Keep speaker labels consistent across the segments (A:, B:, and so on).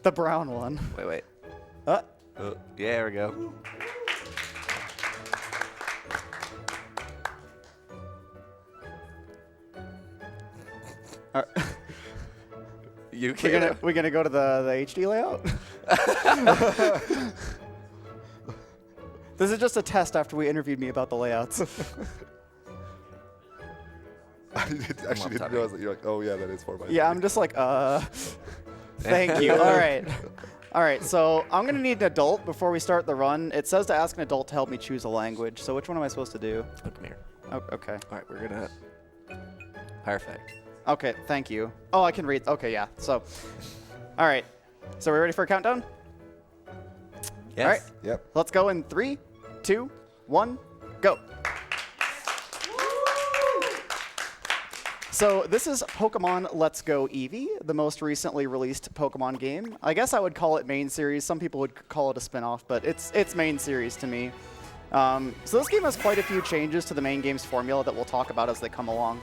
A: The brown one.
B: Wait.
A: Uh.
B: Yeah, there we go. You can't.
A: We're gonna go to the HD layout. This is just a test after we interviewed me about the layouts.
C: I actually didn't realize that. You're like, oh yeah, that is 4x3.
A: Yeah, I'm just like, thank you. All right. All right, so I'm going to need an adult before we start the run. It says to ask an adult to help me choose a language. So which one am I supposed to do?
B: Oh, come here.
A: Oh, okay.
B: All right, we're going to... Perfect.
A: Okay, thank you. Oh, I can read. Okay, yeah. So, all right. So we're ready for a countdown?
B: Yes.
A: All right.
C: Yep.
A: Let's go in 3, 2, 1, go. So this is Pokemon Let's Go Eevee, the most recently released Pokemon game. I guess I would call it main series. Some people would call it a spin-off, but it's main series to me. So this game has quite a few changes to the main game's formula that we'll talk about as they come along.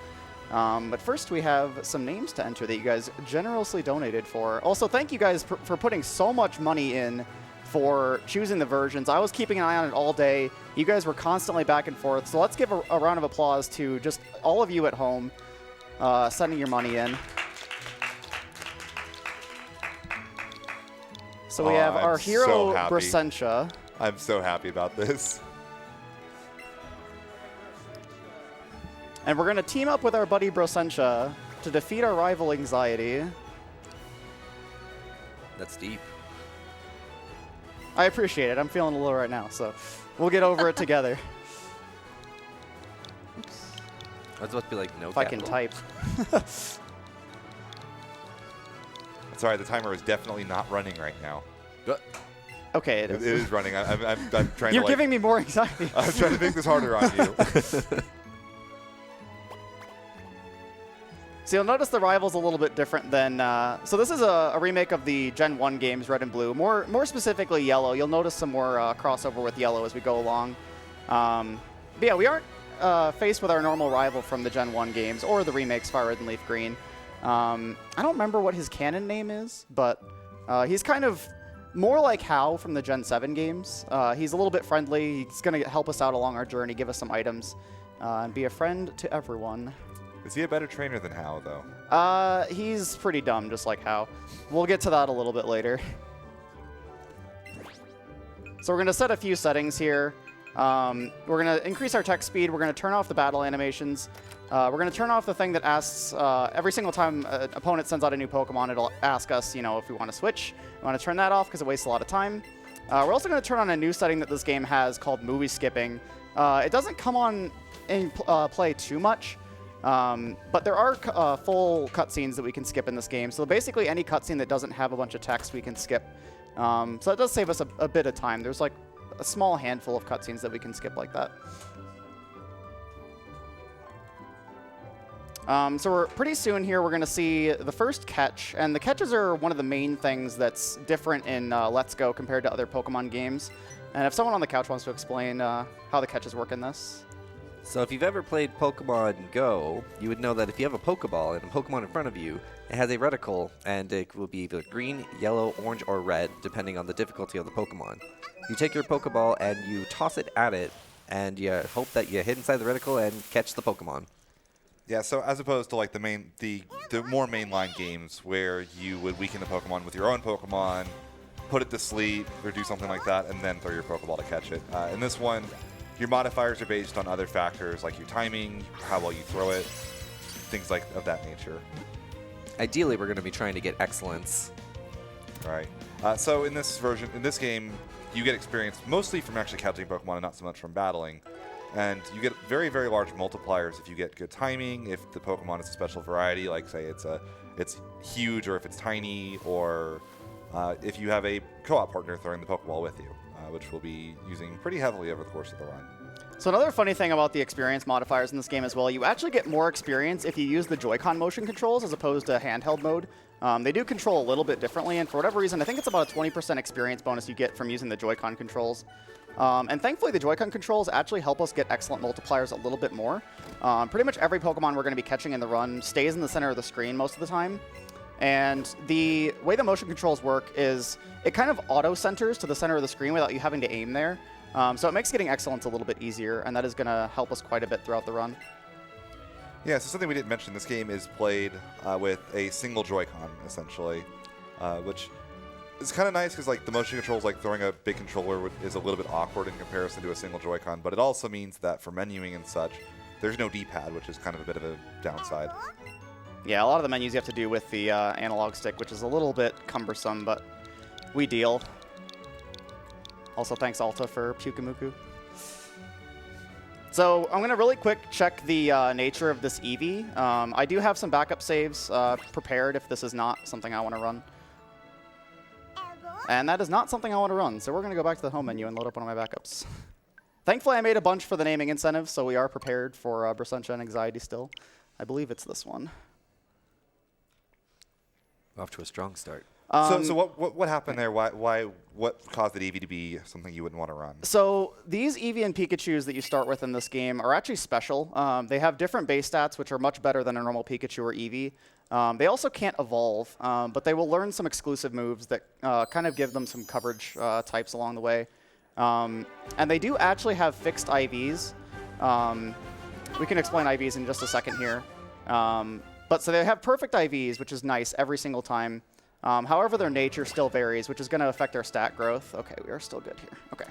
A: But first we have some names to enter that you guys generously donated for. Also, thank you guys for putting so much money in for choosing the versions. I was keeping an eye on it all day. You guys were constantly back and forth. So let's give a round of applause to just all of you at home. Sending your money in. So we have our hero, Brassentia.
C: I'm so happy about this.
A: And we're going to team up with our buddy Brassentia to defeat our rival Anxiety.
B: That's deep.
A: I appreciate it. I'm feeling a little right now, so we'll get over it together.
B: I was about to be like, no
A: If I can type.
C: That's all right. The timer is definitely not running right now.
A: Okay, it
C: It
A: is.
C: is running. I'm trying
A: You're
C: to,
A: giving me more anxiety.
C: I'm trying to make this harder on you.
A: So you'll notice the rival's a little bit different than... so this is a remake of the Gen 1 games, Red and Blue. More specifically, Yellow. You'll notice some more crossover with Yellow as we go along. But yeah, we aren't faced with our normal rival from the Gen 1 games or the remakes, Fire Red and Leaf Green. I don't remember what his canon name is, but he's kind of more like Hau from the Gen 7 games. He's a little bit friendly. He's going to help us out along our journey, give us some items, and be a friend to everyone.
C: Is he a better trainer than Hau, though?
A: He's pretty dumb, just like Hau. We'll get to that a little bit later. So we're going to set a few settings here. We're going to increase our text speed. We're going to turn off the battle animations. We're going to turn off the thing that asks every single time an opponent sends out a new Pokemon, it'll ask us, if we want to switch. We want to turn that off because it wastes a lot of time. We're also going to turn on a new setting that this game has called movie skipping. It doesn't come on in play too much, but there are full cutscenes that we can skip in this game. So basically any cutscene that doesn't have a bunch of text we can skip. So that does save us a bit of time. There's like a small handful of cutscenes that we can skip like that. So we're pretty soon here, we're going to see the first catch. And the catches are one of the main things that's different in Let's Go compared to other Pokemon games. And if someone on the couch wants to explain how the catches work in this.
B: So if you've ever played Pokemon Go, you would know that if you have a Pokeball and a Pokemon in front of you, it has a reticle, and it will be either green, yellow, orange, or red, depending on the difficulty of the Pokemon. You take your Pokeball and you toss it at it, and you hope that you hit inside the reticle and catch the Pokemon.
C: Yeah, so as opposed to like the more mainline games where you would weaken the Pokemon with your own Pokemon, put it to sleep, or do something like that, and then throw your Pokeball to catch it. In this one, your modifiers are based on other factors like your timing, how well you throw it, things like of that nature.
B: Ideally, we're going to be trying to get excellence.
C: Right. So in this game, you get experience mostly from actually catching Pokemon and not so much from battling. And you get very, very large multipliers if you get good timing, if the Pokemon is a special variety, like say it's huge or if it's tiny, or if you have a co-op partner throwing the Pokeball with you, which we'll be using pretty heavily over the course of the run.
A: So another funny thing about the experience modifiers in this game as well, you actually get more experience if you use the Joy-Con motion controls as opposed to handheld mode. They do control a little bit differently, and for whatever reason, I think it's about a 20% experience bonus you get from using the Joy-Con controls. And thankfully, the Joy-Con controls actually help us get excellent multipliers a little bit more. Pretty much every Pokemon we're going to be catching in the run stays in the center of the screen most of the time. And the way the motion controls work is it kind of auto-centers to the center of the screen without you having to aim there. So it makes getting excellence a little bit easier, and that is going to help us quite a bit throughout the run.
C: Yeah, so something we didn't mention, this game is played with a single Joy-Con, essentially, which is kind of nice because like the motion controls, like throwing a big controller is a little bit awkward in comparison to a single Joy-Con, but it also means that for menuing and such, there's no D-pad, which is kind of a bit of a downside.
A: Yeah, a lot of the menus you have to do with the analog stick, which is a little bit cumbersome, but we deal. Also, thanks Alta for Pukamuku. So I'm going to really quick check the nature of this Eevee. I do have some backup saves prepared if this is not something I want to run. And that is not something I want to run, so we're going to go back to the home menu and load up one of my backups. Thankfully, I made a bunch for the naming incentives, so we are prepared for Braccentia and Anxiety still. I believe it's this one.
B: Off to a strong start.
C: So what happened there? What caused the Eevee to be something you wouldn't want to run?
A: So these Eevee and Pikachus that you start with in this game are actually special. They have different base stats, which are much better than a normal Pikachu or Eevee. They also can't evolve, but they will learn some exclusive moves that kind of give them some coverage types along the way. And they do actually have fixed IVs. We can explain IVs in just a second here. But so they have perfect IVs, which is nice every single time. However, their nature still varies, which is going to affect their stat growth. Okay, we are still good here. Okay.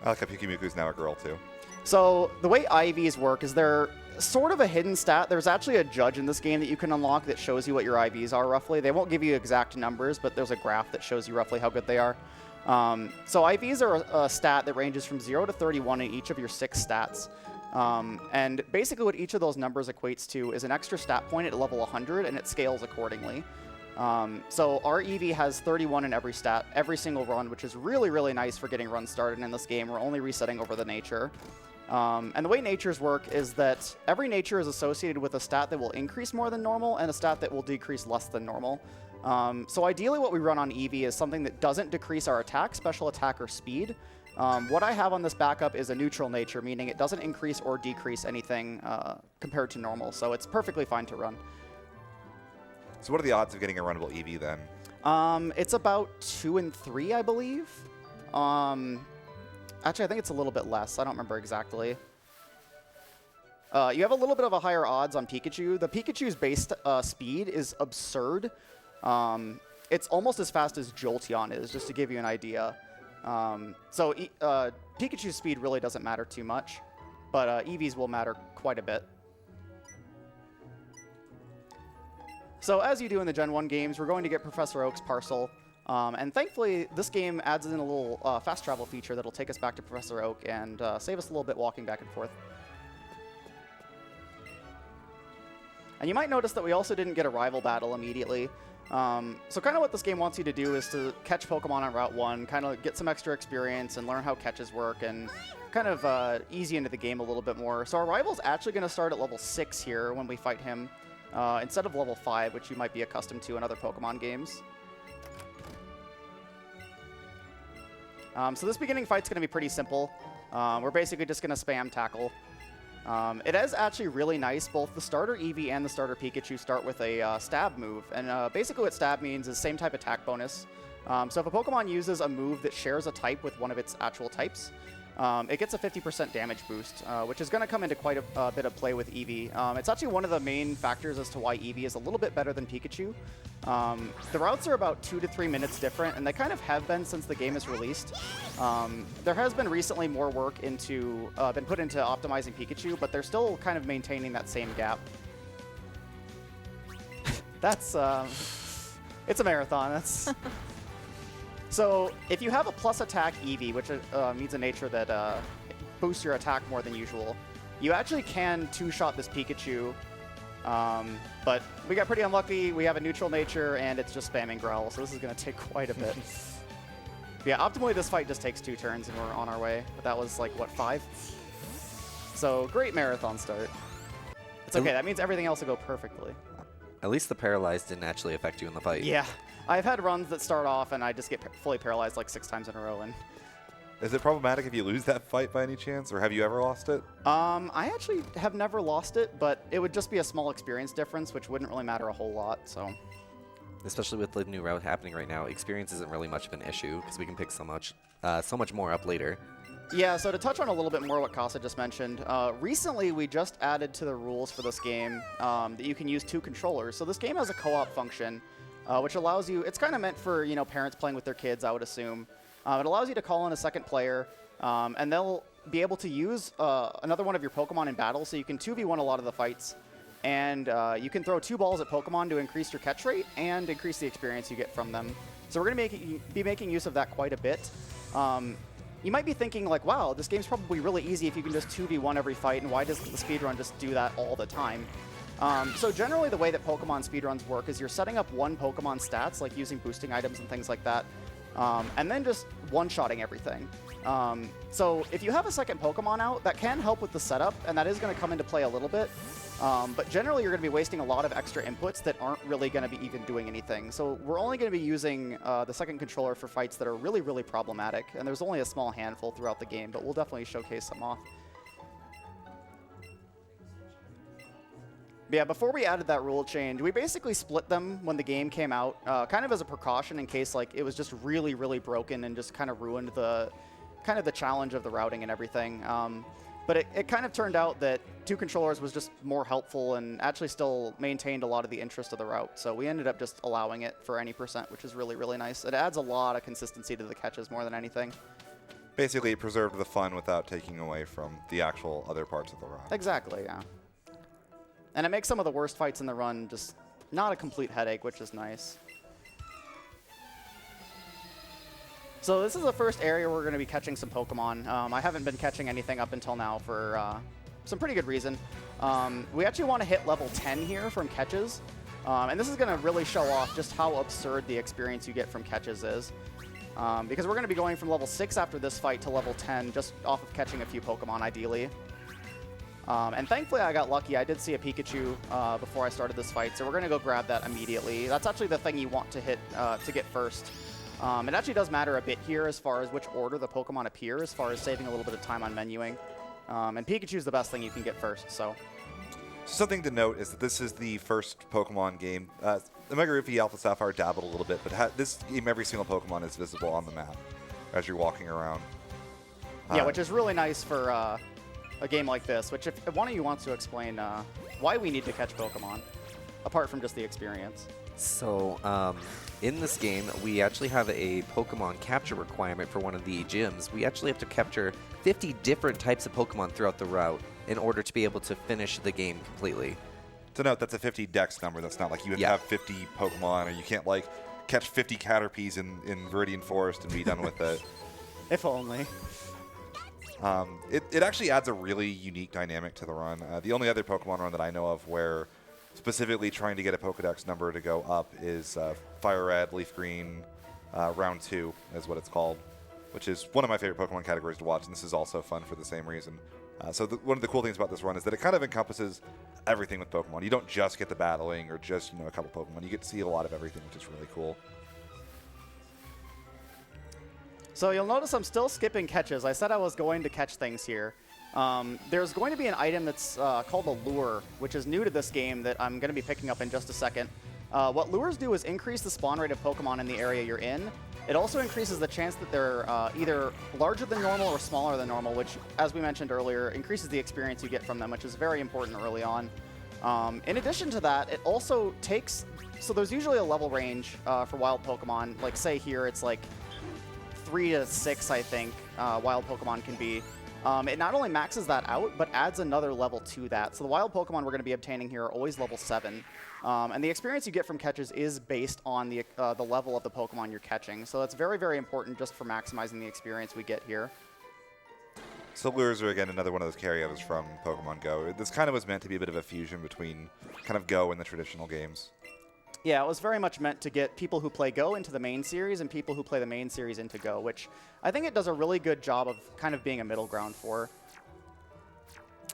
C: I like how Pukamuku's now a girl, too.
A: So the way IVs work is they're sort of a hidden stat. There's actually a judge in this game that you can unlock that shows you what your IVs are roughly. They won't give you exact numbers, but there's a graph that shows you roughly how good they are. So IVs are a stat that ranges from 0 to 31 in each of your 6 stats. And basically what each of those numbers equates to is an extra stat point at level 100, and it scales accordingly. So our Eevee has 31 in every stat, every single run, which is really, really nice for getting runs started in this game. We're only resetting over the nature. And the way natures work is that every nature is associated with a stat that will increase more than normal and a stat that will decrease less than normal. So ideally what we run on Eevee is something that doesn't decrease our attack, special attack, or speed. What I have on this backup is a neutral nature, meaning it doesn't increase or decrease anything compared to normal, so it's perfectly fine to run.
C: So what are the odds of getting a runnable Eevee then?
A: It's about 2 in 3, I believe. Actually, I think it's a little bit less. I don't remember exactly. You have a little bit of a higher odds on Pikachu. The Pikachu's base speed is absurd. It's almost as fast as Jolteon is, just to give you an idea. So Pikachu's speed really doesn't matter too much, but Eevee's will matter quite a bit. So as you do in the Gen 1 games, we're going to get Professor Oak's parcel. And thankfully, this game adds in a little fast travel feature that'll take us back to Professor Oak and save us a little bit walking back and forth. And you might notice that we also didn't get a rival battle immediately. So kind of what this game wants you to do is to catch Pokemon on Route 1, kind of get some extra experience and learn how catches work and kind of ease you into the game a little bit more. So our rival's actually going to start at level 6 here when we fight him, instead of level 5, which you might be accustomed to in other Pokemon games. So this beginning fight's going to be pretty simple. We're basically just going to spam tackle. It is actually really nice. Both the starter Eevee and the starter Pikachu start with a stab move. And basically what stab means is same type attack bonus. So if a Pokemon uses a move that shares a type with one of its actual types, it gets a 50% damage boost, which is going to come into quite a bit of play with Eevee. It's actually one of the main factors as to why Eevee is a little bit better than Pikachu. The routes are about 2 to 3 minutes different, and they kind of have been since the game is released. There has been recently more work been put into optimizing Pikachu, but they're still kind of maintaining that same gap. That's it's a marathon. That's. So if you have a plus attack Eevee, which means a nature that boosts your attack more than usual, you actually can two-shot this Pikachu. But we got pretty unlucky. We have a neutral nature, and it's just spamming Growl, so this is going to take quite a bit. Yeah, optimally, this fight just takes 2 turns, and we're on our way. But that was, like, what, 5? So, great marathon start. It's okay. That means everything else will go perfectly.
B: At least the paralyzed didn't actually affect you in the fight.
A: Yeah. I've had runs that start off, and I just get fully paralyzed, like, 6 times in a row, and
C: Is it problematic if you lose that fight by any chance, or have you ever lost it?
A: I actually have never lost it, but it would just be a small experience difference, which wouldn't really matter a whole lot, so.
B: Especially with the new route happening right now, experience isn't really much of an issue because we can pick so much more up later.
A: Yeah, so to touch on a little bit more what Casa just mentioned, recently we just added to the rules for this game that you can use 2 controllers. So this game has a co-op function, which allows you, it's kind of meant for, you know, parents playing with their kids, I would assume. It allows you to call in a second player, and they'll be able to use another one of your Pokemon in battle, so you can 2v1 a lot of the fights. And you can throw 2 balls at Pokemon to increase your catch rate and increase the experience you get from them. So we're going to be making use of that quite a bit. You might be thinking like, wow, this game's probably really easy if you can just 2v1 every fight, and why does the speedrun just do that all the time? So generally the way that Pokemon speedruns work is you're setting up one Pokemon stats, like using boosting items and things like that, and then just one-shotting everything. So if you have a second Pokemon out, that can help with the setup, and that is going to come into play a little bit. But generally, you're going to be wasting a lot of extra inputs that aren't really going to be even doing anything. So we're only going to be using the second controller for fights that are really, really problematic. And there's only a small handful throughout the game, but we'll definitely showcase some off. But yeah, before we added that rule change, we basically split them when the game came out, kind of as a precaution in case like it was just really, really broken and just kind of ruined the challenge of the routing and everything. But it kind of turned out that 2 controllers was just more helpful and actually still maintained a lot of the interest of the route. So we ended up just allowing it for any %, which is really, really nice. It adds a lot of consistency to the catches more than anything.
C: Basically, it preserved the fun without taking away from the actual other parts of the route.
A: Exactly, yeah. And it makes some of the worst fights in the run just not a complete headache, which is nice. So this is the first area where we're going to be catching some Pokemon. I haven't been catching anything up until now for some pretty good reason. We actually want to hit level 10 here from catches. And this is going to really show off just how absurd the experience you get from catches is. Because we're going to be going from level 6 after this fight to level 10 just off of catching a few Pokemon, ideally. And thankfully I got lucky. I did see a Pikachu before I started this fight, so we're going to go grab that immediately. That's actually the thing you want to hit to get first. It actually does matter a bit here as far as which order the Pokemon appear, as far as saving a little bit of time on menuing. And Pikachu's the best thing you can get first, so.
C: Something to note is that this is the first Pokemon game. Omega Ruby Alpha Sapphire dabbled a little bit, but this game, every single Pokemon is visible on the map as you're walking around.
A: Yeah, which is really nice for a game like this, which if one of you wants to explain why we need to catch Pokemon, apart from just the experience.
B: So, in this game, we actually have a Pokemon capture requirement for one of the gyms. We actually have to capture 50 different types of Pokemon throughout the route in order to be able to finish the game completely.
C: To note, that's a 50 dex number. That's not like you have 50 Pokemon, or you can't like catch 50 Caterpies in Viridian Forest and be done with it.
A: If only.
C: It actually adds a really unique dynamic to the run. The only other Pokemon run that I know of where specifically trying to get a Pokedex number to go up is Fire Red, Leaf Green, Round 2 is what it's called, which is one of my favorite Pokemon categories to watch, and this is also fun for the same reason. So one of the cool things about this run is that it kind of encompasses everything with Pokemon. You don't just get the battling or just a couple Pokemon. You get to see a lot of everything, which is really cool.
A: So you'll notice I'm still skipping catches. I said I was going to catch things here. There's going to be an item that's called a lure, which is new to this game that I'm going to be picking up in just a second. What lures do is increase the spawn rate of Pokemon in the area you're in. It also increases the chance that they're either larger than normal or smaller than normal, which, as we mentioned earlier, increases the experience you get from them, which is very important early on. In addition to that, it also takes... So there's usually a level range for wild Pokemon. Like, say here, it's like 3 to 6, I think, wild Pokemon can be. It not only maxes that out, but adds another level to that. So the wild Pokemon we're going to be obtaining here are always level 7. And the experience you get from catches is based on the level of the Pokemon you're catching. So that's very, very important just for maximizing the experience we get here.
C: So lures are, again, another one of those carryovers from Pokemon Go. This kind of was meant to be a bit of a fusion between kind of Go and the traditional games.
A: Yeah, it was very much meant to get people who play Go into the main series and people who play the main series into Go, which I think it does a really good job of kind of being a middle ground for.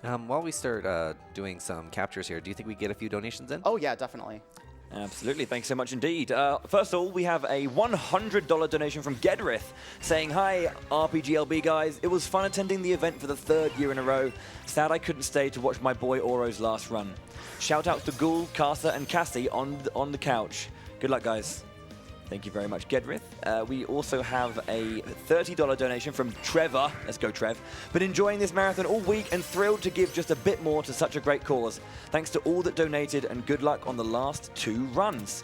B: While we start doing some captures here, do you think we get a few donations in?
A: Oh, yeah, definitely.
D: Absolutely, thanks so much indeed. First of all, we have a $100 donation from Gedrith saying, "Hi, RPGLB guys. It was fun attending the event for the 3rd year in a row. Sad I couldn't stay to watch my boy Ouro's last run. Shout out to Ghoul, Casa, and Cassie on the couch. Good luck, guys." Thank you very much, Gedrith. We also have a $30 donation from Trevor. Let's go, Trev. "Been enjoying this marathon all week and thrilled to give just a bit more to such a great cause. Thanks to all that donated and good luck on the last 2 runs."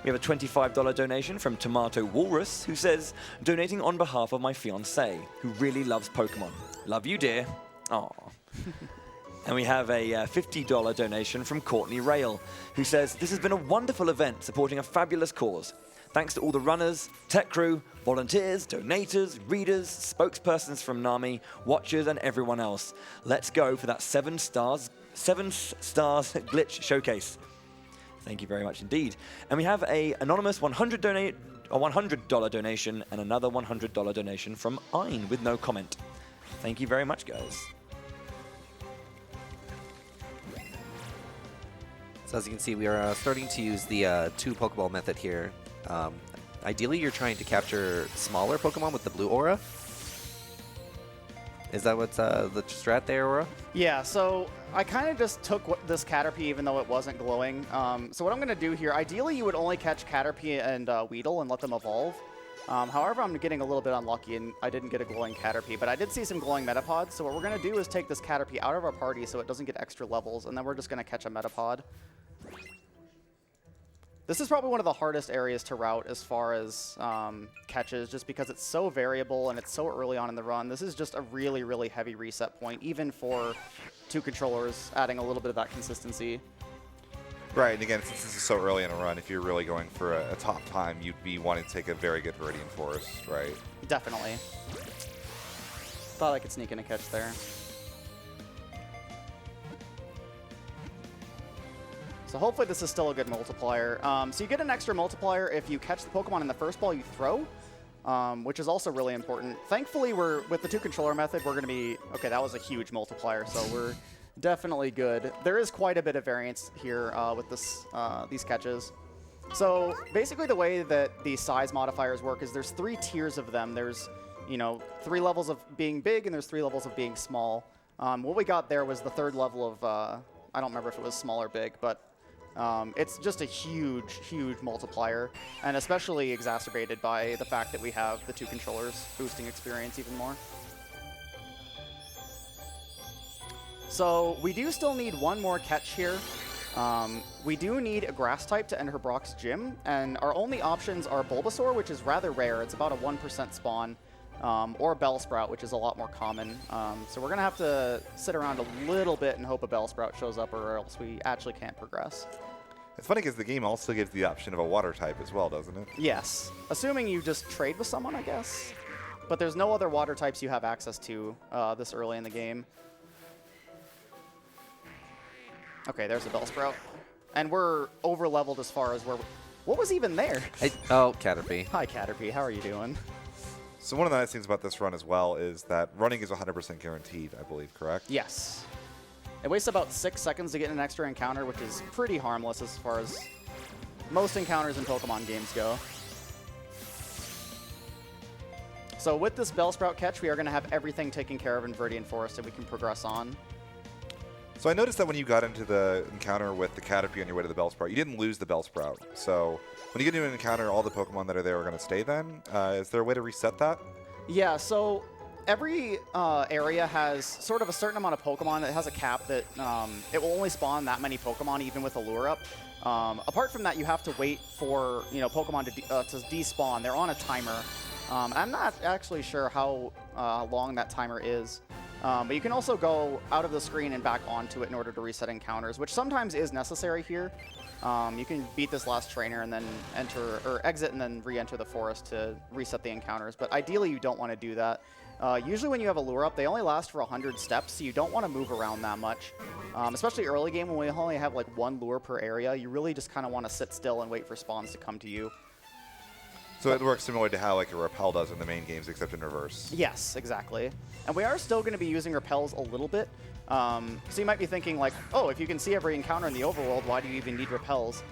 D: We have a $25 donation from Tomato Walrus, who says, "Donating on behalf of my fiancée, who really loves Pokemon. Love you, dear." Aww. And we have a $50 donation from Courtney Rail, who says, "This has been a wonderful event supporting a fabulous cause. Thanks to all the runners, tech crew, volunteers, donators, readers, spokespersons from NAMI, watchers, and everyone else. Let's go for that 7 stars glitch showcase." Thank you very much indeed. And we have a anonymous $100 donation and another $100 donation from Ein with no comment. Thank you very much, guys.
B: So as you can see, we are starting to use the 2 Pokeball method here. Ideally, you're trying to capture smaller Pokemon with the blue aura. Is that what's the strat there, Aura?
A: Yeah, so I kind of just took this Caterpie even though it wasn't glowing. So what I'm going to do here, ideally you would only catch Caterpie and Weedle and let them evolve. However, I'm getting a little bit unlucky and I didn't get a glowing Caterpie, but I did see some glowing Metapods. So what we're going to do is take this Caterpie out of our party so it doesn't get extra levels, and then we're just going to catch a Metapod. This is probably one of the hardest areas to route as far as catches, just because it's so variable and it's so early on in the run. This is just a really, really heavy reset point, even for 2 controllers, adding a little bit of that consistency.
C: Right, and again, since this is so early in a run, if you're really going for a top time, you'd be wanting to take a very good Viridian Forest, right?
A: Definitely. Thought I could sneak in a catch there. So hopefully this is still a good multiplier. So you get an extra multiplier if you catch the Pokemon in the first ball you throw, which is also really important. Thankfully, with the 2 controller method, we're going to be... Okay, that was a huge multiplier, so we're definitely good. There is quite a bit of variance here with these catches. So basically the way that the size modifiers work is there's 3 tiers of them. There's, 3 levels of being big and there's 3 levels of being small. What we got there was the 3rd level of... I don't remember if it was small or big, but... it's just a huge, huge multiplier, and especially exacerbated by the fact that we have the 2 controllers boosting experience even more. So we do still need 1 more catch here. We do need a grass type to enter Brock's gym, and our only options are Bulbasaur, which is rather rare. It's about a 1% spawn, or Bellsprout, which is a lot more common. So we're going to have to sit around a little bit and hope a Bellsprout shows up, or else we actually can't progress.
C: It's funny because the game also gives the option of a water type as well, doesn't it?
A: Yes. Assuming you just trade with someone, I guess. But there's no other water types you have access to this early in the game. Okay, there's a Bellsprout. And we're over-leveled as far as where... What was even there?
B: Oh, Caterpie.
A: Hi, Caterpie. How are you doing?
C: So one of the nice things about this run as well is that running is 100% guaranteed, I believe, correct?
A: Yes. It wastes about 6 seconds to get an extra encounter, which is pretty harmless as far as most encounters in Pokemon games go. So with this Bellsprout catch, we are going to have everything taken care of in Viridian Forest, and we can progress on.
C: So I noticed that when you got into the encounter with the Caterpie on your way to the Bellsprout, you didn't lose the Bellsprout. So when you get into an encounter, all the Pokemon that are there are going to stay then? Is there a way to reset that?
A: Yeah, so every area has sort of a certain amount of Pokemon. It has a cap that it will only spawn that many Pokemon, even with a lure up. Apart from that, you have to wait for Pokemon to despawn. They're on a timer. I'm not actually sure how long that timer is. But you can also go out of the screen and back onto it in order to reset encounters, which sometimes is necessary here. You can beat this last trainer and then exit and then re-enter the forest to reset the encounters. But ideally, you don't want to do that. Usually when you have a lure up, they only last for 100 steps, so you don't want to move around that much. Especially early game when we only have like 1 lure per area, you really just kind of want to sit still and wait for spawns to come to you.
C: So it works similar to how like a Repel does in the main games, except in reverse.
A: Yes, exactly. And we are still going to be using repels a little bit. So you might be thinking like, oh, if you can see every encounter in the overworld, why do you even need repels?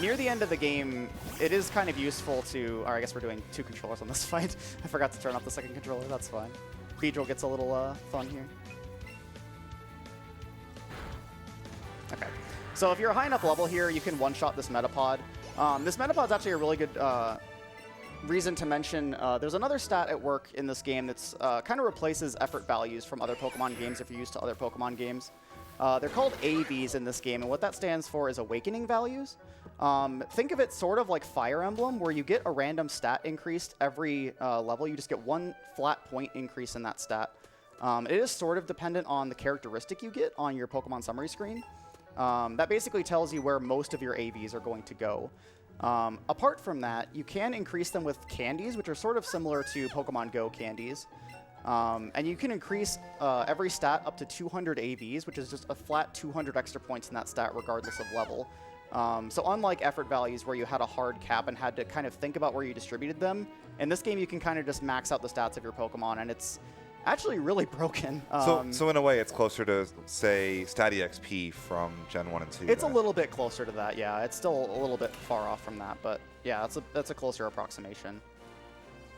A: Near the end of the game, it is kind of useful to, or I guess we're doing 2 controllers on this fight. I forgot to turn off the second controller, that's fine. Beedrill gets a little fun here. Okay, so if you're a high enough level here, you can one-shot this Metapod. This Metapod's actually a really good reason to mention. There's another stat at work in this game that's kind of replaces effort values from other Pokemon games if you're used to other Pokemon games. They're called Eevees in this game, and what that stands for is awakening values. Think of it sort of like Fire Emblem, where you get a random stat increased every level. You just get 1 flat point increase in that stat. It is sort of dependent on the characteristic you get on your Pokemon summary screen. That basically tells you where most of your Eevees are going to go. Apart from that, you can increase them with candies, which are sort of similar to Pokemon Go candies. And you can increase every stat up to 200 AVs, which is just a flat 200 extra points in that stat regardless of level. So unlike effort values where you had a hard cap and had to kind of think about where you distributed them, in this game you can kind of just max out the stats of your Pokemon, and it's actually really broken.
C: So in a way, it's closer to, say, Stat EXP from Gen 1 and 2.
A: It's a little bit closer to that, yeah. It's still a little bit far off from that, but yeah, that's a closer approximation.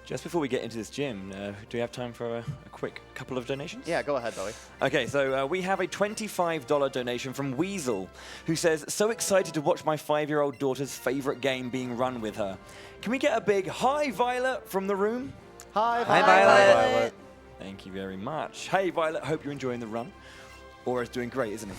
D: Just before we get into this gym, do we have time for a quick couple of donations?
A: Yeah, go ahead, Bowie.
D: Okay, so we have a $25 donation from Weasel, who says, so excited to watch my 5-year-old daughter's favorite game being run with her. Can we get a big hi, Violet, from the room?
A: Hi,
B: Hi,
A: Violet.
B: Violet.
C: Violet.
D: Thank you very much. Hey, Violet, hope you're enjoying the run. Aura's doing great, isn't he?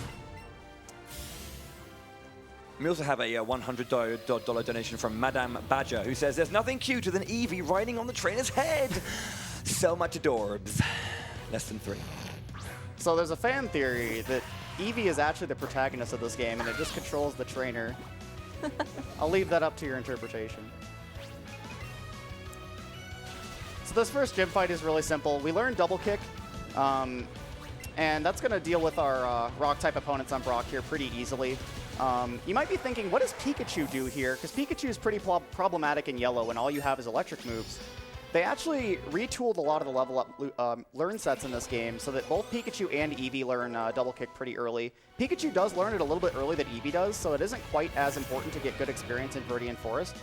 D: We also have a $100 donation from Madame Badger, who says, there's nothing cuter than Eevee riding on the trainer's head. So much adorbs. Less than 3.
A: So there's a fan theory that Eevee is actually the protagonist of this game, and it just controls the trainer. I'll leave that up to your interpretation. So this first gym fight is really simple. We learn Double Kick, and that's going to deal with our Rock-type opponents on Brock here pretty easily. You might be thinking, what does Pikachu do here? Because Pikachu is pretty problematic in yellow, and all you have is electric moves. They actually retooled a lot of the level up learn sets in this game so that both Pikachu and Eevee learn Double Kick pretty early. Pikachu does learn it a little bit early than Eevee does, so it isn't quite as important to get good experience in Viridian Forest.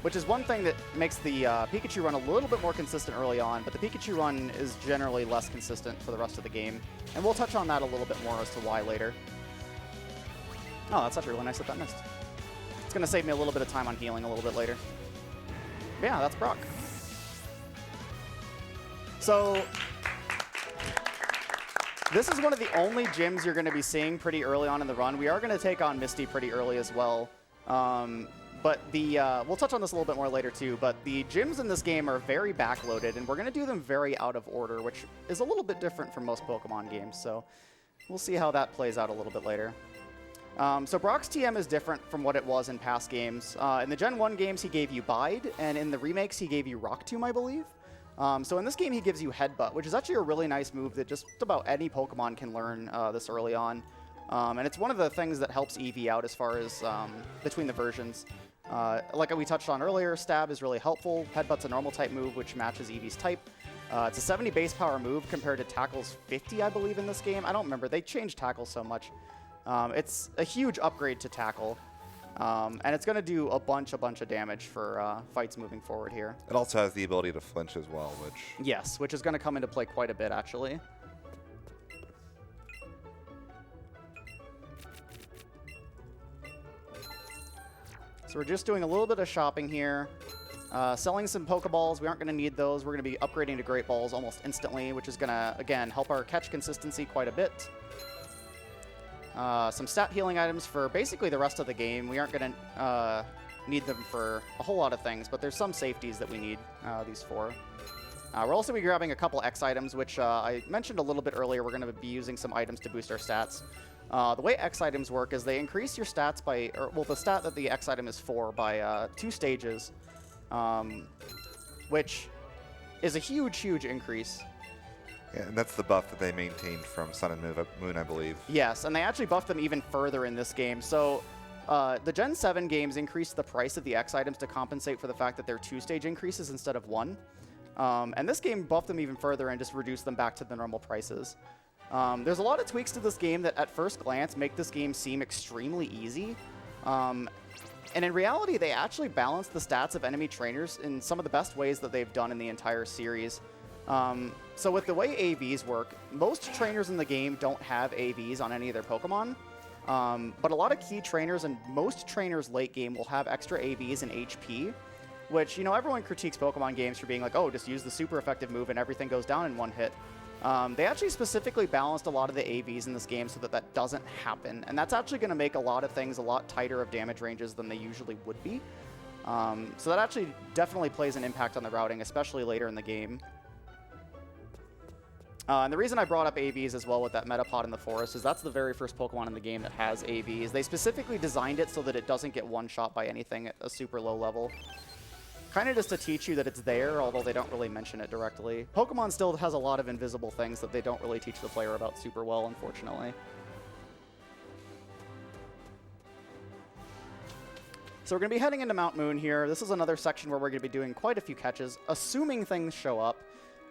A: Which is one thing that makes the Pikachu run a little bit more consistent early on, but the Pikachu run is generally less consistent for the rest of the game. And we'll touch on that a little bit more as to why later. Oh, that's actually really nice that that missed. It's going to save me a little bit of time on healing a little bit later. But yeah, that's Brock. So this is one of the only gyms you're going to be seeing pretty early on in the run. We are going to take on Misty pretty early as well. But we'll touch on this a little bit more later too, but the gyms in this game are very backloaded, and we're going to do them very out of order, which is a little bit different from most Pokemon games, so we'll see how that plays out a little bit later. So Brock's TM is different from what it was in past games. In the Gen 1 games, he gave you Bide, and in the remakes, he gave you Rock Tomb, I believe. So in this game, he gives you Headbutt, which is actually a really nice move that just about any Pokemon can learn this early on. And it's one of the things that helps Eevee out as far as between the versions. Like we touched on earlier, Stab is really helpful. Headbutt's a normal type move, which matches Eevee's type. It's a 70 base power move compared to Tackle's 50, I believe, in this game. I don't remember. They changed Tackle so much. It's a huge upgrade to Tackle. And it's going to do a bunch of damage for fights moving forward here.
C: It also has the ability to flinch as well, which...
A: Yes, which is going to come into play quite a bit, actually. So we're just doing a little bit of shopping here. Selling some Pokeballs. We aren't going to need those. We're going to be upgrading to Great Balls almost instantly, which is going to, again, help our catch consistency quite a bit. Some stat healing items for basically the rest of the game. We aren't going to need them for a whole lot of things, but there's some safeties that we need these for. We're also be grabbing a couple X items, which I mentioned a little bit earlier. We're going to be using some items to boost our stats. The way X items work is they increase your stats by, well, the stat that the X item is for by 2 stages, which is a huge increase.
C: Yeah, and that's the buff that they maintained from Sun and Moon, I believe.
A: Yes, and they actually buffed them even further in this game. So the Gen 7 games increased the price of the X items to compensate for the fact that they're 2-stage increases instead of 1. And this game buffed them even further and just reduced them back to the normal prices. There's a lot of tweaks to this game that at first glance make this game seem extremely easy. And in reality, they actually balance the stats of enemy trainers in some of the best ways that they've done in the entire series. So with the way AVs work, most trainers in the game don't have AVs on any of their Pokemon. But a lot of key trainers and most trainers late game will have extra AVs and HP, which, you know, everyone critiques Pokemon games for being like, oh, just use the super effective move and everything goes down in one hit. They actually specifically balanced a lot of the AVs in this game so that that doesn't happen. And that's actually going to make a lot of things a lot tighter of damage ranges than they usually would be. So that actually definitely plays an impact on the routing, especially later in the game. And the reason I brought up AVs as well with that Metapod in the forest is that's the very first Pokemon in the game that has AVs. They specifically designed it so that it doesn't get one-shot by anything at a super low level. Kind of just to teach you that it's there, although they don't really mention it directly. Pokemon still has a lot of invisible things that they don't really teach the player about super well, unfortunately. So we're going to be heading into Mount Moon here. This is another section where we're going to be doing quite a few catches, assuming things show up.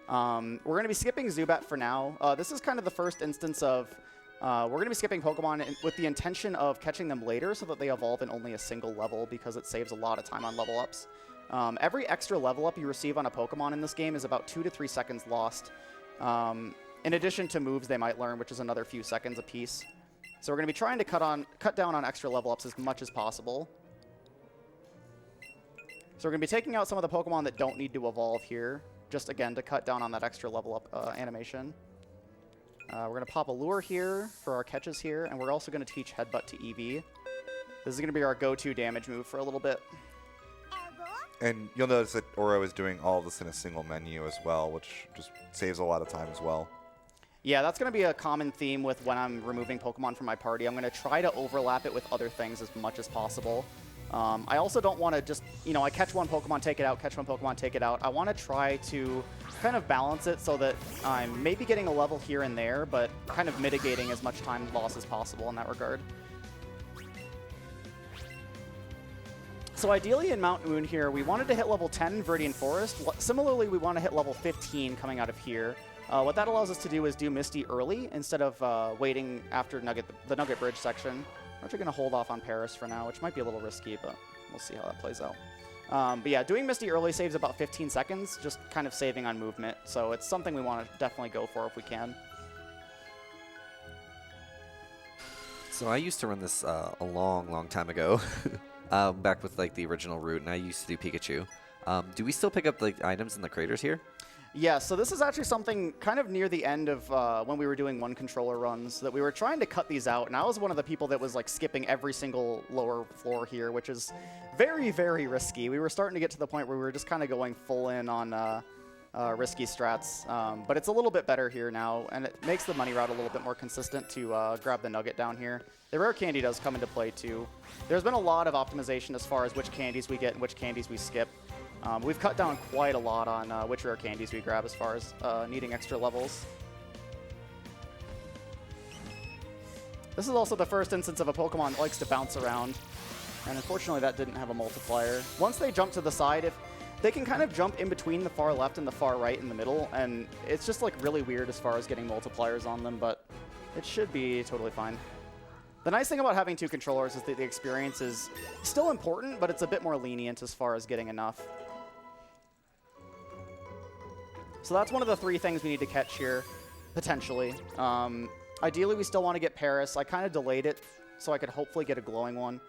A: We're going to be skipping Zubat for now. This is kind of the first instance of we're going to be skipping Pokemon with the intention of catching them later so that they evolve in only a single level because it saves a lot of time on level ups. Every extra level up you receive on a Pokemon in this game is about 2 to 3 seconds lost, in addition to moves they might learn, which is another few seconds apiece. So we're going to be trying to cut down on extra level ups as much as possible. So we're going to be taking out some of the Pokemon that don't need to evolve here, just again to cut down on that extra level up animation. We're going to pop a lure here for our catches here, and we're also going to teach Headbutt to Eevee. This is going to be our go-to damage move for a little bit.
C: And you'll notice that Ouro is doing all of this in a single menu as well, which just saves a lot of time as well.
A: Yeah, that's going to be a common theme with when I'm removing Pokemon from my party. I'm going to try to overlap it with other things as much as possible. I also don't want to just, you know, I catch one Pokemon, take it out, catch one Pokemon, take it out. I want to try to kind of balance it so that I'm maybe getting a level here and there, but kind of mitigating as much time loss as possible in that regard. So ideally in Mount Moon here, we wanted to hit level 10 Viridian Forest. Similarly, we want to hit level 15 coming out of here. What that allows us to do is do Misty early instead of waiting after the Nugget Bridge section. I'm actually going to hold off on Paris for now, which might be a little risky, but we'll see how that plays out. But yeah, doing Misty early saves about 15 seconds, just kind of saving on movement. So it's something we want to definitely go for if we can.
B: So I used to run this a long time ago, back with like the original route, and I used to do Pikachu. Do we still pick up the items in the craters here?
A: Yeah, so this is actually something kind of near the end of when we were doing one controller runs that we were trying to cut these out, and I was one of the people that was like skipping every single lower floor here, which is very, very risky. We were starting to get to the point where we were just kind of going full in on risky strats, but it's a little bit better here now, and it makes the money route a little bit more consistent to grab the nugget down here. The rare candy does come into play too. There's been a lot of optimization as far as which candies we get and which candies we skip. We've cut down quite a lot on which rare candies we grab as far as needing extra levels. This is also the first instance of a Pokemon that likes to bounce around, and unfortunately that didn't have a multiplier. Once they jump to the side, if they can kind of jump in between the far left and the far right in the middle, and it's just like really weird as far as getting multipliers on them, but it should be totally fine. The nice thing about having two controllers is that the experience is still important, but it's a bit more lenient as far as getting enough. So that's one of the 3 things we need to catch here, potentially. Ideally, we still want to get Paris. I kind of delayed it so I could hopefully get a glowing one.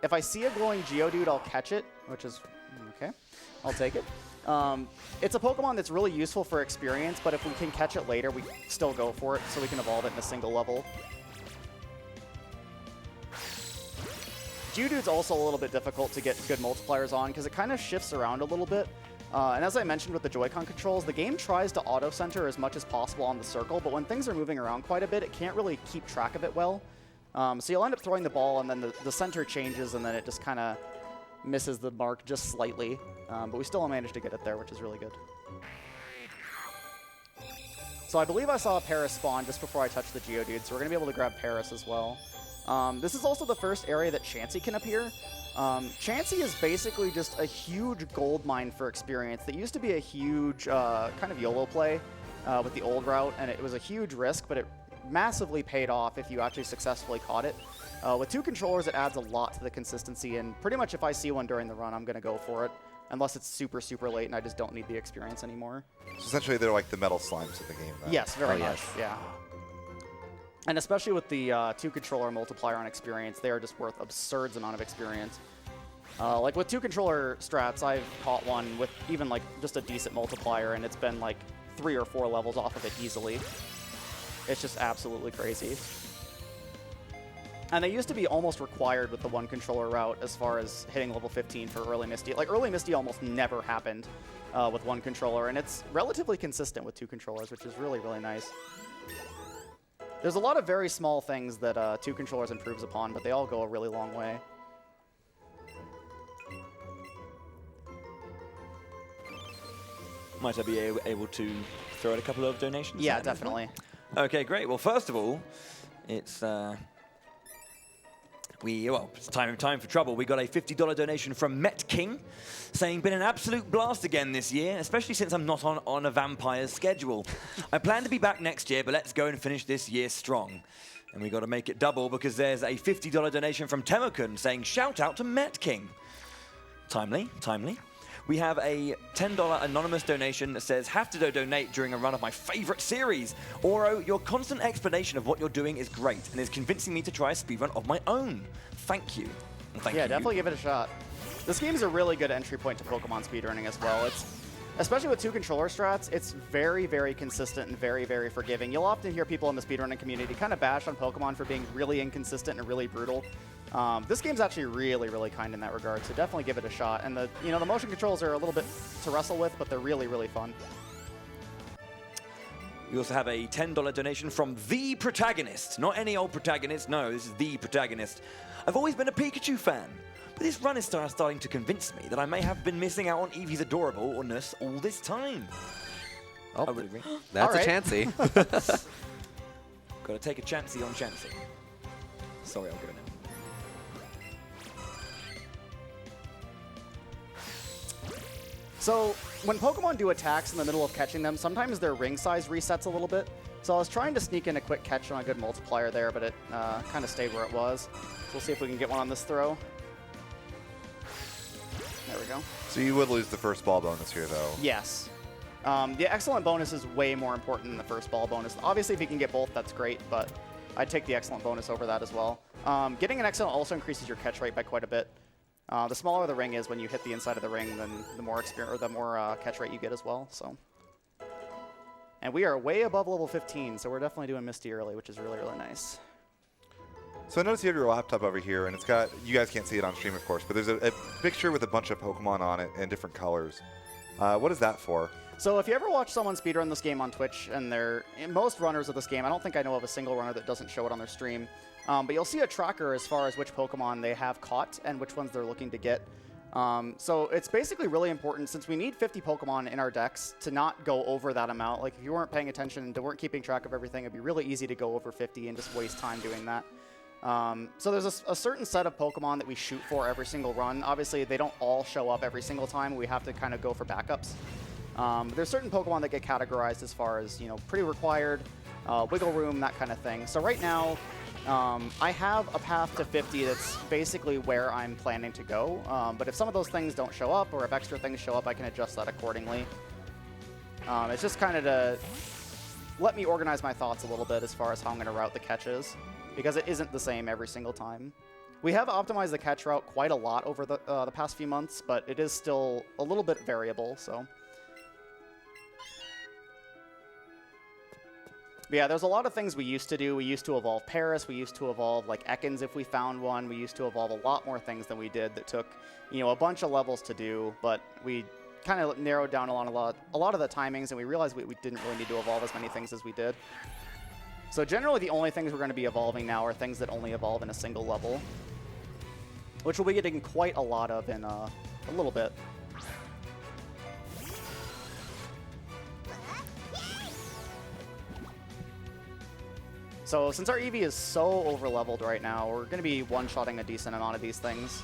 A: If I see a glowing Geodude, I'll catch it, which is okay. I'll take it. It's a Pokemon that's really useful for experience, but if we can catch it later, we still go for it so we can evolve it in a single level. Geodude's also a little bit difficult to get good multipliers on because it kind of shifts around a little bit. And as I mentioned with the Joy-Con controls, the game tries to auto-center as much as possible on the circle, but when things are moving around quite a bit, it can't really keep track of it well. So you'll end up throwing the ball, and then the center changes, and then it just kind of misses the mark just slightly. But we still managed to get it there, which is really good. So I believe I saw Paris spawn just before I touched the Geodude, so we're going to be able to grab Paris as well. This is also the first area that Chansey can appear. Chansey is basically just a huge gold mine for experience that used to be a huge kind of YOLO play. with the old route, and it was a huge risk, but it massively paid off if you actually successfully caught it. With 2 controllers, it adds a lot to the consistency, and pretty much if I see one during the run, I'm going to go for it, unless it's super, super late and I just don't need the experience anymore.
C: So essentially, they're like the metal slimes of the game. Then.
A: Yes, very much,
B: yes.
A: yeah. And especially with the 2-controller multiplier on experience, they are just worth absurd amount of experience. Like with 2-controller strats, I've caught one with even like just a decent multiplier, and it's been like 3 or 4 levels off of it easily. It's just absolutely crazy. And they used to be almost required with the 1-controller route as far as hitting level 15 for early Misty. Like early Misty almost never happened with 1 controller, and it's relatively consistent with 2 controllers, which is really, really nice. There's a lot of very small things that 2 controllers improves upon, but they all go a really long way.
D: Might I be able to throw out a couple of donations?
A: Yeah, definitely.
D: Okay, great. Well, first of all, it's it's time for trouble. We got a $50 donation from Met King, saying, "Been an absolute blast again this year, especially since I'm not on a vampire's schedule. I plan to be back next year, but let's go and finish this year strong." And we got to make it double because there's a $50 donation from Temokun saying, "Shout out to Met King." Timely, timely. We have a $10 anonymous donation that says, "Have to donate during a run of my favorite series. Ouro, your constant explanation of what you're doing is great and is convincing me to try a speedrun of my own. Thank you." And thank
A: Yeah,
D: you.
A: definitely give it a shot. This game's a really good entry point to Pokemon speedrunning as well. It's, especially with 2-controller strats, it's very, very consistent and very, very forgiving. You'll often hear people in the speedrunning community kind of bash on Pokemon for being really inconsistent and really brutal. This game's actually really, really kind in that regard, so definitely give it a shot. And the motion controls are a little bit to wrestle with, but they're really, really fun.
D: We also have a $10 donation from The Protagonist. Not any old protagonist, no, this is The Protagonist. "I've always been a Pikachu fan, but this run is starting to convince me that I may have been missing out on Eevee's adorableness all this time."
B: Oh,
D: I would agree.
B: that's
A: All right.
B: a Chansey.
D: Got to take a Chansey on Chansey. Sorry, I'll go now.
A: So when Pokemon do attacks in the middle of catching them, sometimes their ring size resets a little bit. So I was trying to sneak in a quick catch on a good multiplier there, but it kind of stayed where it was. So we'll see if we can get one on this throw. There we go.
C: So you would lose the first ball bonus here, though.
A: Yes. The excellent bonus is way more important than the first ball bonus. Obviously, if you can get both, that's great, but I'd take the excellent bonus over that as well. Getting an excellent also increases your catch rate by quite a bit. The smaller the ring is when you hit the inside of the ring, then the more catch rate you get as well. So, and we are way above level 15, so we're definitely doing Misty early, which is really, really nice.
C: So I noticed you have your laptop over here, and it's got, you guys can't see it on stream, of course, but there's a picture with a bunch of Pokemon on it in different colors. What is that for?
A: So if you ever watch someone speedrun this game on Twitch, and most runners of this game, I don't think I know of a single runner that doesn't show it on their stream, but you'll see a tracker as far as which Pokemon they have caught and which ones they're looking to get. So it's basically really important, since we need 50 Pokemon in our decks, to not go over that amount. Like if you weren't paying attention and weren't keeping track of everything, it'd be really easy to go over 50 and just waste time doing that. So there's a certain set of Pokemon that we shoot for every single run. Obviously, they don't all show up every single time. We have to kind of go for backups. There's certain Pokemon that get categorized as far as, pretty required, wiggle room, that kind of thing. So right now, I have a path to 50 that's basically where I'm planning to go. But if some of those things don't show up, or if extra things show up, I can adjust that accordingly. It's just kind of to let me organize my thoughts a little bit as far as how I'm going to route the catches, because it isn't the same every single time. We have optimized the catch route quite a lot over the past few months, but it is still a little bit variable, so. But yeah, there's a lot of things we used to do. We used to evolve Paris. We used to evolve like Ekans if we found one. We used to evolve a lot more things than we did that took, a bunch of levels to do. But we kind of narrowed down a lot of the timings, and we realized we didn't really need to evolve as many things as we did. So generally, the only things we're going to be evolving now are things that only evolve in a single level, which we'll be getting quite a lot of in a little bit. So since our Eevee is so over-leveled right now, we're going to be one-shotting a decent amount of these things,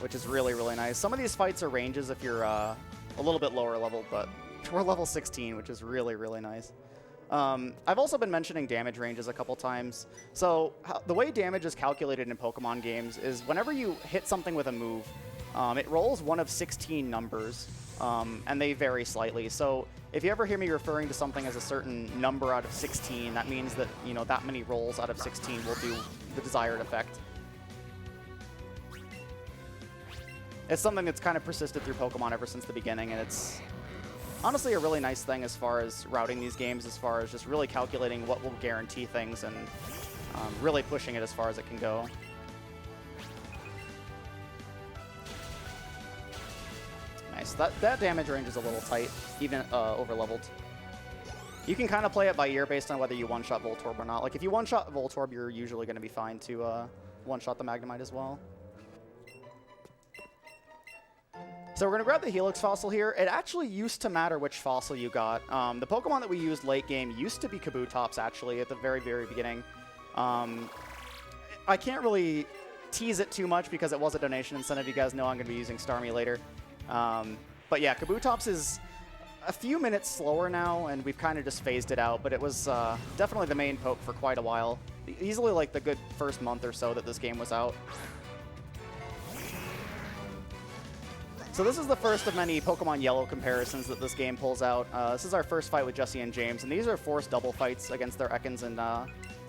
A: which is really, really nice. Some of these fights are ranges if you're a little bit lower level, but we're level 16, which is really, really nice. I've also been mentioning damage ranges a couple times. So the way damage is calculated in Pokemon games is whenever you hit something with a move, it rolls one of 16 numbers, and they vary slightly. So if you ever hear me referring to something as a certain number out of 16, that means that, you know, that many rolls out of 16 will do the desired effect. It's something that's kind of persisted through Pokemon ever since the beginning, and it's honestly a really nice thing as far as routing these games, as far as just really calculating what will guarantee things and really pushing it as far as it can go. Nice. That damage range is a little tight, even over-leveled. You can kind of play it by ear based on whether you one-shot Voltorb or not. Like, if you one-shot Voltorb, you're usually going to be fine to one-shot the Magnemite as well. So we're going to grab the Helix fossil here. It actually used to matter which fossil you got. The Pokemon that we used late game used to be Kabutops, actually, at the very, very beginning. I can't really tease it too much because it was a donation, and some of you guys know I'm going to be using Starmie later. But yeah, Kabutops is a few minutes slower now, and we've kind of just phased it out, but it was definitely the main poke for quite a while. Easily like the good first month or so that this game was out. So this is the first of many Pokemon Yellow comparisons that this game pulls out. This is our first fight with Jesse and James, and these are forced double fights against their Ekans and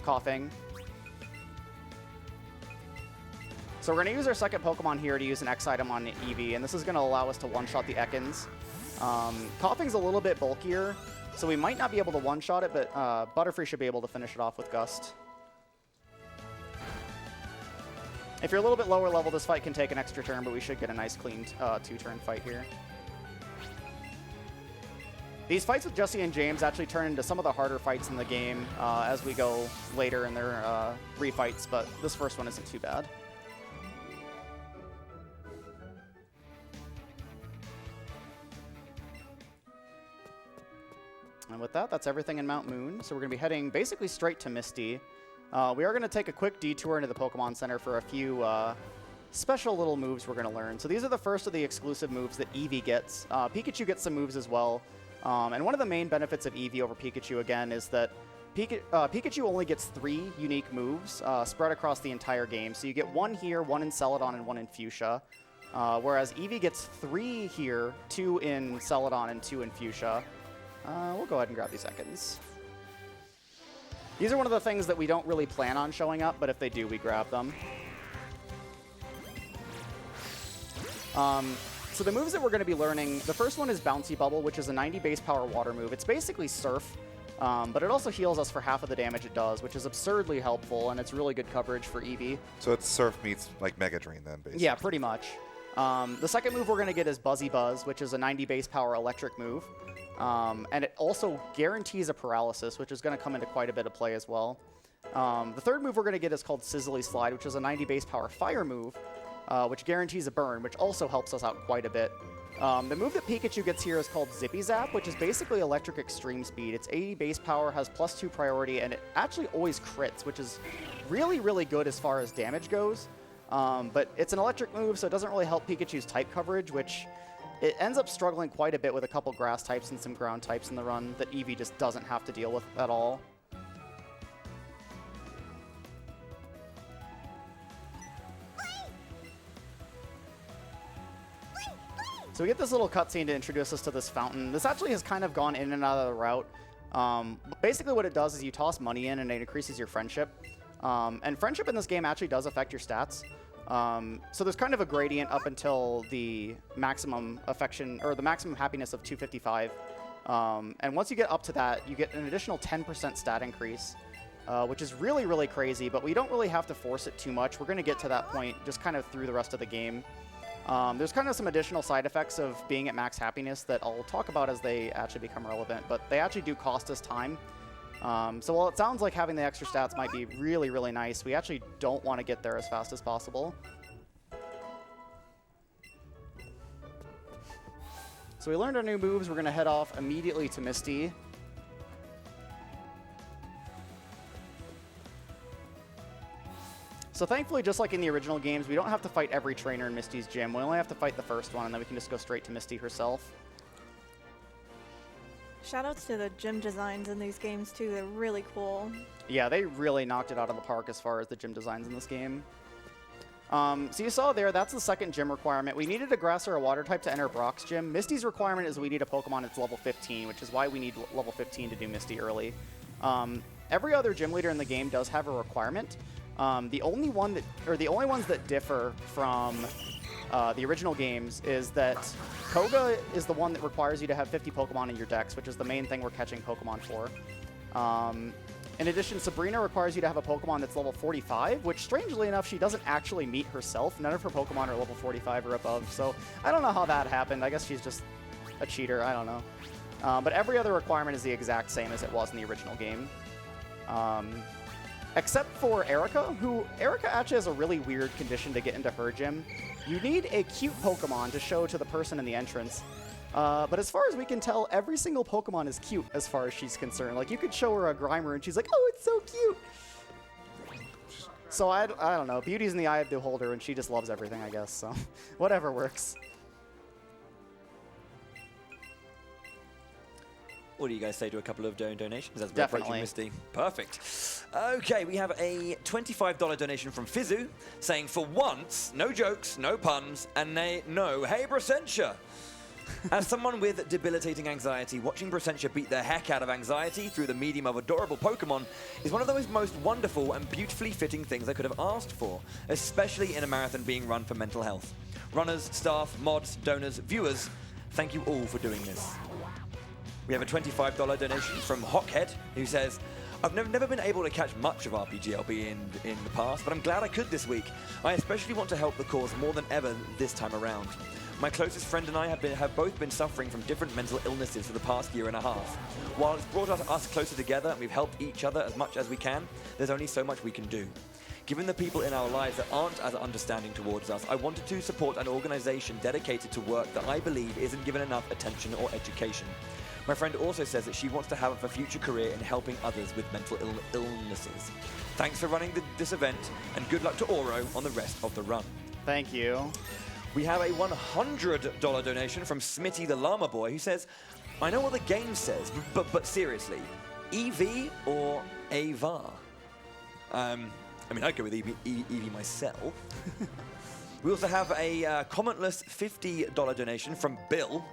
A: Koffing. So we're going to use our second Pokemon here to use an X item on Eevee, and this is going to allow us to one-shot the Ekans. Koffing's a little bit bulkier, so we might not be able to one-shot it, but Butterfree should be able to finish it off with Gust. If you're a little bit lower level, this fight can take an extra turn, but we should get a nice clean two-turn fight here. These fights with Jesse and James actually turn into some of the harder fights in the game as we go later in their refights, but this first one isn't too bad. And with that, that's everything in Mount Moon. So we're going to be heading basically straight to Misty. We are going to take a quick detour into the Pokemon Center for a few special little moves we're going to learn. So these are the first of the exclusive moves that Eevee gets. Pikachu gets some moves as well. And one of the main benefits of Eevee over Pikachu, again, is that Pikachu only gets 3 unique moves spread across the entire game. So you get 1 here, 1 in Celadon, and 1 in Fuchsia. Whereas Eevee gets 3 here, 2 in Celadon, and 2 in Fuchsia. We'll go ahead and grab these Ekans. These are one of the things that we don't really plan on showing up, but if they do, we grab them. So the moves that we're going to be learning, the first one is Bouncy Bubble, which is a 90 base power water move. It's basically Surf, but it also heals us for half of the damage it does, which is absurdly helpful, and it's really good coverage for Eevee.
C: So it's Surf meets like Mega Drain then, basically.
A: Yeah, pretty much. The second move we're going to get is Buzzy Buzz, which is a 90 base power electric move. And it also guarantees a paralysis, which is going to come into quite a bit of play as well. The third move we're going to get is called Sizzly Slide, which is a 90 base power fire move, which guarantees a burn, which also helps us out quite a bit. The move that Pikachu gets here is called Zippy Zap, which is basically electric extreme speed. It's 80 base power, has +2 priority, and it actually always crits, which is really, really good as far as damage goes. But it's an electric move, so it doesn't really help Pikachu's type coverage, which it ends up struggling quite a bit with a couple grass types and some ground types in the run that Eevee just doesn't have to deal with at all. So we get this little cutscene to introduce us to this fountain. This actually has kind of gone in and out of the route. Basically what it does is you toss money in and it increases your friendship. And friendship in this game actually does affect your stats. So there's kind of a gradient up until the maximum affection, or the maximum happiness of 255. And once you get up to that, you get an additional 10% stat increase, which is really, really crazy, but we don't really have to force it too much. We're going to get to that point just kind of through the rest of the game. There's kind of some additional side effects of being at max happiness that I'll talk about as they actually become relevant, but they actually do cost us time. So while it sounds like having the extra stats might be really, really nice, we actually don't want to get there as fast as possible. So we learned our new moves. We're going to head off immediately to Misty. So thankfully, just like in the original games, we don't have to fight every trainer in Misty's gym. We only have to fight the first one, and then we can just go straight to Misty herself.
E: Shoutouts to the gym designs in these games too. They're really cool.
A: Yeah, they really knocked it out of the park as far as the gym designs in this game. So you saw there, that's the second gym requirement. We needed a grass or a water type to enter Brock's gym. Misty's requirement is we need a Pokemon that's level 15, which is why we need level 15 to do Misty early. Every other gym leader in the game does have a requirement. The only ones that differ from the original games is that Koga is the one that requires you to have 50 Pokemon in your dex, which is the main thing we're catching Pokemon for. In addition, Sabrina requires you to have a Pokemon that's level 45, which strangely enough, she doesn't actually meet herself. None of her Pokemon are level 45 or above, so I don't know how that happened. I guess she's just a cheater, I don't know. But every other requirement is the exact same as it was in the original game. Except for Erica, Erica actually has a really weird condition to get into her gym. You need a cute Pokemon to show to the person in the entrance. But as far as we can tell, every single Pokemon is cute as far as she's concerned. Like, you could show her a Grimer and she's like, oh, it's so cute. So I don't know. Beauty's in the eye of the beholder and she just loves everything, I guess. So whatever works.
D: What do you guys say to a couple of donations as we're
A: Definitely.
D: approaching Misty? Perfect. Okay, we have a $25 donation from Fizzu saying, for once, no jokes, no puns, and no, hey, Brassentia. As someone with debilitating anxiety, watching Brassentia beat the heck out of anxiety through the medium of adorable Pokemon is one of those most wonderful and beautifully fitting things I could have asked for, especially in a marathon being run for mental health. Runners, staff, mods, donors, viewers, thank you all for doing this. We have a $25 donation from Hockhead, who says, I've never been able to catch much of RPGLB in the past, but I'm glad I could this week. I especially want to help the cause more than ever this time around. My closest friend and I have both been suffering from different mental illnesses for the past year and a half. While it's brought us closer together and we've helped each other as much as we can, there's only so much we can do. Given the people in our lives that aren't as understanding towards us, I wanted to support an organization dedicated to work that I believe isn't given enough attention or education. My friend also says that she wants to have a future career in helping others with mental illnesses. Thanks for running this event, and good luck to Ouro on the rest of the run.
A: Thank you.
D: We have a $100 donation from Smitty the Llama Boy, who says, I know what the game says, but seriously, Eevee or Eevee? I mean, I'd go with Eevee myself. We also have a commentless $50 donation from Bill.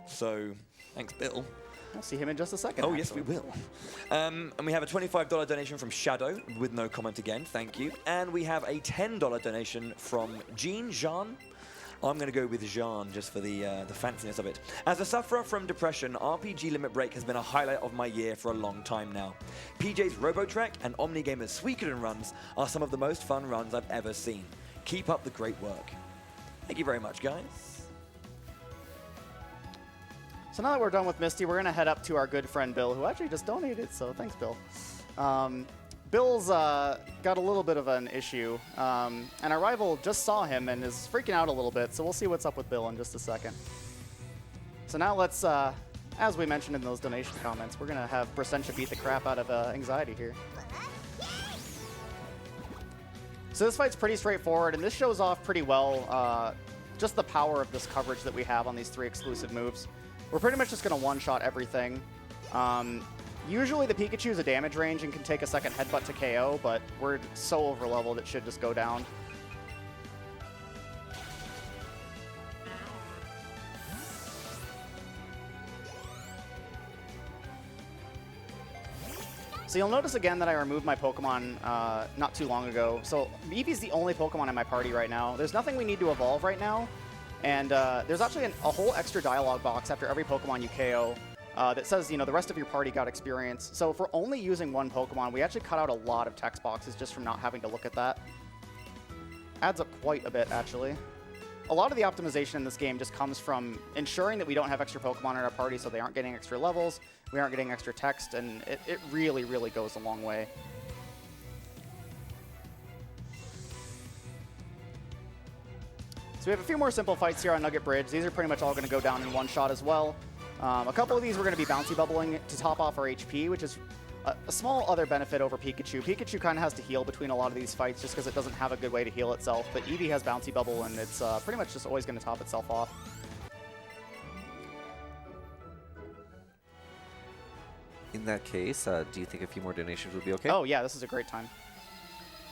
D: So, thanks, Bill.
A: I'll see him in just a second.
D: Oh, yes, we will. And we have a $25 donation from Shadow, with no comment again, thank you. And we have a $10 donation from Jean. I'm going to go with Jean just for the fanciness of it. As a sufferer from depression, RPG Limit Break has been a highlight of my year for a long time now. PJ's Robotrek and Omnigamer's Suikoden runs are some of the most fun runs I've ever seen. Keep up the great work. Thank you very much, guys.
A: So now that we're done with Misty, we're going to head up to our good friend Bill, who actually just donated, so thanks, Bill. Bill's got a little bit of an issue, and our rival just saw him and is freaking out a little bit, so we'll see what's up with Bill in just a second. So now let's, as we mentioned in those donation comments, we're going to have Brassentia beat the crap out of anxiety here. So this fight's pretty straightforward, and this shows off pretty well just the power of this coverage that we have on these 3 exclusive moves. We're pretty much just going to one-shot everything. Usually the Pikachu's a damage range and can take a second headbutt to KO, but we're so over-leveled it should just go down. So you'll notice again that I removed my Pokemon not too long ago. So Eevee's the only Pokemon in my party right now. There's nothing we need to evolve right now. And there's actually a whole extra dialogue box after every Pokemon you KO that says, you know, the rest of your party got experience. So if we're only using one Pokemon, we actually cut out a lot of text boxes just from not having to look at that. Adds up quite a bit, actually. A lot of the optimization in this game just comes from ensuring that we don't have extra Pokemon in our party so they aren't getting extra levels, we aren't getting extra text, and it really, really goes a long way. So we have a few more simple fights here on Nugget Bridge. These are pretty much all going to go down in one shot as well. A couple of these we're going to be bouncy bubbling to top off our HP, which is a small other benefit over Pikachu. Pikachu kind of has to heal between a lot of these fights just because it doesn't have a good way to heal itself, but Eevee has bouncy bubble and it's pretty much just always going to top itself off.
B: In that case, do you think a few more donations would be okay?
A: Oh, yeah, this is a great time.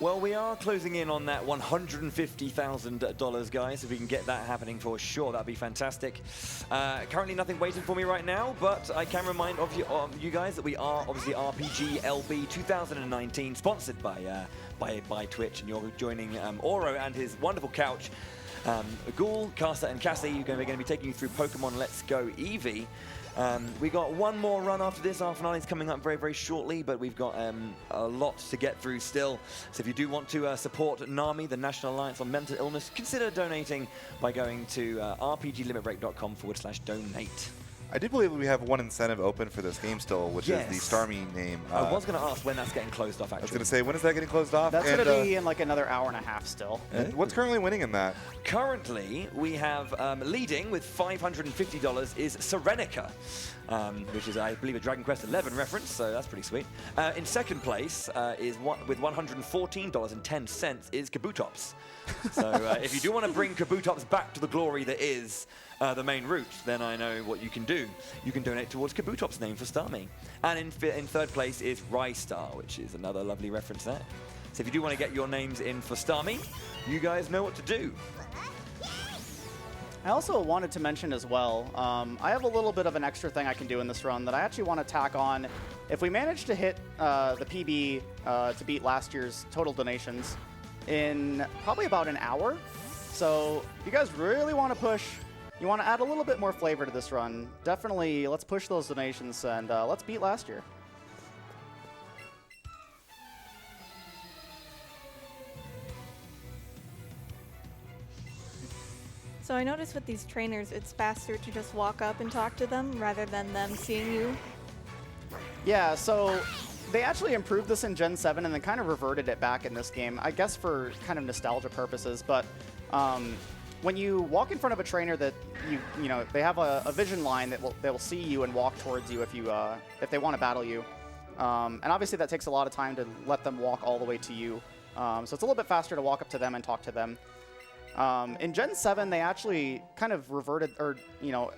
D: Well, we are closing in on that $150,000, guys. If we can get that happening for sure, that'd be fantastic. Currently, nothing waiting for me right now, but I can remind you guys that we are obviously RPG LB 2019, sponsored by Twitch, and you're joining Ouro and his wonderful couch. Ghoul, Caster, and Cassie, we're going to be taking you through Pokemon Let's Go Eevee. We got one more run after this. Our finale is coming up very, very shortly, but we've got a lot to get through still. So if you do want to support NAMI, the National Alliance on Mental Illness, consider donating by going to rpglimitbreak.com/donate.
C: I do believe we have one incentive open for this game still, which is the Starmie name.
D: I was going to ask when that's getting closed off, actually.
C: I was going to say, when is that getting closed off?
A: That's going to be in like another hour and a half still.
C: And what's currently winning in that?
D: Currently, we have leading with $550 is Serenica, which is, I believe, a Dragon Quest XI reference, so that's pretty sweet. In second place is with $114.10 is Kabutops. So if you do want to bring Kabutops back to the glory that is the main route, then I know what you can do. You can donate towards Kabutops' name for Starmie. And in third place is Rystar, which is another lovely reference there. So if you do want to get your names in for Starmie, you guys know what to do.
A: I also wanted to mention as well, I have a little bit of an extra thing I can do in this run that I actually want to tack on. If we manage to hit the PB to beat last year's total donations in probably about an hour, so if you guys really want to push, you want to add a little bit more flavor to this run, definitely let's push those donations and let's beat last year.
E: So I noticed with these trainers, it's faster to just walk up and talk to them rather than them seeing you.
A: Yeah, so they actually improved this in Gen 7 and then kind of reverted it back in this game, I guess for kind of nostalgia purposes, but when you walk in front of a trainer that you know, they have a vision line that they will see you and walk towards you if they want to battle you. And obviously that takes a lot of time to let them walk all the way to you. So it's a little bit faster to walk up to them and talk to them. In Gen 7, they actually kind of reverted, or, you know,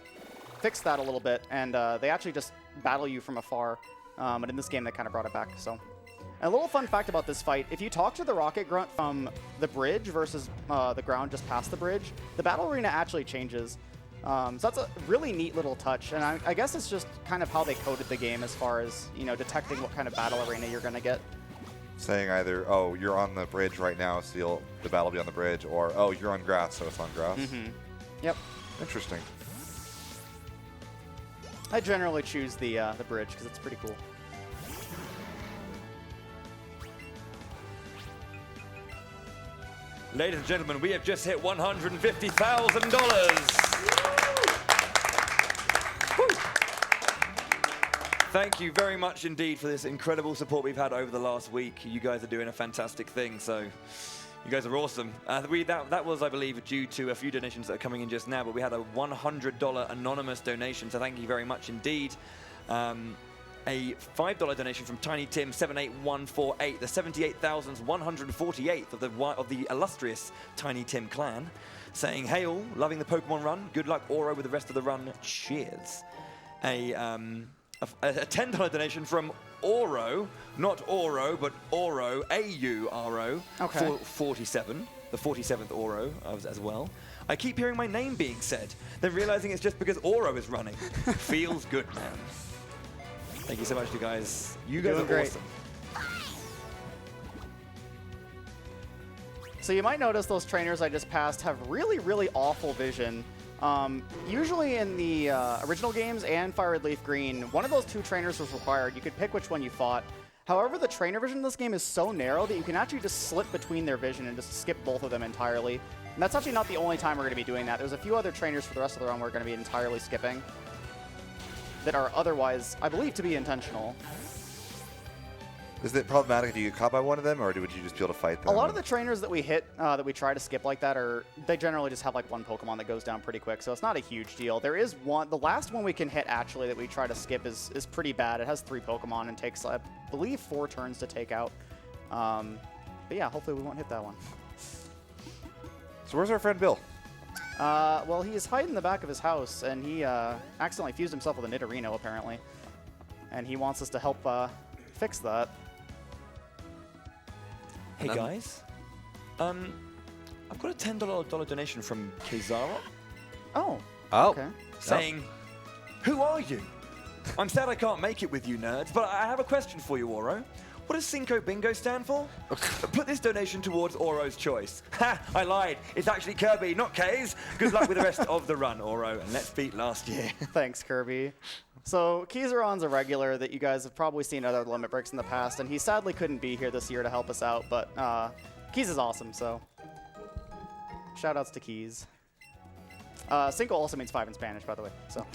A: fixed that a little bit, and they actually just battle you from afar. But in this game, they kind of brought it back. So, and a little fun fact about this fight, if you talk to the Rocket Grunt from the bridge versus the ground just past the bridge, the battle arena actually changes. So that's a really neat little touch, and I guess it's just kind of how they coded the game as far as, you know, detecting what kind of battle arena you're going to get.
C: Saying either, oh, you're on the bridge right now, so the battle will be on the bridge, or, oh, you're on grass, so it's on grass.
A: Mm-hmm. Yep.
C: Interesting.
A: I generally choose the bridge because it's pretty cool.
D: Ladies and gentlemen, we have just hit $150,000. Thank you very much indeed for this incredible support we've had over the last week. You guys are doing a fantastic thing, so you guys are awesome. That was, I believe, due to a few donations that are coming in just now, but we had a $100 anonymous donation, so thank you very much indeed. A $5 donation from Tiny Tim 78148, the 78,148th of the illustrious Tiny Tim clan, saying, "Hey all, loving the Pokemon run. Good luck, Ouro, with the rest of the run. Cheers." A $10 donation from Ouro, not Ouro, but Ouro, A-U-R-O,
A: okay.
D: 47, the 47th Ouro as well. I keep hearing my name being said, then realizing it's just because Ouro is running. Feels good, man. Thank you so much, you guys. You guys are
A: great.
D: awesome.
A: So you might notice those trainers I just passed have really, really awful vision. Usually in the original games and Fire Red Leaf Green, one of those two trainers was required. You could pick which one you fought. However, the trainer vision in this game is so narrow that you can actually just slip between their vision and just skip both of them entirely. And that's actually not the only time we're going to be doing that. There's a few other trainers for the rest of the run we're going to be entirely skipping that are otherwise, I believe, to be intentional.
C: Is it problematic if you get caught by one of them, or would you just be able to fight them?
A: A lot of the trainers that we hit, that we try to skip like that, they generally just have like one Pokemon that goes down pretty quick, so it's not a huge deal. There is one, the last one we can hit actually that we try to skip is pretty bad. It has 3 Pokemon and takes, I believe, 4 turns to take out. But yeah, hopefully we won't hit that one.
C: So where's our friend Bill?
A: Well, he is hiding in the back of his house, and he accidentally fused himself with a Nidorino, apparently. and he wants us to help fix that.
D: Hey guys, I've got a $10 donation from Kizara
A: Oh.
B: Oh.
A: Okay.
D: saying, "Who are you? I'm sad I can't make it with you nerds, but I have a question for you, Ouro. What does Cinco Bingo stand for? Put this donation towards Ouro's choice." Ha! I lied. It's actually Kirby, not K's. Good luck with the rest of the run, Ouro, and let's beat last year.
A: Thanks, Kirby. So Kizaron's a regular that you guys have probably seen at other limit breaks in the past, and he sadly couldn't be here this year to help us out, but Keys is awesome, so shout-outs to Keys. Cinco also means 5 in Spanish, by the way, so.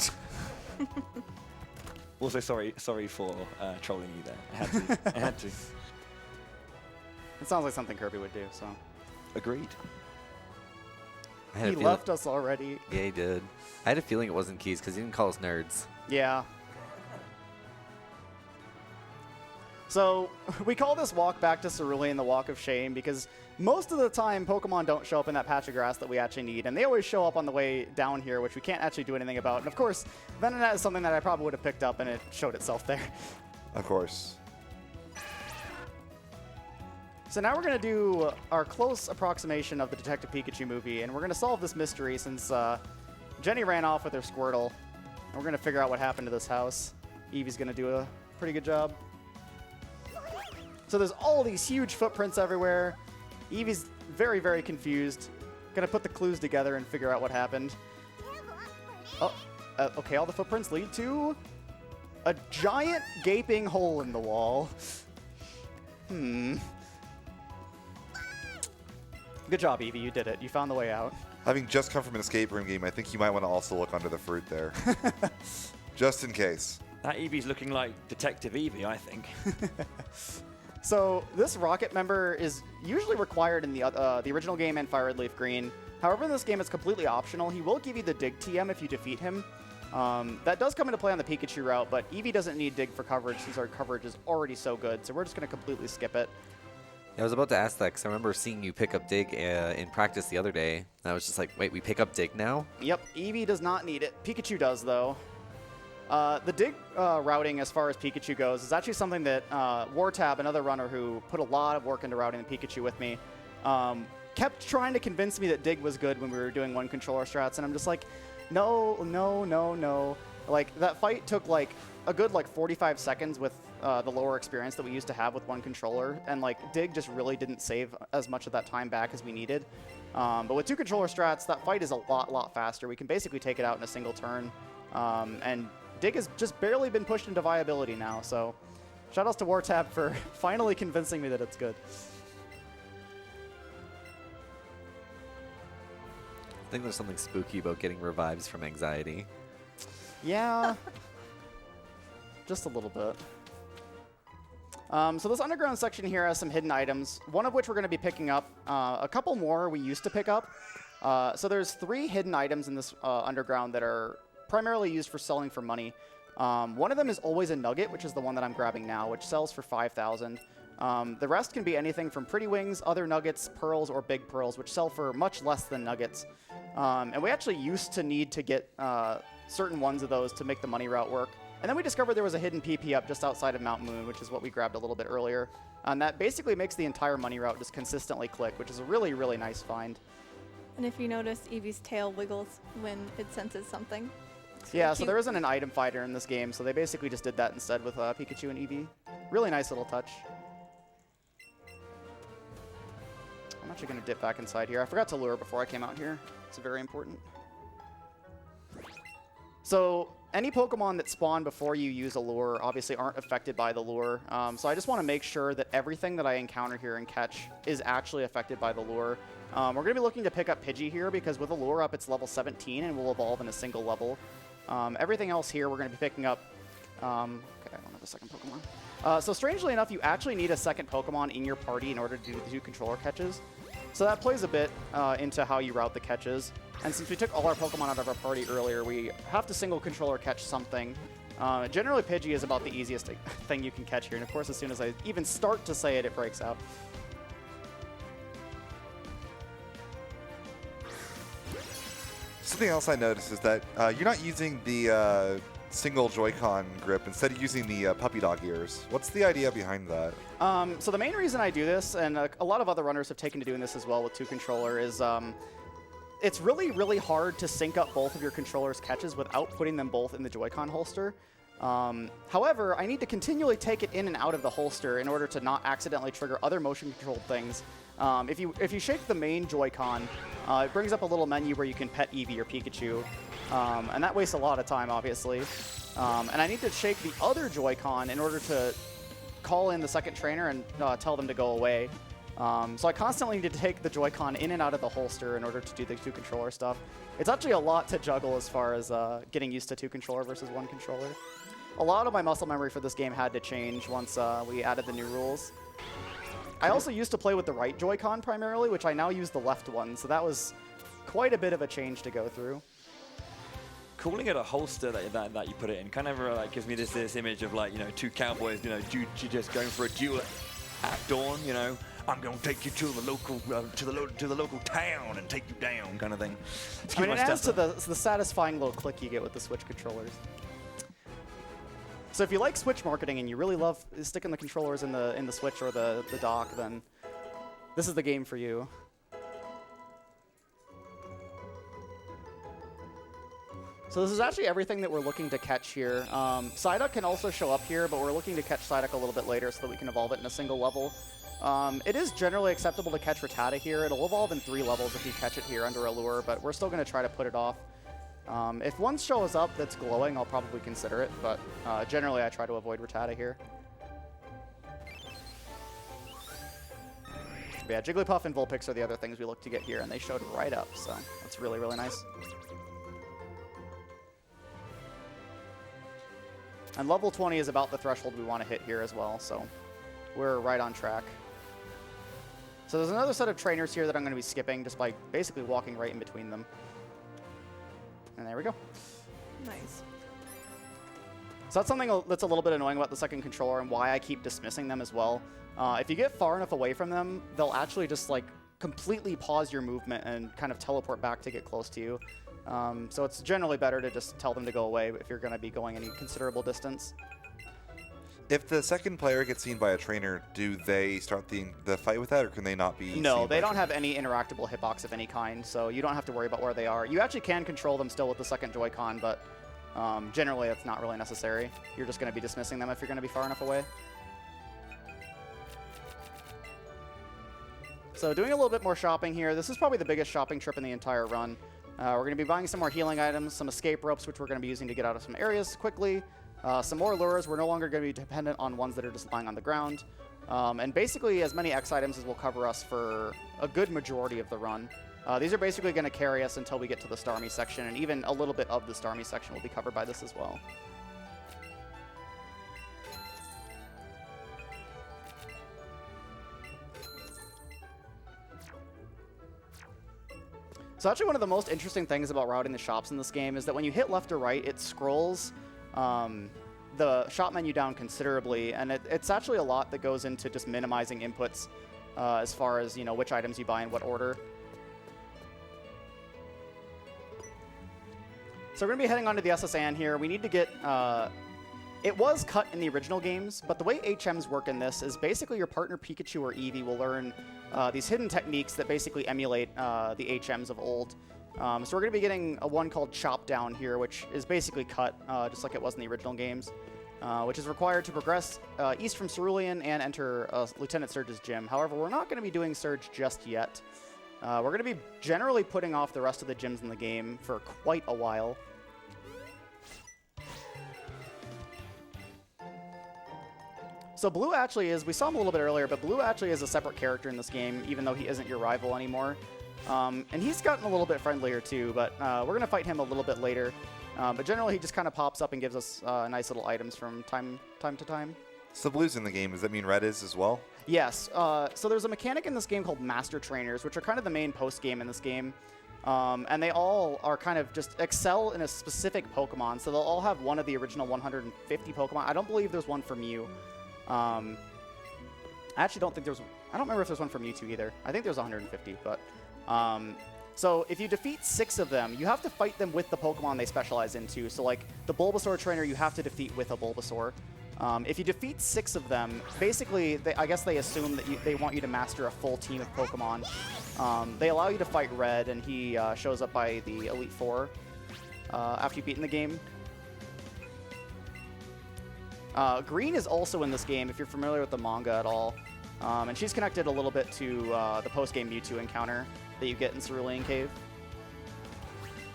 D: Also, sorry for trolling you there. I had to. I had to.
A: It sounds like something Kirby would do, so.
D: Agreed.
B: I had a
A: He
B: feeling-
A: left us already.
B: Yeah, he did. I had a feeling it wasn't Keys because he didn't call us nerds.
A: Yeah. So we call this walk back to Cerulean the Walk of Shame because most of the time Pokemon don't show up in that patch of grass that we actually need, and they always show up on the way down here, which we can't actually do anything about. And of course, Venonat is something that I probably would have picked up, and it showed itself there.
C: Of course.
A: So now we're going to do our close approximation of the Detective Pikachu movie, and we're going to solve this mystery since Jenny ran off with her Squirtle. And we're going to figure out what happened to this house. Eevee's going to do a pretty good job. So there's all these huge footprints everywhere. Eevee's very, very confused. Going to put the clues together and figure out what happened. Oh, okay, all the footprints lead to a giant gaping hole in the wall. Good job, Eevee. You did it. You found the way out.
C: Having just come from an escape room game, I think you might want to also look under the fruit there. Just in case.
D: That Eevee's looking like Detective Eevee, I think.
A: So this rocket member is usually required in the original game and Fire Red Leaf Green. However, in this game, it's completely optional. He will give you the Dig TM if you defeat him. That does come into play on the Pikachu route, but Eevee doesn't need Dig for coverage since our coverage is already so good. So we're just going to completely skip it.
B: I was about to ask that because I remember seeing you pick up Dig in practice the other day. And I was just like, wait, we pick up Dig now?
A: Yep, Eevee does not need it. Pikachu does, though. The Dig routing, as far as Pikachu goes, is actually something that Wartab, another runner who put a lot of work into routing the Pikachu with me, kept trying to convince me that Dig was good when we were doing one controller strats, and I'm just like, no, no, no, no. Like, that fight took, like, a good, 45 seconds with the lower experience that we used to have with one controller, and, Dig just really didn't save as much of that time back as we needed. But with 2 controller strats, that fight is a lot faster. We can basically take it out in a single turn, and Dig has just barely been pushed into viability now, so shoutouts to Wartab for finally convincing me that it's good.
B: I think there's something spooky about getting revives from anxiety.
A: Yeah, just a little bit. So this underground section here has some hidden items, one of which we're going to be picking up. A couple more we used to pick up. So there's 3 hidden items in this underground that are primarily used for selling for money. One of them is always a nugget, which is the one that I'm grabbing now, which sells for 5,000. The rest can be anything from Pretty Wings, other nuggets, pearls, or big pearls, which sell for much less than nuggets. And we actually used to need to get certain ones of those to make the money route work. And then we discovered there was a hidden PP up just outside of Mount Moon, which is what we grabbed a little bit earlier. And that basically makes the entire money route just consistently click, which is a really, really nice find.
E: And if you notice, Eevee's tail wiggles when it senses something. It's
A: Yeah,
E: really
A: so
E: cute.
A: there isn't an item fighter in this game, so they basically just did that instead with Pikachu and Eevee. Really nice little touch. I'm actually going to dip back inside here. I forgot to lure before I came out here. It's very important. So any Pokemon that spawn before you use a lure obviously aren't affected by the lure. So I just want to make sure that everything that I encounter here and catch is actually affected by the lure. We're going to be looking to pick up Pidgey here because with a lure up, it's level 17 and will evolve in a single level. Everything else here we're going to be picking up. Okay, I don't have a second Pokemon. So strangely enough, you actually need a second Pokemon in your party in order to do the 2 controller catches. So that plays a bit into how you route the catches. And since we took all our Pokemon out of our party earlier, we have to single controller catch something. Generally, Pidgey is about the easiest thing you can catch here. And of course, as soon as I even start to say it, it breaks out.
C: Something else I noticed is that you're not using the single Joy-Con grip instead of using the puppy dog ears. What's the idea behind that?
A: So the main reason I do this, and a lot of other runners have taken to doing this as well with 2-controller, is it's really, really hard to sync up both of your controller's catches without putting them both in the Joy-Con holster. However, I need to continually take it in and out of the holster in order to not accidentally trigger other motion-controlled things. If you shake the main Joy-Con, it brings up a little menu where you can pet Eevee or Pikachu, and that wastes a lot of time, obviously. And I need to shake the other Joy-Con in order to call in the second trainer and tell them to go away. So I constantly need to take the Joy-Con in and out of the holster in order to do the 2-controller stuff. It's actually a lot to juggle as far as getting used to 2-controller versus 1-controller. A lot of my muscle memory for this game had to change once we added the new rules. I also used to play with the right Joy-Con primarily, which I now use the left one, so that was quite a bit of a change to go through.
D: Calling it a holster that you put it in kind of like gives me this image of like, you know, two cowboys, you know, just going for a duel at dawn, you know. I'm gonna take you to the local to the local town and take you down, kind of thing.
A: I mean, it adds to the satisfying little click you get with the Switch controllers. So if you like Switch marketing and you really love sticking the controllers in the Switch or the dock, then this is the game for you. So this is actually everything that we're looking to catch here. Psyduck can also show up here, but we're looking to catch Psyduck a little bit later so that we can evolve it in a single level. It is generally acceptable to catch Rattata here. It'll evolve in 3 levels if you catch it here under a lure, but we're still going to try to put it off. If one shows up that's glowing, I'll probably consider it, but generally I try to avoid Rattata here. But yeah, Jigglypuff and Vulpix are the other things we look to get here, and they showed right up, so that's really, really nice. And level 20 is about the threshold we want to hit here as well, so we're right on track. So there's another set of trainers here that I'm going to be skipping just by basically walking right in between them. And there we go.
E: Nice.
A: So that's something that's a little bit annoying about the second controller and why I keep dismissing them as well. If you get far enough away from them, they'll actually just like completely pause your movement and kind of teleport back to get close to you. So it's generally better to just tell them to go away if you're going to be going any considerable distance.
C: If the second player gets seen by a trainer, do they start the fight with that, or can they not be
A: No,
C: seen
A: they
C: by
A: don't have any interactable hitbox of any kind, so you don't have to worry about where they are. You actually can control them still with the second Joy-Con, but generally it's not really necessary. You're just going to be dismissing them if you're going to be far enough away. So doing a little bit more shopping here. This is probably the biggest shopping trip in the entire run. We're going to be buying some more healing items, some escape ropes, which we're going to be using to get out of some areas quickly. Some more lures. We're no longer going to be dependent on ones that are just lying on the ground. And basically as many X items as will cover us for a good majority of the run. These are basically going to carry us until we get to the Starmie section, and even a little bit of the Starmie section will be covered by this as well. So actually one of the most interesting things about routing the shops in this game is that when you hit left or right, it scrolls the shop menu down considerably, and it's actually a lot that goes into just minimizing inputs as far as, you know, which items you buy in what order. So we're going to be heading on to the SSN here. We need to get... it was cut in the original games, but the way HMs work in this is basically your partner Pikachu or Eevee will learn these hidden techniques that basically emulate the HMs of old. So we're going to be getting a one called Chop Down here, which is basically cut, just like it was in the original games, which is required to progress east from Cerulean and enter Lieutenant Surge's gym. However, we're not going to be doing Surge just yet. We're going to be generally putting off the rest of the gyms in the game for quite a while. So Blue actually is, we saw him a little bit earlier, but Blue actually is a separate character in this game, even though he isn't your rival anymore. And he's gotten a little bit friendlier too, but we're going to fight him a little bit later. But generally he just kind of pops up and gives us nice little items from time to time.
C: So Blue's in the game. Does that mean Red is as well?
A: Yes. So there's a mechanic in this game called Master Trainers, which are kind of the main post-game in this game. And they all are kind of just excel in a specific Pokemon. So they'll all have one of the original 150 Pokemon. I don't believe there's one for Mew. I actually don't think there's... I don't remember if there's one for Mewtwo either. I think there's 150, but... So if you defeat 6 of them, you have to fight them with the Pokemon they specialize into. So like the Bulbasaur trainer, you have to defeat with a Bulbasaur. If you defeat 6 of them, basically, I guess they assume that they want you to master a full team of Pokemon. They allow you to fight Red, and he shows up by the Elite Four after you've beaten the game. Green is also in this game, if you're familiar with the manga at all. And she's connected a little bit to the post-game Mewtwo encounter that you get in Cerulean Cave.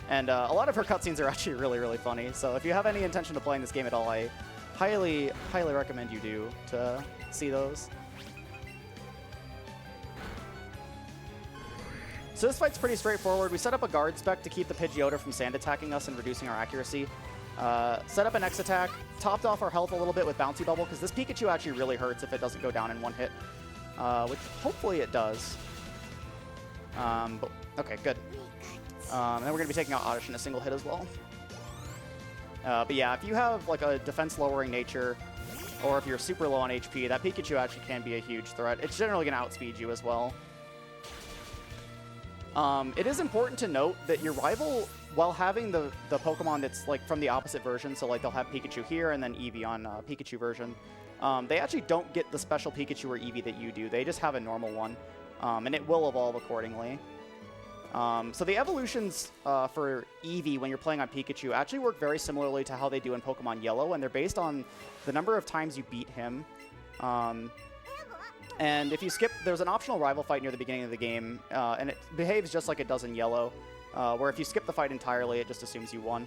A: And a lot of her cutscenes are actually really, really funny. So if you have any intention of playing this game at all, I highly, highly recommend you do to see those. So this fight's pretty straightforward. We set up a guard spec to keep the Pidgeotto from sand attacking us and reducing our accuracy. Set up an X attack, topped off our health a little bit with Bouncy Bubble, because this Pikachu actually really hurts if it doesn't go down in one hit, which hopefully it does. But okay, good. And then we're going to be taking out Oddish in a single hit as well. But yeah, if you have like a defense-lowering nature, or if you're super low on HP, that Pikachu actually can be a huge threat. It's generally going to outspeed you as well. It is important to note that your rival, while having the Pokemon that's like from the opposite version, so like they'll have Pikachu here and then Eevee on Pikachu version, they actually don't get the special Pikachu or Eevee that you do. They just have a normal one, and it will evolve accordingly. So the evolutions for Eevee when you're playing on Pikachu actually work very similarly to how they do in Pokemon Yellow, and they're based on the number of times you beat him. And if you skip, there's an optional rival fight near the beginning of the game, and it behaves just like it does in Yellow, where if you skip the fight entirely, it just assumes you won,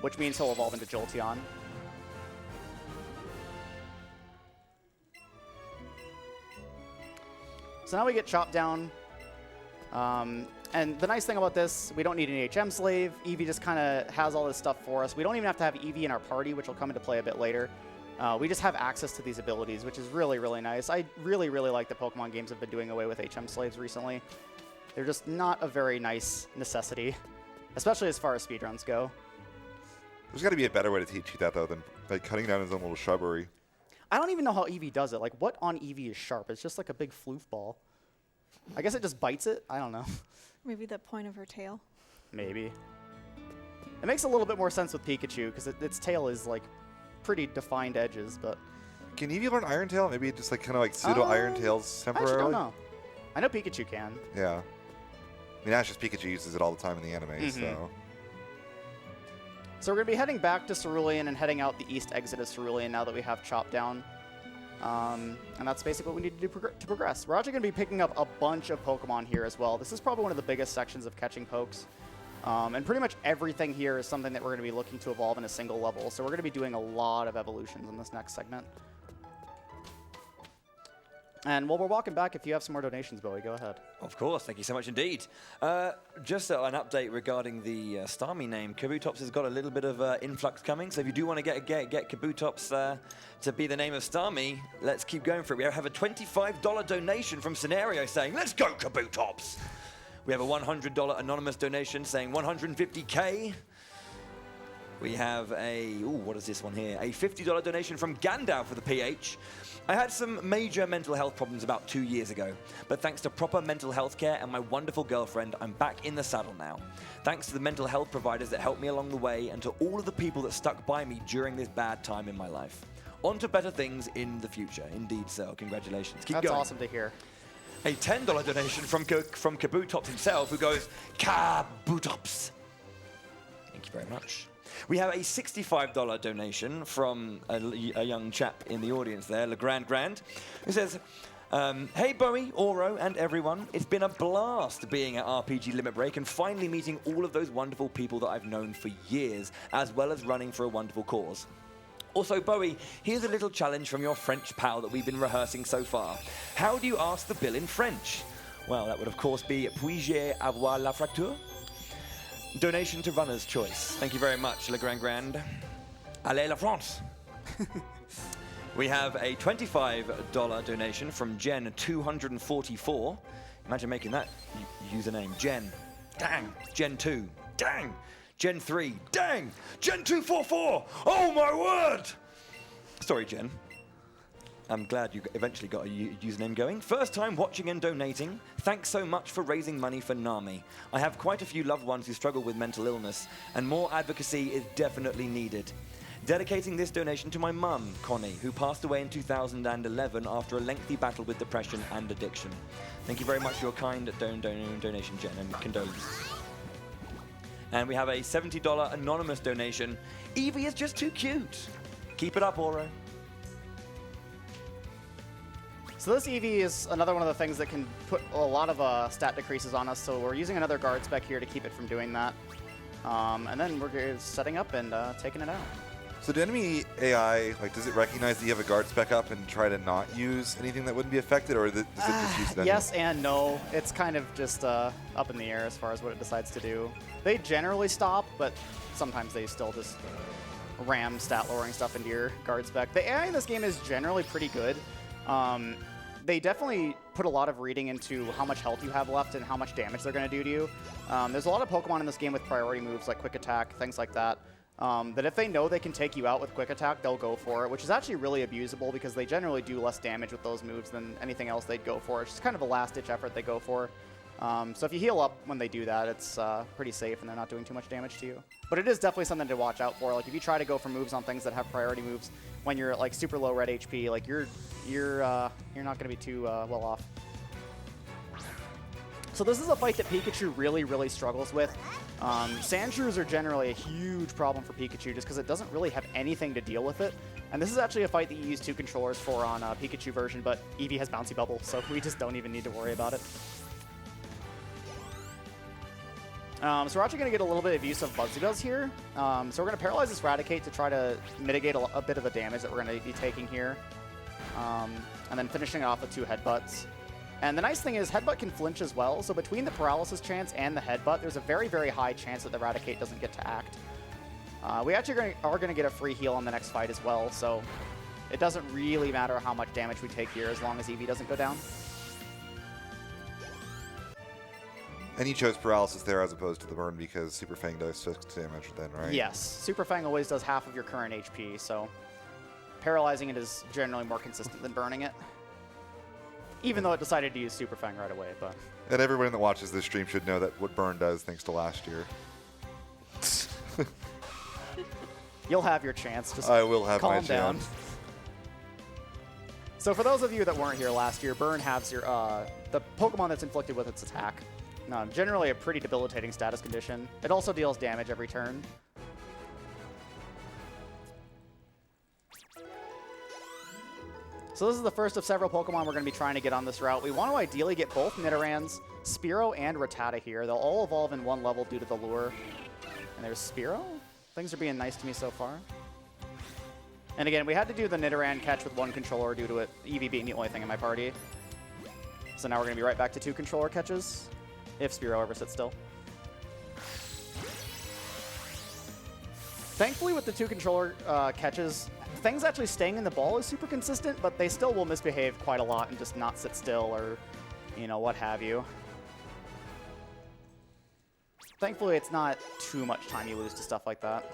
A: which means he'll evolve into Jolteon. So now we get chopped down. And the nice thing about this, we don't need an HM slave. Eevee just kind of has all this stuff for us. We don't even have to have Eevee in our party, which will come into play a bit later. We just have access to these abilities, which is really, really nice. I really, really like that Pokemon games have been doing away with HM slaves recently. They're just not a very nice necessity, especially as far as speedruns go.
C: There's got to be a better way to teach you that, though, than like cutting down his own little shrubbery.
A: I don't even know how Eevee does it. Like, what on Eevee is sharp? It's just like a big floof ball. I guess it just bites it? I don't know.
E: Maybe the point of her tail.
A: Maybe. It makes a little bit more sense with Pikachu, because its tail is, like, pretty defined edges, but...
C: Can Eevee learn Iron Tail? Maybe just like kind of like pseudo Iron Tails temporarily?
A: I actually don't know. I know Pikachu can.
C: Yeah. I mean, Ash's Pikachu uses it all the time in the anime, so...
A: So we're going to be heading back to Cerulean and heading out the east exit of Cerulean now that we have Chop Down. And that's basically what we need to do to progress. We're actually going to be picking up a bunch of Pokemon here as well. This is probably one of the biggest sections of catching pokes. And pretty much everything here is something that we're going to be looking to evolve in a single level. So we're going to be doing a lot of evolutions in this next segment. And while we're walking back, if you have some more donations, Bowie, go ahead.
D: Of course, thank you so much indeed. Just an update regarding the Starmie name. Kabutops has got a little bit of influx coming, so if you do want to get Kabutops to be the name of Starmie, let's keep going for it. We have a $25 donation from Scenario saying, "Let's go, Kabutops!" We have a $100 anonymous donation saying 150K. We have a, what is this one here? A $50 donation from Gandalf for the PH. I had some major mental health problems about 2 years ago, but thanks to proper mental health care and my wonderful girlfriend, I'm back in the saddle now. Thanks to the mental health providers that helped me along the way and to all of the people that stuck by me during this bad time in my life. On to better things in the future. Indeed, so congratulations. Keep going.
A: That's awesome to hear.
D: A $10 donation from Kabutops himself, who goes, Kabutops. Thank you very much. We have a $65 donation from a young chap in the audience there, Legrand Grand, who says, "Hey Bowie, Ouro, and everyone. It's been a blast being at RPG Limit Break and finally meeting all of those wonderful people that I've known for years, as well as running for a wonderful cause. Also, Bowie, here's a little challenge from your French pal that we've been rehearsing so far. How do you ask the bill in French? Well, that would of course be puis-je avoir la fracture? Donation to Runner's Choice. Thank you very much, Le Grand Grand. Allez la France! We have a $25 donation from Gen244. Imagine making that username. Gen. Dang. Gen2. Dang. Gen 3. Dang! Gen 244! Oh my word! Sorry, Gen. I'm glad you eventually got a username going. First time watching and donating. Thanks so much for raising money for Nami. I have quite a few loved ones who struggle with mental illness, and more advocacy is definitely needed. Dedicating this donation to my mum, Connie, who passed away in 2011 after a lengthy battle with depression and addiction. Thank you very much for your kind donation, Jen, and condolences. And we have a $70 anonymous donation. Eevee is just too cute. Keep it up, Ouro.
A: So this Eevee is another one of the things that can put a lot of stat decreases on us, so we're using another guard spec here to keep it from doing that. And then we're setting up and taking it out.
C: So do enemy AI, like, does it recognize that you have a guard spec up and try to not use anything that wouldn't be affected, or does it just use it anyway?
A: Yes and no. It's kind of just up in the air as far as what it decides to do. They generally stop, but sometimes they still just ram stat lowering stuff into your guard spec. The AI in this game is generally pretty good. They definitely put a lot of reading into how much health you have left and how much damage they're going to do to you. There's a lot of Pokemon in this game with priority moves like Quick Attack, things like that, that if they know they can take you out with Quick Attack, they'll go for it, which is actually really abusable because they generally do less damage with those moves than anything else they'd go for. It's just kind of a last-ditch effort they go for. So if you heal up when they do that, it's pretty safe and they're not doing too much damage to you. But it is definitely something to watch out for. Like if you try to go for moves on things that have priority moves when you're at like super low red HP, like you're not going to be too well off. So this is a fight that Pikachu really struggles with. Sandshrews are generally a huge problem for Pikachu just because it doesn't really have anything to deal with it. And this is actually a fight that you use 2 controllers for on Pikachu version, but Eevee has Bouncy Bubble, so we just don't even need to worry about it. So we're actually going to get a little bit of use of Buzzy Buzz here. So we're going to paralyze this Raticate to try to mitigate a bit of the damage that we're going to be taking here. And then finishing it off with 2 Headbutts. And the nice thing is Headbutt can flinch as well, so between the paralysis chance and the Headbutt, there's a very high chance that the Raticate doesn't get to act. We actually are going to get a free heal on the next fight as well, so it doesn't really matter how much damage we take here as long as Eevee doesn't go down.
C: And you chose paralysis there as opposed to the burn because Super Fang does 6 damage then, right?
A: Yes, Super Fang always does half of your current HP, so paralyzing it is generally more consistent than burning it. Even though it decided to use Super Fang right away, but...
C: And everyone that watches this stream should know that what burn does thanks to last year.
A: You'll have your chance. Just
C: I will have
A: calm
C: my
A: down.
C: chance.
A: So for those of you that weren't here last year, burn halves your the Pokemon that's inflicted with its attack. Generally a pretty debilitating status condition. It also deals damage every turn. So this is the first of several Pokemon we're going to be trying to get on this route. We want to ideally get both Nidorans, Spearow, and Rattata here. They'll all evolve in 1 level due to the lure. And there's Spearow. Things are being nice to me so far. And again, we had to do the Nidoran catch with 1 controller due to it, Eevee being the only thing in my party. So now we're going to be right back to 2 controller catches, if Spearow ever sits still. Thankfully, with the 2 controller catches, things actually staying in the ball is super consistent, but they still will misbehave quite a lot and just not sit still or, you know, what have you. Thankfully, it's not too much time you lose to stuff like that.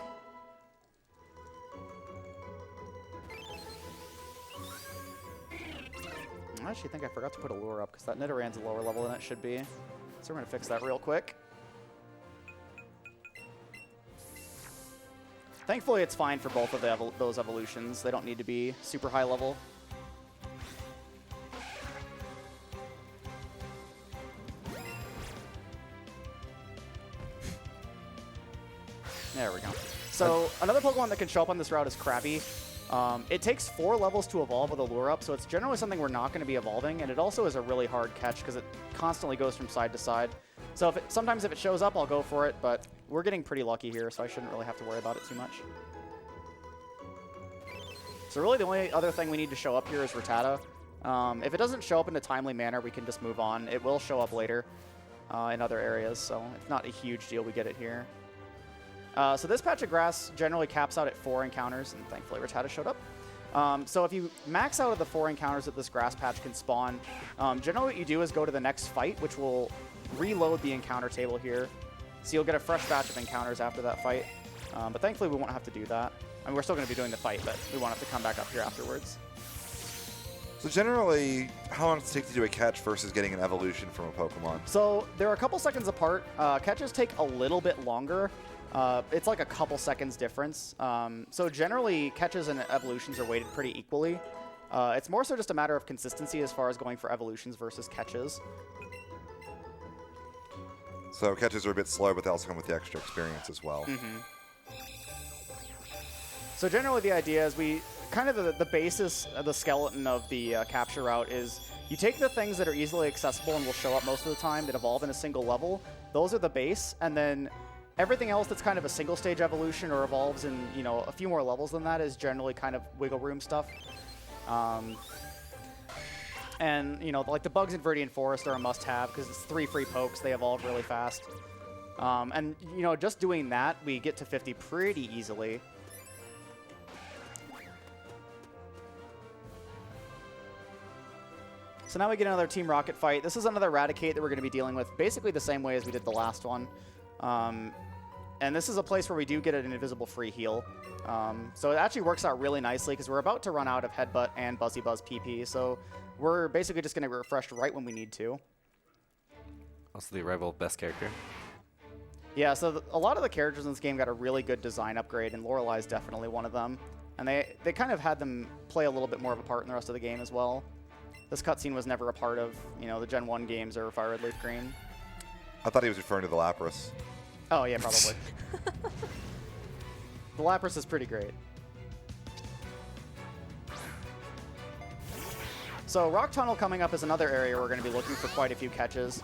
A: I actually think I forgot to put a lure up because that Nidoran's a lower level than it should be. So we're going to fix that real quick. Thankfully, it's fine for both of those evolutions. They don't need to be super high level. There we go. So another Pokemon that can show up on this route is Krabby. It takes 4 levels to evolve with a lure up, so it's generally something we're not going to be evolving, and it also is a really hard catch because it constantly goes from side to side. So sometimes if it shows up, I'll go for it, but we're getting pretty lucky here, so I shouldn't really have to worry about it too much. So really the only other thing we need to show up here is Rattata. If it doesn't show up in a timely manner, we can just move on. It will show up later in other areas, so it's not a huge deal we get it here. So this patch of grass generally caps out at 4 encounters, and thankfully Rattata showed up. So if you max out of the 4 encounters that this grass patch can spawn, generally what you do is go to the next fight, which will reload the encounter table here. So you'll get a fresh batch of encounters after that fight. But thankfully we won't have to do that. I mean, we're still going to be doing the fight, but we won't have to come back up here afterwards.
C: So generally, how long does it take to do a catch versus getting an evolution from a Pokemon?
A: So they're a couple seconds apart. Catches take a little bit longer. It's like a couple seconds difference. So generally, catches and evolutions are weighted pretty equally. It's more so just a matter of consistency as far as going for evolutions versus catches.
C: So catches are a bit slow, but they also come with the extra experience as well.
A: So generally the idea is we kind of the basis, the skeleton of the capture route is you take the things that are easily accessible and will show up most of the time that evolve in a single level. Those are the base, and then everything else that's kind of a single stage evolution or evolves in, you know, a few more levels than that is generally kind of wiggle room stuff. And, you know, like the bugs in Viridian Forest are a must-have because it's 3 free pokes. They evolve really fast. And, you know, just doing that, we get to 50 pretty easily. So now we get another Team Rocket fight. This is another Raticate that we're going to be dealing with basically the same way as we did the last one. And this is a place where we do get an invisible free heal. So it actually works out really nicely because we're about to run out of Headbutt and Buzzy Buzz PP. So we're basically just going to be refreshed right when we need to.
B: Also the arrival of best character.
A: Yeah, so a lot of the characters in this game got a really good design upgrade, and Lorelei is definitely one of them. And they kind of had them play a little bit more of a part in the rest of the game as well. This cutscene was never a part of, you know, the Gen 1 games or Fire Red Leaf Green.
C: I thought he was referring to the Lapras.
A: Oh, yeah, probably. The Lapras is pretty great. So Rock Tunnel coming up is another area we're going to be looking for quite a few catches.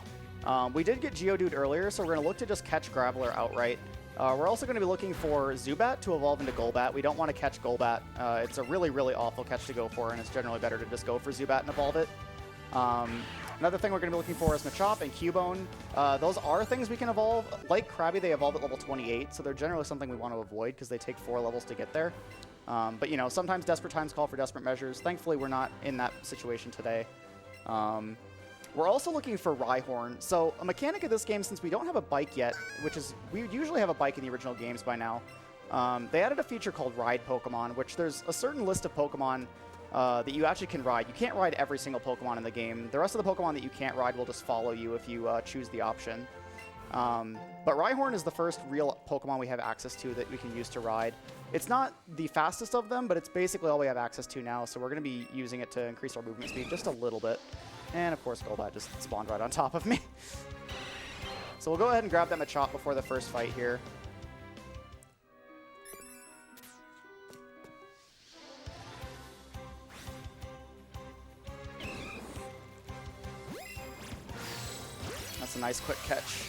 A: We did get Geodude earlier, so we're going to look to just catch Graveler outright. We're also going to be looking for Zubat to evolve into Golbat. We don't want to catch Golbat. It's a really, really awful catch to go for, and it's generally better to just go for Zubat and evolve it. Another thing we're going to be looking for is Machop and Cubone. Those are things we can evolve. Like Krabby, they evolve at level 28, so they're generally something we want to avoid because they take 4 levels to get there. But, you know, sometimes desperate times call for desperate measures. Thankfully, we're not in that situation today. We're also looking for Rhyhorn. So a mechanic of this game, since we don't have a bike yet, which is, we usually have a bike in the original games by now, they added a feature called Ride Pokemon, which there's a certain list of Pokemon that you actually can ride. You can't ride every single Pokemon in the game. The rest of the Pokemon that you can't ride will just follow you if you choose the option. But Rhyhorn is the first real Pokemon we have access to that we can use to ride. It's not the fastest of them, but it's basically all we have access to now, so we're going to be using it to increase our movement speed just a little bit. And of course, Golbat just spawned right on top of me. So we'll go ahead and grab that Machop before the first fight here. That's a nice quick catch.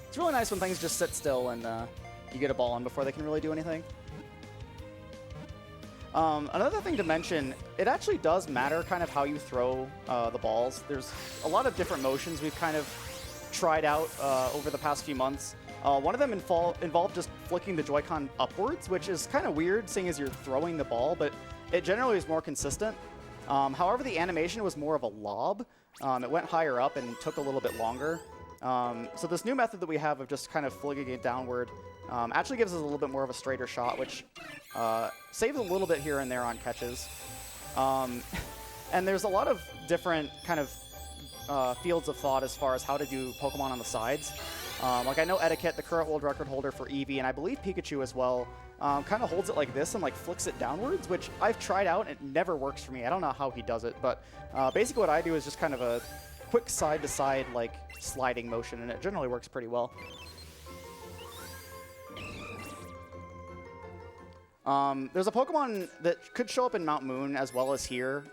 A: It's really nice when things just sit still and you get a ball on before they can really do anything. Another thing to mention, it actually does matter kind of how you throw the balls. There's a lot of different motions we've kind of tried out over the past few months. One of them involved just flicking the Joy-Con upwards, which is kind of weird seeing as you're throwing the ball, but it generally is more consistent. However, the animation was more of a lob. It went higher up and took a little bit longer. So this new method that we have of just kind of flicking it downward actually gives us a little bit more of a straighter shot, which saves a little bit here and there on catches. And there's a lot of different kind of fields of thought as far as how to do Pokemon on the sides. Like I know Etiquette, the current world record holder for Eevee, and I believe Pikachu as well, kind of holds it like this and like flicks it downwards, which I've tried out and it never works for me. I don't know how he does it, but basically what I do is just kind of a quick side-to-side like sliding motion, and it generally works pretty well. There's a Pokemon that could show up in Mount Moon as well as here.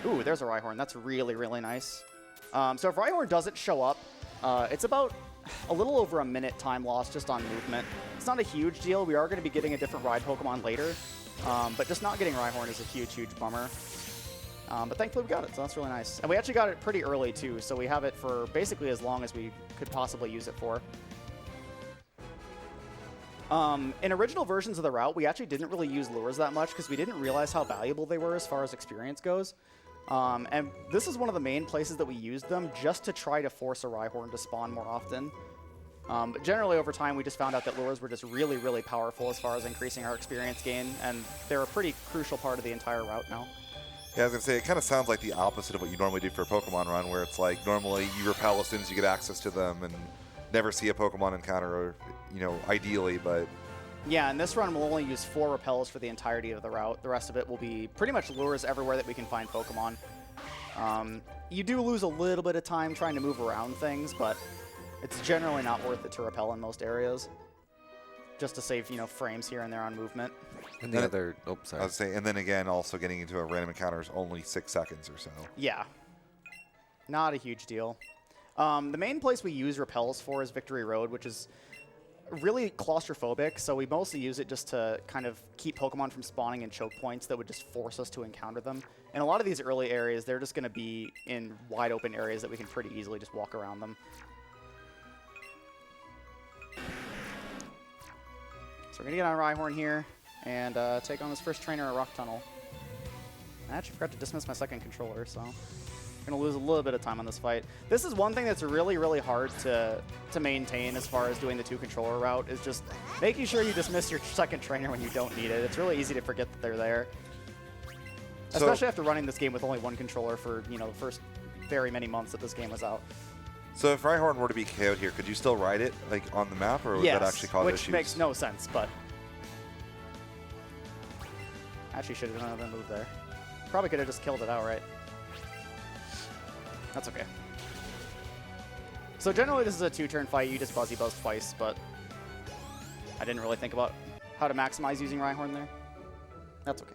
A: Ooh, there's a Rhyhorn. That's really, really nice. So if Rhyhorn doesn't show up, it's about a little over a minute time lost just on movement. It's not a huge deal. We are going to be getting a different ride Pokemon later, but just not getting Rhyhorn is a huge, huge bummer. But thankfully we got it, so that's really nice. And we actually got it pretty early too, so we have it for basically as long as we could possibly use it for. In original versions of the route, we actually didn't really use lures that much because we didn't realize how valuable they were as far as experience goes. And this is one of the main places that we used them just to try to force a Rhyhorn to spawn more often. But generally over time, we just found out that lures were just really, really powerful as far as increasing our experience gain, and they're a pretty crucial part of the entire route now.
C: Yeah, I was going to say, it kind of sounds like the opposite of what you normally do for a Pokemon run, where it's like normally you repel as soon as you get access to them and never see a Pokemon encounter, ideally, but...
A: Yeah, and this run will only use 4 repels for the entirety of the route. The rest of it will be pretty much lures everywhere that we can find Pokemon. You do lose a little bit of time trying to move around things, but it's generally not worth it to repel in most areas. Just to save, frames here and there on movement.
B: And the other... Oh, sorry.
C: I was saying, and then again, also getting into a random encounter is only 6 seconds or so.
A: Yeah. Not a huge deal. The main place we use repels for is Victory Road, which is really claustrophobic, so we mostly use it just to kind of keep Pokemon from spawning in choke points that would just force us to encounter them. In a lot of these early areas, they're just going to be in wide open areas that we can pretty easily just walk around them. So we're going to get on Rhyhorn here and take on this first trainer at Rock Tunnel. I actually forgot to dismiss my second controller, so I'm going to lose a little bit of time on this fight. This is one thing that's really, really hard to maintain as far as doing the 2-controller route, is just making sure you dismiss your second trainer when you don't need it. It's really easy to forget that they're there. Especially after running this game with only 1 controller for, the first very many months that this game was out.
C: So if Rhyhorn were to be KO'd here, could you still ride it on the map, or would that actually cause
A: which
C: issues?
A: makes no sense, but actually should have done another move there. Probably could have just killed it outright. That's okay. So generally this is a 2-turn fight. You just Buzzy Buzz twice, but I didn't really think about how to maximize using Rhyhorn there. That's okay.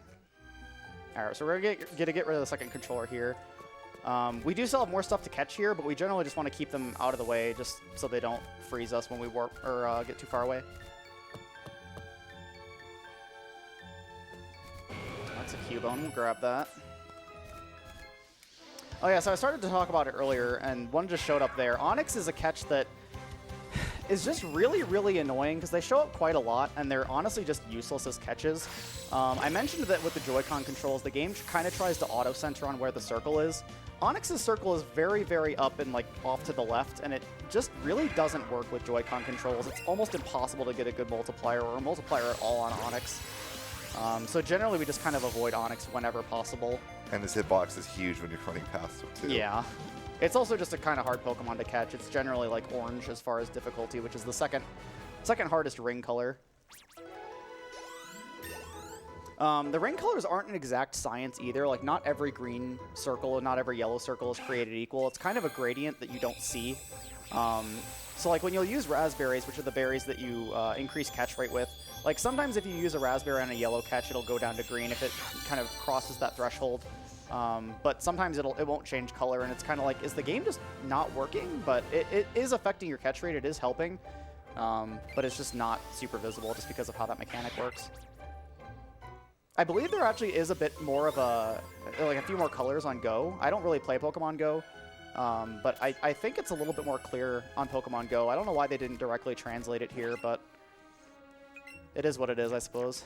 A: All right, so we're gonna get rid of the second controller here. We do still have more stuff to catch here, but we generally just want to keep them out of the way just so they don't freeze us when we warp or get too far away. That's a Cubone. We'll grab that. Oh yeah, so I started to talk about it earlier, and one just showed up there. Onyx is a catch that is just really, really annoying because they show up quite a lot, and they're honestly just useless as catches. I mentioned that with the Joy-Con controls, the game kind of tries to auto-center on where the circle is. Onyx's circle is very, very up and off to the left, and it just really doesn't work with Joy-Con controls. It's almost impossible to get a good multiplier or a multiplier at all on Onyx. So generally, we just kind of avoid Onyx whenever possible.
C: And this hitbox is huge when you're running past it, too.
A: Yeah. It's also just a kind of hard Pokemon to catch. It's generally like orange as far as difficulty, which is the second hardest ring color. The ring colors aren't an exact science either. Like, not every green circle and not every yellow circle is created equal. It's kind of a gradient that you don't see. So like when you'll use raspberries, which are the berries that you increase catch rate with, like sometimes if you use a raspberry on a yellow catch, it'll go down to green if it kind of crosses that threshold. But sometimes it won't change color, and it's kind of like, is the game just not working? But it is affecting your catch rate. It is helping, but it's just not super visible just because of how that mechanic works. I believe there actually is a bit more of a few more colors on Go. I don't really play Pokemon Go, but I think it's a little bit more clear on Pokemon Go. I don't know why they didn't directly translate it here, but it is what it is, I suppose.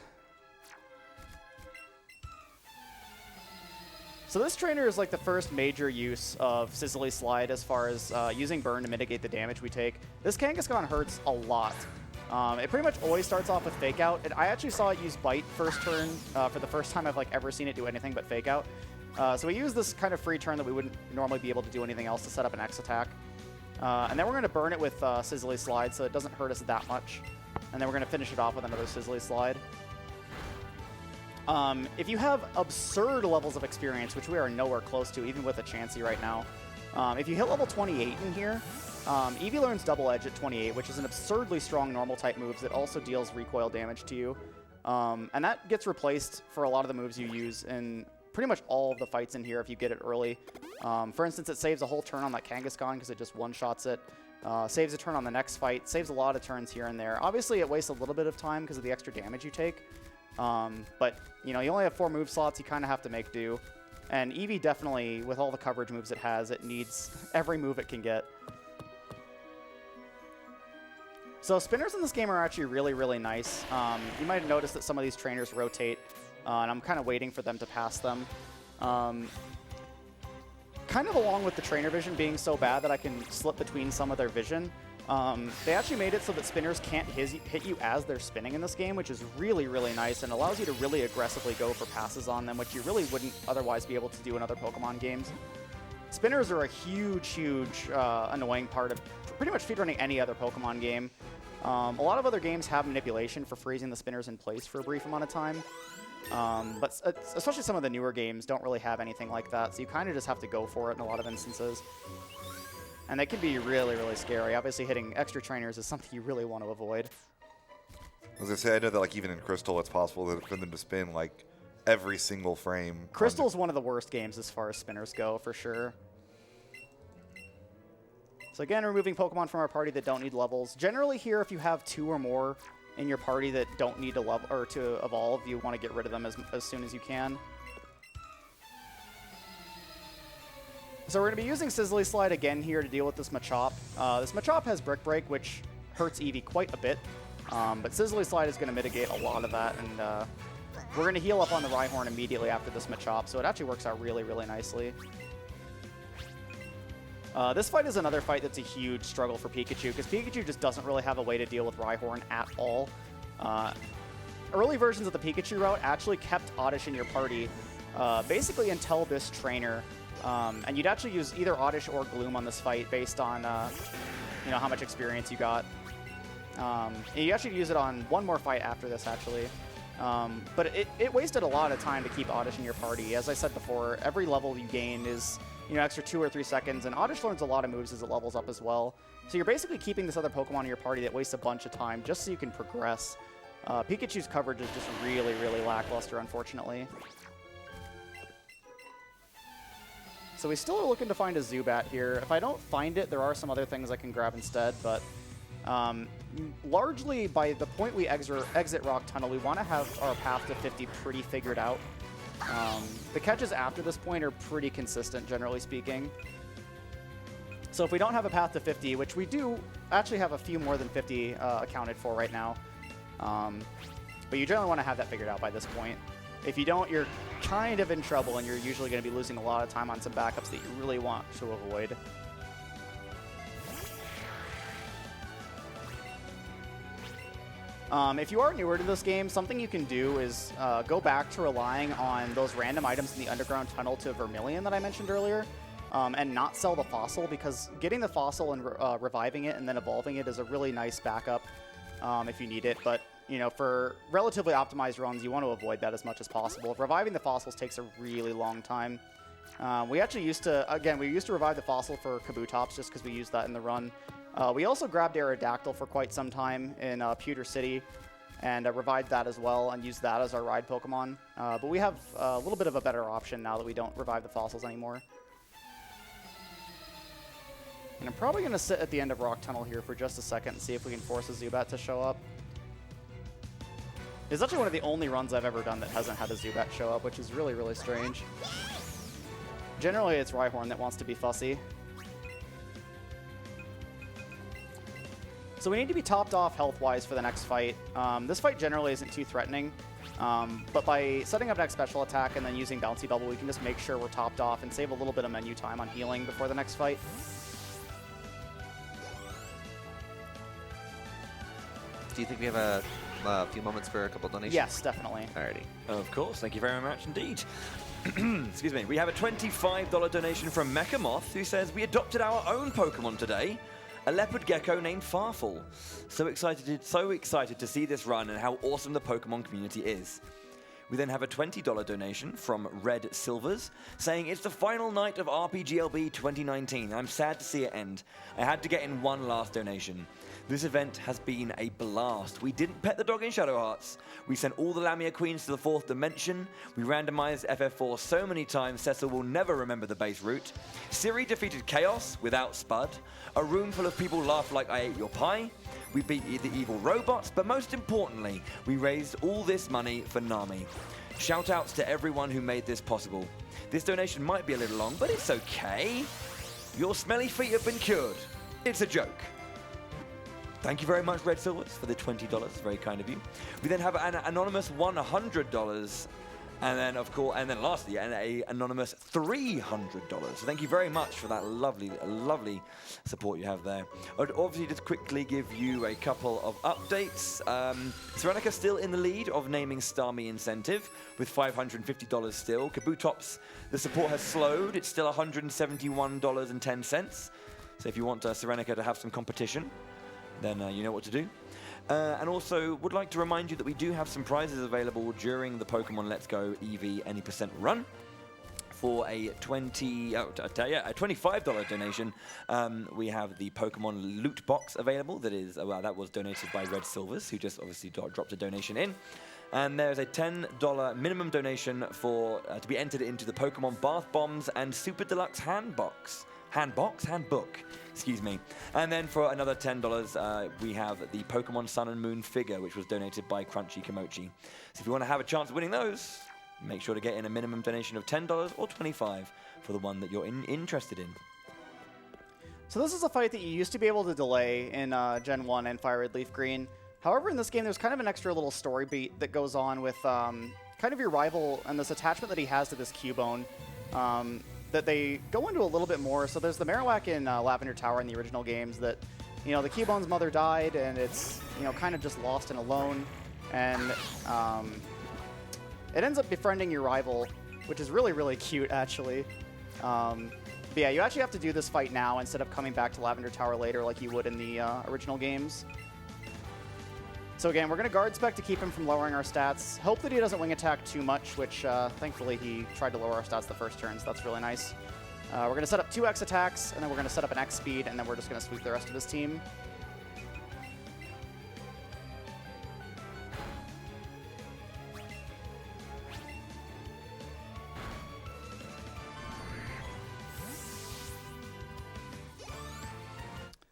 A: So this trainer is like the first major use of Sizzly Slide as far as using Burn to mitigate the damage we take. This Kangaskhan hurts a lot. It pretty much always starts off with Fake Out, and I actually saw it use Bite first turn for the first time I've ever seen it do anything but Fake Out. So we use this kind of free turn that we wouldn't normally be able to do anything else to set up an X attack. And then we're going to burn it with Sizzly Slide so it doesn't hurt us that much. And then we're going to finish it off with another Sizzly Slide. If you have absurd levels of experience, which we are nowhere close to, even with a Chansey right now, if you hit level 28 in here, Eevee learns Double Edge at 28, which is an absurdly strong normal-type move that also deals recoil damage to you. And that gets replaced for a lot of the moves you use in pretty much all of the fights in here if you get it early. For instance, it saves a whole turn on that Kangaskhan because it just one-shots it. Saves a turn on the next fight. Saves a lot of turns here and there. Obviously, it wastes a little bit of time because of the extra damage you take. But, you only have 4 move slots. You kind of have to make do. And Eevee definitely, with all the coverage moves it has, it needs every move it can get. So spinners in this game are actually really, really nice. You might have noticed that some of these trainers rotate, and I'm kind of waiting for them to pass them. Kind of along with the trainer vision being so bad that I can slip between some of their vision. They actually made it so that spinners can't hit you as they're spinning in this game, which is really, really nice and allows you to really aggressively go for passes on them, which you really wouldn't otherwise be able to do in other Pokemon games. Spinners are a huge, huge annoying part of pretty much speedrunning any other Pokemon game. A lot of other games have manipulation for freezing the spinners in place for a brief amount of time. But especially some of the newer games don't really have anything like that, so you kind of just have to go for it in a lot of instances. And they can be really, really scary. Obviously, hitting extra trainers is something you really want to avoid.
C: I was going to say, I know that like even in Crystal, it's possible for them to spin like every single frame.
A: Crystal's one of the worst games as far as spinners go, for sure. So again, removing Pokemon from our party that don't need levels. Generally here, if you have 2 or more in your party that don't need to level or to evolve, you want to get rid of them as soon as you can. So we're going to be using Sizzly Slide again here to deal with this Machop. This Machop has Brick Break, which hurts Eevee quite a bit, but Sizzly Slide is going to mitigate a lot of that, and we're going to heal up on the Rhyhorn immediately after this Machop, so it actually works out really, really nicely. This fight is another fight that's a huge struggle for Pikachu, because Pikachu just doesn't really have a way to deal with Rhyhorn at all. Early versions of the Pikachu route actually kept Oddish in your party, basically until this trainer. And you'd actually use either Oddish or Gloom on this fight based on you know, how much experience you got. And you actually use it on one more fight after this, actually. But it wasted a lot of time to keep Oddish in your party. As I said before, every level you gain is, you know, extra 2 or 3 seconds, and Oddish learns a lot of moves as it levels up as well. So you're basically keeping this other Pokemon in your party that wastes a bunch of time just so you can progress. Pikachu's coverage is just really, really lackluster, unfortunately. So we still are looking to find a Zubat here. If I don't find it, there are some other things I can grab instead, but largely by the point we exit Rock Tunnel, we want to have our path to 50 pretty figured out. The catches after this point are pretty consistent, generally speaking. So if we don't have a path to 50, which we do actually have a few more than 50 accounted for right now, but you generally want to have that figured out by this point. If you don't, you're kind of in trouble, and you're usually going to be losing a lot of time on some backups that you really want to avoid. If you are newer to this game, something you can do is go back to relying on those random items in the underground tunnel to Vermilion that I mentioned earlier, and not sell the fossil, because getting the fossil and reviving it and then evolving it is a really nice backup if you need it. But you know, for relatively optimized runs, you want to avoid that as much as possible. Reviving the fossils takes a really long time. We actually used to, again, we used to revive the fossil for Kabutops just because we used that in the run. We also grabbed Aerodactyl for quite some time in Pewter City and revived that as well and used that as our ride Pokemon. But we have a little bit of a better option now that we don't revive the fossils anymore. And I'm probably going to sit at the end of Rock Tunnel here for just a second and see if we can force a Zubat to show up. It's actually one of the only runs I've ever done that hasn't had a Zubat show up, which is really, really strange. Generally, it's Rhyhorn that wants to be fussy. So we need to be topped off health-wise for the next fight. This fight generally isn't too threatening, but by setting up next special attack and then using Bouncy Bubble, we can just make sure we're topped off and save a little bit of menu time on healing before the next fight.
B: Do you think we have a few moments for a couple donations?
A: Yes, definitely.
B: Alrighty.
D: Of course, thank you very much indeed. Excuse me. We have a $25 donation from Mechamoth, who says, we adopted our own Pokemon today, a leopard gecko named Farfall. So excited to see this run and how awesome the Pokemon community is. We then have a $20 donation from Red Silvers, saying, it's the final night of RPGLB 2019. I'm sad to see it end. I had to get in one last donation. This event has been a blast. We didn't pet the dog in Shadow Hearts. We sent all the Lamia Queens to the 4th dimension. We randomized FF4 so many times Cecil will never remember the base route. Siri defeated Chaos without Spud. A room full of people laughed like I ate your pie. We beat the evil robots, but most importantly, we raised all this money for Nami. Shout outs to everyone who made this possible. This donation might be a little long, but it's okay. Your smelly feet have been cured. It's a joke. Thank you very much, Red Silvers, for the $20. Very kind of you. We then have an anonymous $100 And then, of course, and then lastly, a anonymous $300. So thank you very much for that lovely support you have there. I'd obviously just quickly give you a couple of updates. Serenica still in the lead of naming Starmie incentive with $550 still. Kabutops, the support has slowed. It's still $171.10. So if you want Serenica to have some competition, then you know what to do. And also would like to remind you that we do have some prizes available during the Pokemon Let's Go Eevee Any Percent run. For a $25 donation, we have the Pokemon loot box available. That is, that was donated by Red Silvers, who just obviously dropped a donation in. And there's a $10 minimum donation for to be entered into the Pokemon Bath Bombs and Super Deluxe Handbook. Excuse me. And then for another $10, we have the Pokemon Sun and Moon figure, which was donated by Crunchy Kimochi. So if you want to have a chance of winning those, make sure to get in a minimum donation of $10 or $25 for the one that you're interested in.
A: So this is a fight that you used to be able to delay in Gen 1 and Fire Red Leaf Green. However, in this game, there's kind of an extra little story beat that goes on with kind of your rival and this attachment that he has to this Cubone. That they go into a little bit more. So there's the Marowak in Lavender Tower in the original games that, you know, the Cubone's mother died and it's, you know, kind of just lost and alone. And it ends up befriending your rival, which is really, really cute, actually. But yeah, you actually have to do this fight now instead of coming back to Lavender Tower later like you would in the original games. So again, we're going to guard spec to keep him from lowering our stats. Hope that he doesn't wing attack too much, which thankfully he tried to lower our stats the first turn, so that's really nice. We're going to set up 2 X attacks, and then we're going to set up an X speed, and then we're just going to sweep the rest of his team.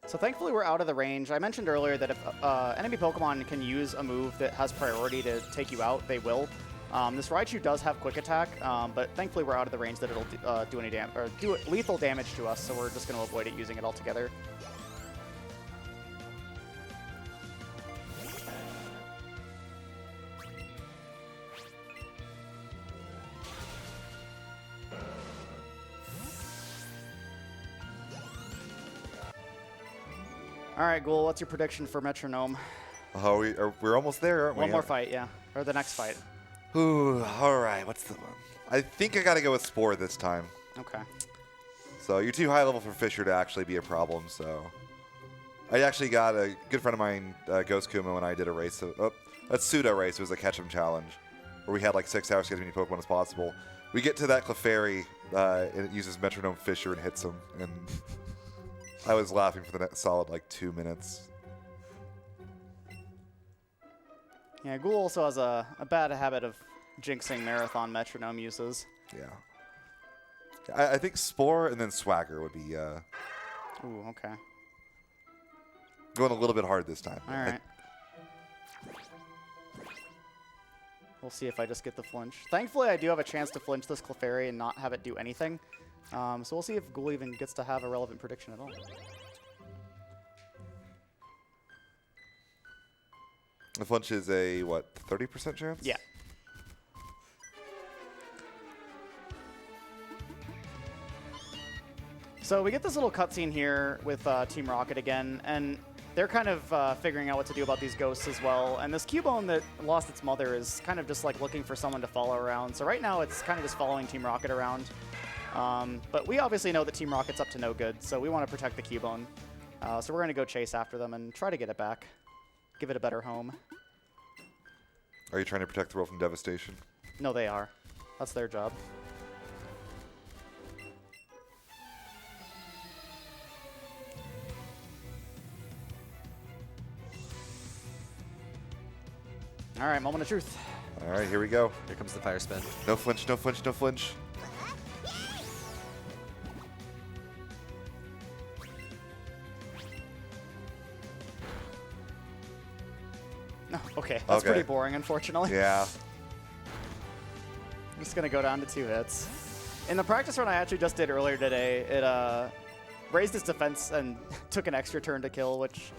A: So thankfully we're out of the range. I mentioned earlier that if enemy Pokemon can use a move that has priority to take you out, they will. This Raichu does have quick attack, but thankfully we're out of the range that it'll do any damage or do lethal damage to us. So we're just going to avoid it using it altogether. All right, Ghoul, what's your prediction for Metronome?
C: Oh, we're almost there, aren't we?
A: One more fight, yeah. Or the next fight.
C: Ooh, all right. What's the one? I think I got to go with Spore this time.
A: Okay.
C: So you're too high level for Fisher to actually be a problem, so... I actually got a good friend of mine, Ghost Kuma, when I did a race. A pseudo race. It was a catch-em challenge where we had like 6 hours to get as many Pokemon as possible. We get to that Clefairy, and it uses Metronome Fisher and hits him, and... I was laughing for the next solid, like, 2 minutes.
A: Yeah, Ghoul also has a bad habit of jinxing Marathon Metronome uses.
C: Yeah. I think Spore and then Swagger would be...
A: Ooh, okay.
C: Going a little bit hard this time.
A: All right. We'll see if I just get the flinch. Thankfully, I do have a chance to flinch this Clefairy and not have it do anything. So we'll see if Ghoul even gets to have a relevant prediction at all.
C: The flinch is a, what, 30% chance?
A: Yeah. So we get this little cutscene here with Team Rocket again, and they're kind of figuring out what to do about these ghosts as well. And this Cubone that lost its mother is kind of just like looking for someone to follow around. So right now it's kind of just following Team Rocket around. But we obviously know that Team Rocket's up to no good, so we want to protect the Cubone. So we're going to go chase after them and try to get it back. Give it a better home.
C: Are you trying to protect the world from devastation?
A: No, they are. That's their job. All right, moment of truth.
C: All right, here we go.
B: Here comes the fire spin.
C: No flinch, no flinch, no flinch.
A: No, okay, that's pretty boring, unfortunately.
C: Yeah.
A: I'm just going to go down to 2 hits. In the practice run I actually just did earlier today, it raised its defense and took an extra turn to kill, which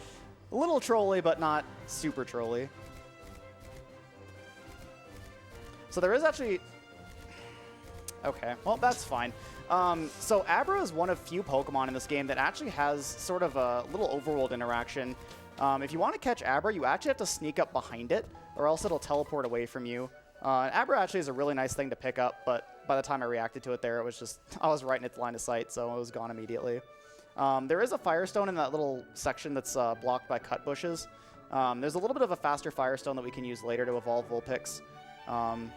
A: a little trolly, but not super trolly. So there is actually Okay, well, that's fine. So Abra is one of few Pokemon in this game that actually has sort of a little overworld interaction. If you want to catch Abra, you actually have to sneak up behind it, or else it'll teleport away from you. Abra actually is a really nice thing to pick up, but by the time I reacted to it there, it was just, I was right in its line of sight, so it was gone immediately. There is a Firestone in that little section that's blocked by cut bushes. There's a little bit of a faster Firestone that we can use later to evolve Vulpix.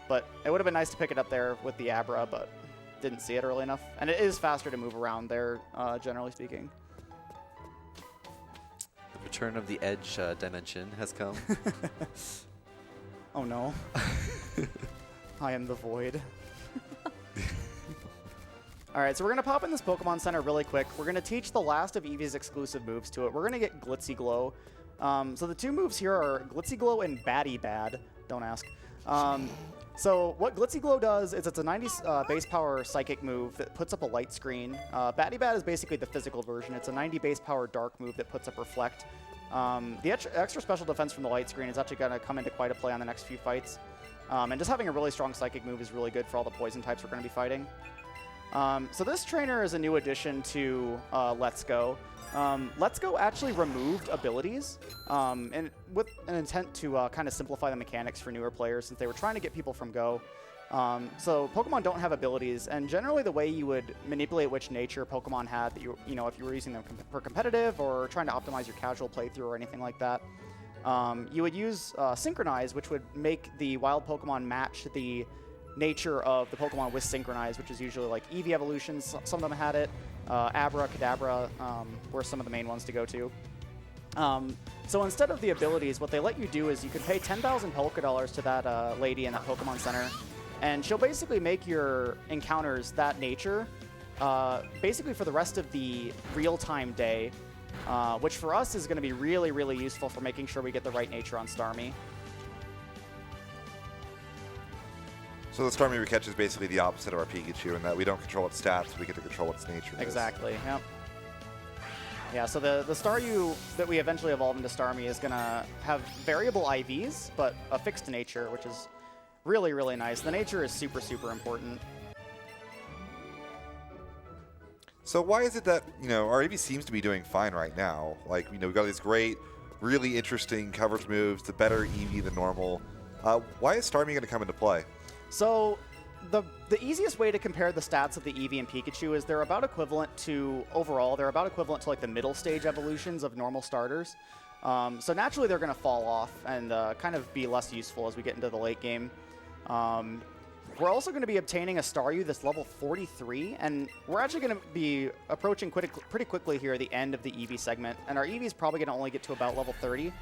A: But it would have been nice to pick it up there with the Abra, but didn't see it early enough. And it is faster to move around there, generally speaking.
B: The return of the Edge dimension has come.
A: Oh no. I am the Void. Alright, so we're going to pop in this Pokemon Center really quick. We're going to teach the last of Eevee's exclusive moves to it. We're going to get Glitzy Glow. So the two moves here are Glitzy Glow and Batty Bad. Don't ask. So what Glitzy Glow does is it's a 90 base power psychic move that puts up a light screen. Batty Bad is basically the physical version. It's a 90 base power dark move that puts up Reflect. The extra special defense from the light screen is actually going to come into quite a play on the next few fights. And just having a really strong psychic move is really good for all the poison types we're going to be fighting. So this trainer is a new addition to Let's Go. Let's Go actually removed abilities and with an intent to kind of simplify the mechanics for newer players since they were trying to get people from Go. So Pokemon don't have abilities, and generally the way you would manipulate which nature Pokemon had, that you know, if you were using them for competitive or trying to optimize your casual playthrough or anything like that, you would use Synchronize, which would make the wild Pokemon match the nature of the Pokemon with Synchronize, which is usually like Eevee evolutions. Some of them had it. Abra, Kadabra were some of the main ones to go to. So instead of the abilities, what they let you do is you could pay 10,000 Polka Dollars to that lady in that Pokemon Center, and she'll basically make your encounters that nature basically for the rest of the real-time day, which for us is going to be really, really useful for making sure we get the right nature on Starmie.
C: So the Starmie we catch is basically the opposite of our Pikachu in that we don't control its stats, we get to control its nature.
A: Exactly, yep. Yeah, so the Staryu that we eventually evolve into Starmie is going to have variable IVs, but a fixed nature, which is really, really nice. The nature is super, super important.
C: So why is it that, you know, our Eevee seems to be doing fine right now? Like, you know, we've got these great, really interesting coverage moves, the better Eevee than normal. Why is Starmie going to come into play?
A: So the easiest way to compare the stats of the Eevee and Pikachu is they're about equivalent to, overall, they're about equivalent to like the middle stage evolutions of normal starters. So naturally they're going to fall off and kind of be less useful as we get into the late game. We're also going to be obtaining a Staryu that's level 43, and we're actually going to be approaching pretty quickly here the end of the Eevee segment, and our Eevee is probably going to only get to about level 30.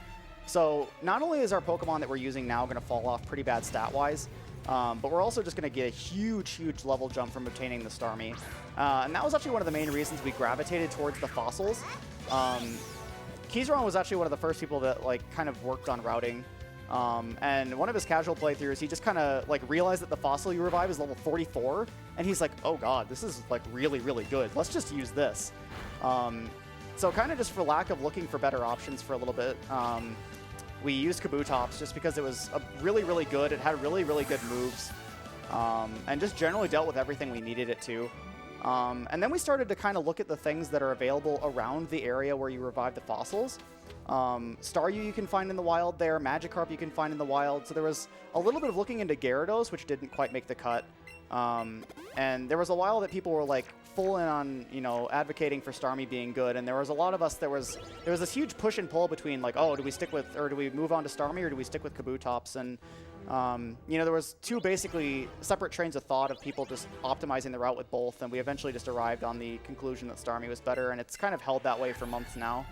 A: So not only is our Pokemon that we're using now going to fall off pretty bad stat-wise, but we're also just going to get a huge, huge level jump from obtaining the Starmie. And that was actually one of the main reasons we gravitated towards the fossils. Keyzron was actually one of the first people that like kind of worked on routing. And one of his casual playthroughs, he just kind of like realized that the fossil you revive is level 44, and he's like, oh god, this is like really, really good. Let's just use this. So kind of just for lack of looking for better options for a little bit, we used Kabutops just because it was really, really good. It had really, really good moves, and just generally dealt with everything we needed it to. And then we started to kind of look at the things that are available around the area where you revive the fossils. Staryu you can find in the wild there, Magikarp you can find in the wild. So there was a little bit of looking into Gyarados, which didn't quite make the cut. And there was a while that people were like full in on, you know, advocating for Starmie being good, and there was a lot of us, there was this huge push and pull between like, oh, do we stick with, or do we move on to Starmie, or do we stick with Kabutops? And you know, there was two basically separate trains of thought of people just optimizing the route with both, and we eventually just arrived on the conclusion that Starmie was better, and it's kind of held that way for months now.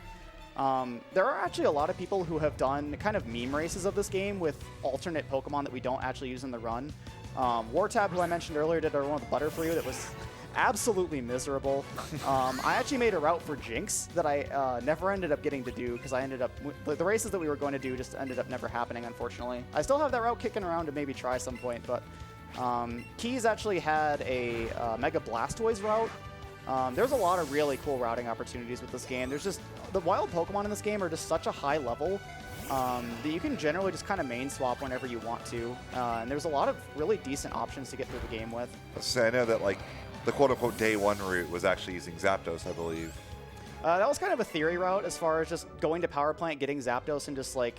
A: There are actually a lot of people who have done kind of meme races of this game with alternate Pokemon that we don't actually use in the run. Wartab, who I mentioned earlier, did one with the Butterfree that was absolutely miserable. I actually made a route for Jinx that I never ended up getting to do because I ended up, the races that we were going to do just ended up never happening, unfortunately. I still have that route kicking around to maybe try some point, but Keys actually had a Mega Blastoise route. There's a lot of really cool routing opportunities with this game. There's just, the wild Pokemon in this game are just such a high level that you can generally just kind of main swap whenever you want to. And there's a lot of really decent options to get through the game with.
C: I know that like the quote-unquote day one route was actually using Zapdos, I believe.
A: That was kind of a theory route as far as just going to Power Plant, getting Zapdos, and just like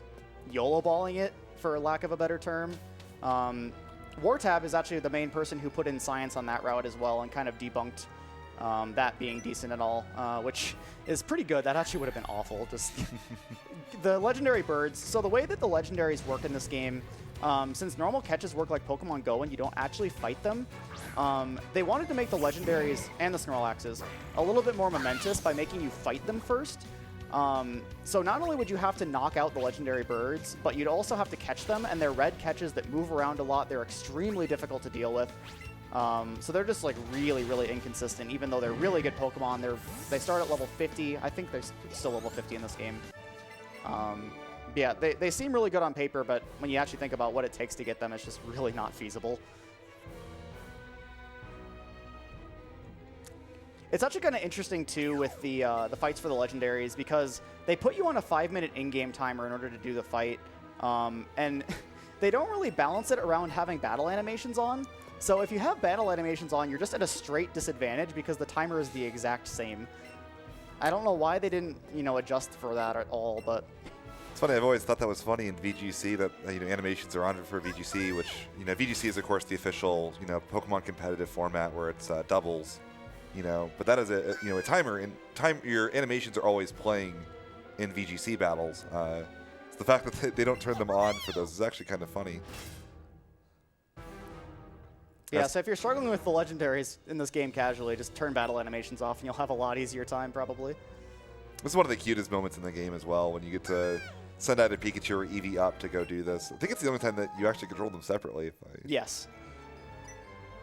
A: YOLO balling it, for lack of a better term. Wartab is actually the main person who put in science on that route as well and kind of debunked that being decent at all, which is pretty good. That actually would have been awful. Just the legendary birds. So the way that the legendaries work in this game, since normal catches work like Pokemon Go and you don't actually fight them, they wanted to make the legendaries and the Snorlaxes a little bit more momentous by making you fight them first. So not only would you have to knock out the legendary birds, but you'd also have to catch them, and they're red catches that move around a lot. They're extremely difficult to deal with. So they're just like really, really inconsistent, even though they're really good Pokemon. They start at level 50. I think they're still level 50 in this game. Yeah, they seem really good on paper, but when you actually think about what it takes to get them, it's just really not feasible. It's actually kind of interesting, too, with the fights for the legendaries, because they put you on a 5-minute in-game timer in order to do the fight, and they don't really balance it around having battle animations on. So if you have battle animations on, you're just at a straight disadvantage because the timer is the exact same. I don't know why they didn't, adjust for that at all, but...
C: It's funny, I've always thought that was funny in VGC that animations are on for VGC, which VGC is of course the official Pokemon competitive format where it's doubles, but that is a timer, and your animations are always playing in VGC battles. It's the fact that they don't turn them on for those is actually kind of funny.
A: Yeah, so if you're struggling with the legendaries in this game casually, just turn battle animations off and you'll have a lot easier time probably.
C: This is one of the cutest moments in the game as well, when you get to send either Pikachu or Eevee up to go do this. I think it's the only time that you actually control them separately.
A: Yes.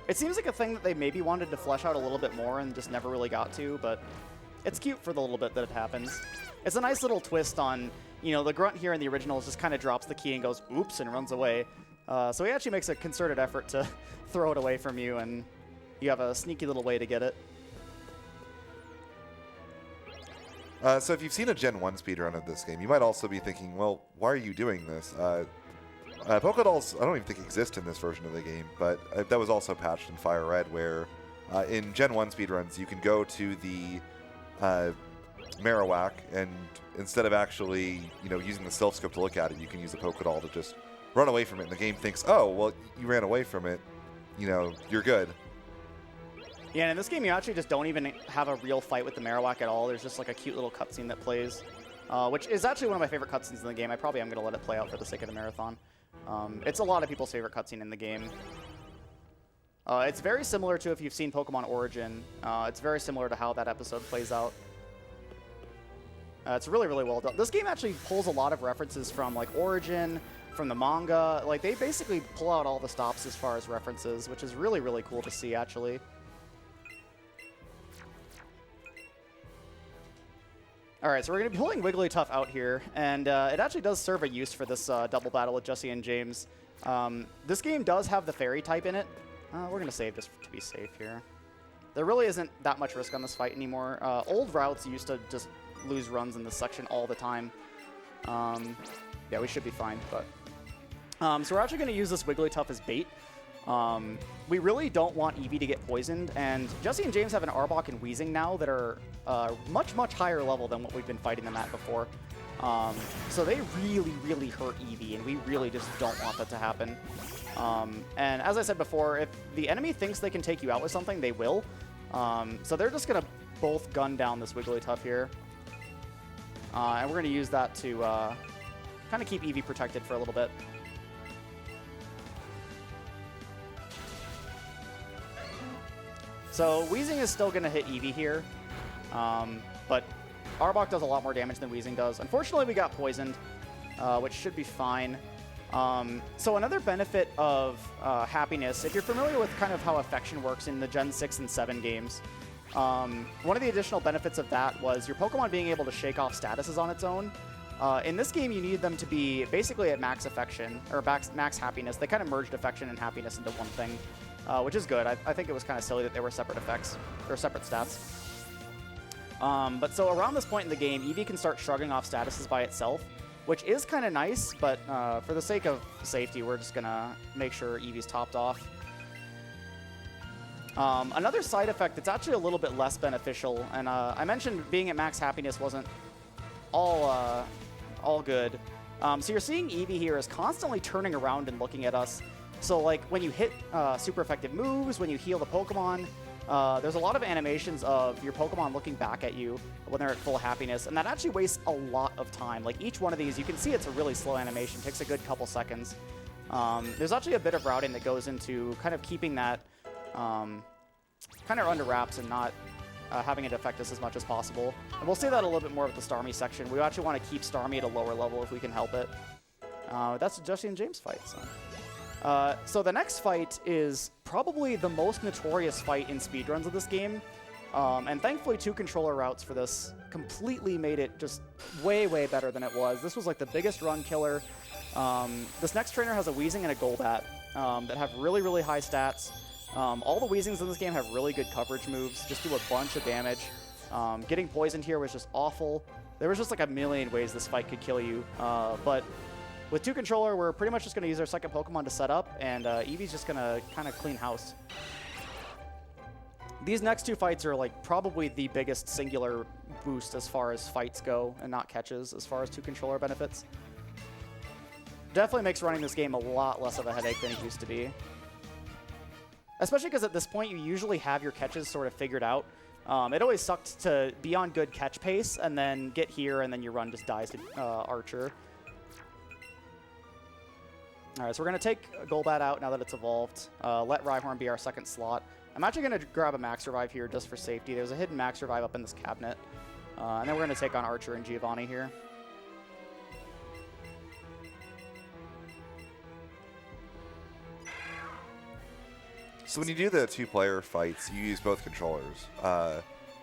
A: It seems like a thing that they maybe wanted to flesh out a little bit more and just never really got to, but it's cute for the little bit that it happens. It's a nice little twist on, the grunt here in the originals just kind of drops the key and goes, oops, and runs away. So he actually makes a concerted effort to throw it away from you, and you have a sneaky little way to get it.
C: So if you've seen a Gen 1 speedrun of this game, you might also be thinking, well, why are you doing this? Pokédolls, I don't even think exist in this version of the game, but that was also patched in Fire Red, where in Gen 1 speedruns, you can go to the Marowak, and instead of actually, using the Stealth Scope to look at it, you can use the Pokédoll to just run away from it, and the game thinks, oh, well, you ran away from it, you're good.
A: Yeah, and in this game, you actually just don't even have a real fight with the Marowak at all. There's just like a cute little cutscene that plays, which is actually one of my favorite cutscenes in the game. I probably am going to let it play out for the sake of the marathon. It's a lot of people's favorite cutscene in the game. It's very similar to if you've seen Pokemon Origin. It's very similar to how that episode plays out. It's really, really well done. This game actually pulls a lot of references from like Origin, from the manga. Like they basically pull out all the stops as far as references, which is really, really cool to see actually. All right, so we're going to be pulling Wigglytuff out here, and it actually does serve a use for this double battle with Jesse and James. This game does have the fairy type in it. We're going to save this to be safe here. There really isn't that much risk on this fight anymore. Old routes used to just lose runs in this section all the time. Yeah, we should be fine, but... so we're actually going to use this Wigglytuff as bait. We really don't want Eevee to get poisoned, and Jesse and James have an Arbok and Weezing now that are much, much higher level than what we've been fighting them at before. So they really, really hurt Eevee, and we really just don't want that to happen. And as I said before, if the enemy thinks they can take you out with something, they will. So they're just going to both gun down this Wigglytuff here. And we're going to use that to kind of keep Eevee protected for a little bit. So Weezing is still going to hit Eevee here, but Arbok does a lot more damage than Weezing does. Unfortunately, we got poisoned, which should be fine. So another benefit of Happiness, if you're familiar with kind of how Affection works in the Gen 6 and 7 games, one of the additional benefits of that was your Pokemon being able to shake off statuses on its own. In this game, you need them to be basically at max Affection, or max Happiness. They kind of merged Affection and Happiness into one thing. Which is good. I think it was kind of silly that they were separate effects, or separate stats. But so around this point in the game, Eevee can start shrugging off statuses by itself. which is kind of nice, but for the sake of safety, we're just going to make sure Eevee's topped off. Another side effect that's actually a little bit less beneficial, and I mentioned being at max happiness wasn't all good. So you're seeing Eevee here is constantly turning around and looking at us. So like when you hit super effective moves, when you heal the Pokemon, there's a lot of animations of your Pokemon looking back at you when they're at full happiness, and that actually wastes a lot of time. Like each one of these, you can see it's a really slow animation, takes a good couple seconds. There's actually a bit of routing that goes into kind of keeping that kind of under wraps and not having it affect us as much as possible. And we'll see that a little bit more with the Starmie section. We actually want to keep Starmie at a lower level if we can help it. That's a Jesse and James fight. So the next fight is probably the most notorious fight in speedruns of this game. And thankfully, 2 controller routes for this completely made it just way, way better than it was. This was like the biggest run killer. This next trainer has a Weezing and a Golbat that have really, really high stats. All the Weezings in this game have really good coverage moves, just do a bunch of damage. Getting poisoned here was just awful. There was just like a million ways this fight could kill you. But with 2 controller, we're pretty much just going to use our second Pokemon to set up, and Eevee's just going to kind of clean house. These next 2 fights are like probably the biggest singular boost as far as fights go, and not catches as far as 2 controller benefits. Definitely makes running this game a lot less of a headache than it used to be. Especially because at this point, you usually have your catches sort of figured out. It always sucked to be on good catch pace and then get here, and then your run just dies to Archer. All right, so we're going to take Golbat out now that it's evolved. Let Rhyhorn be our second slot. I'm actually going to grab a Max Revive here just for safety. There's a hidden Max Revive up in this cabinet. And then we're going to take on Archer and Giovanni here.
C: So when you do the 2-player fights, you use both controllers.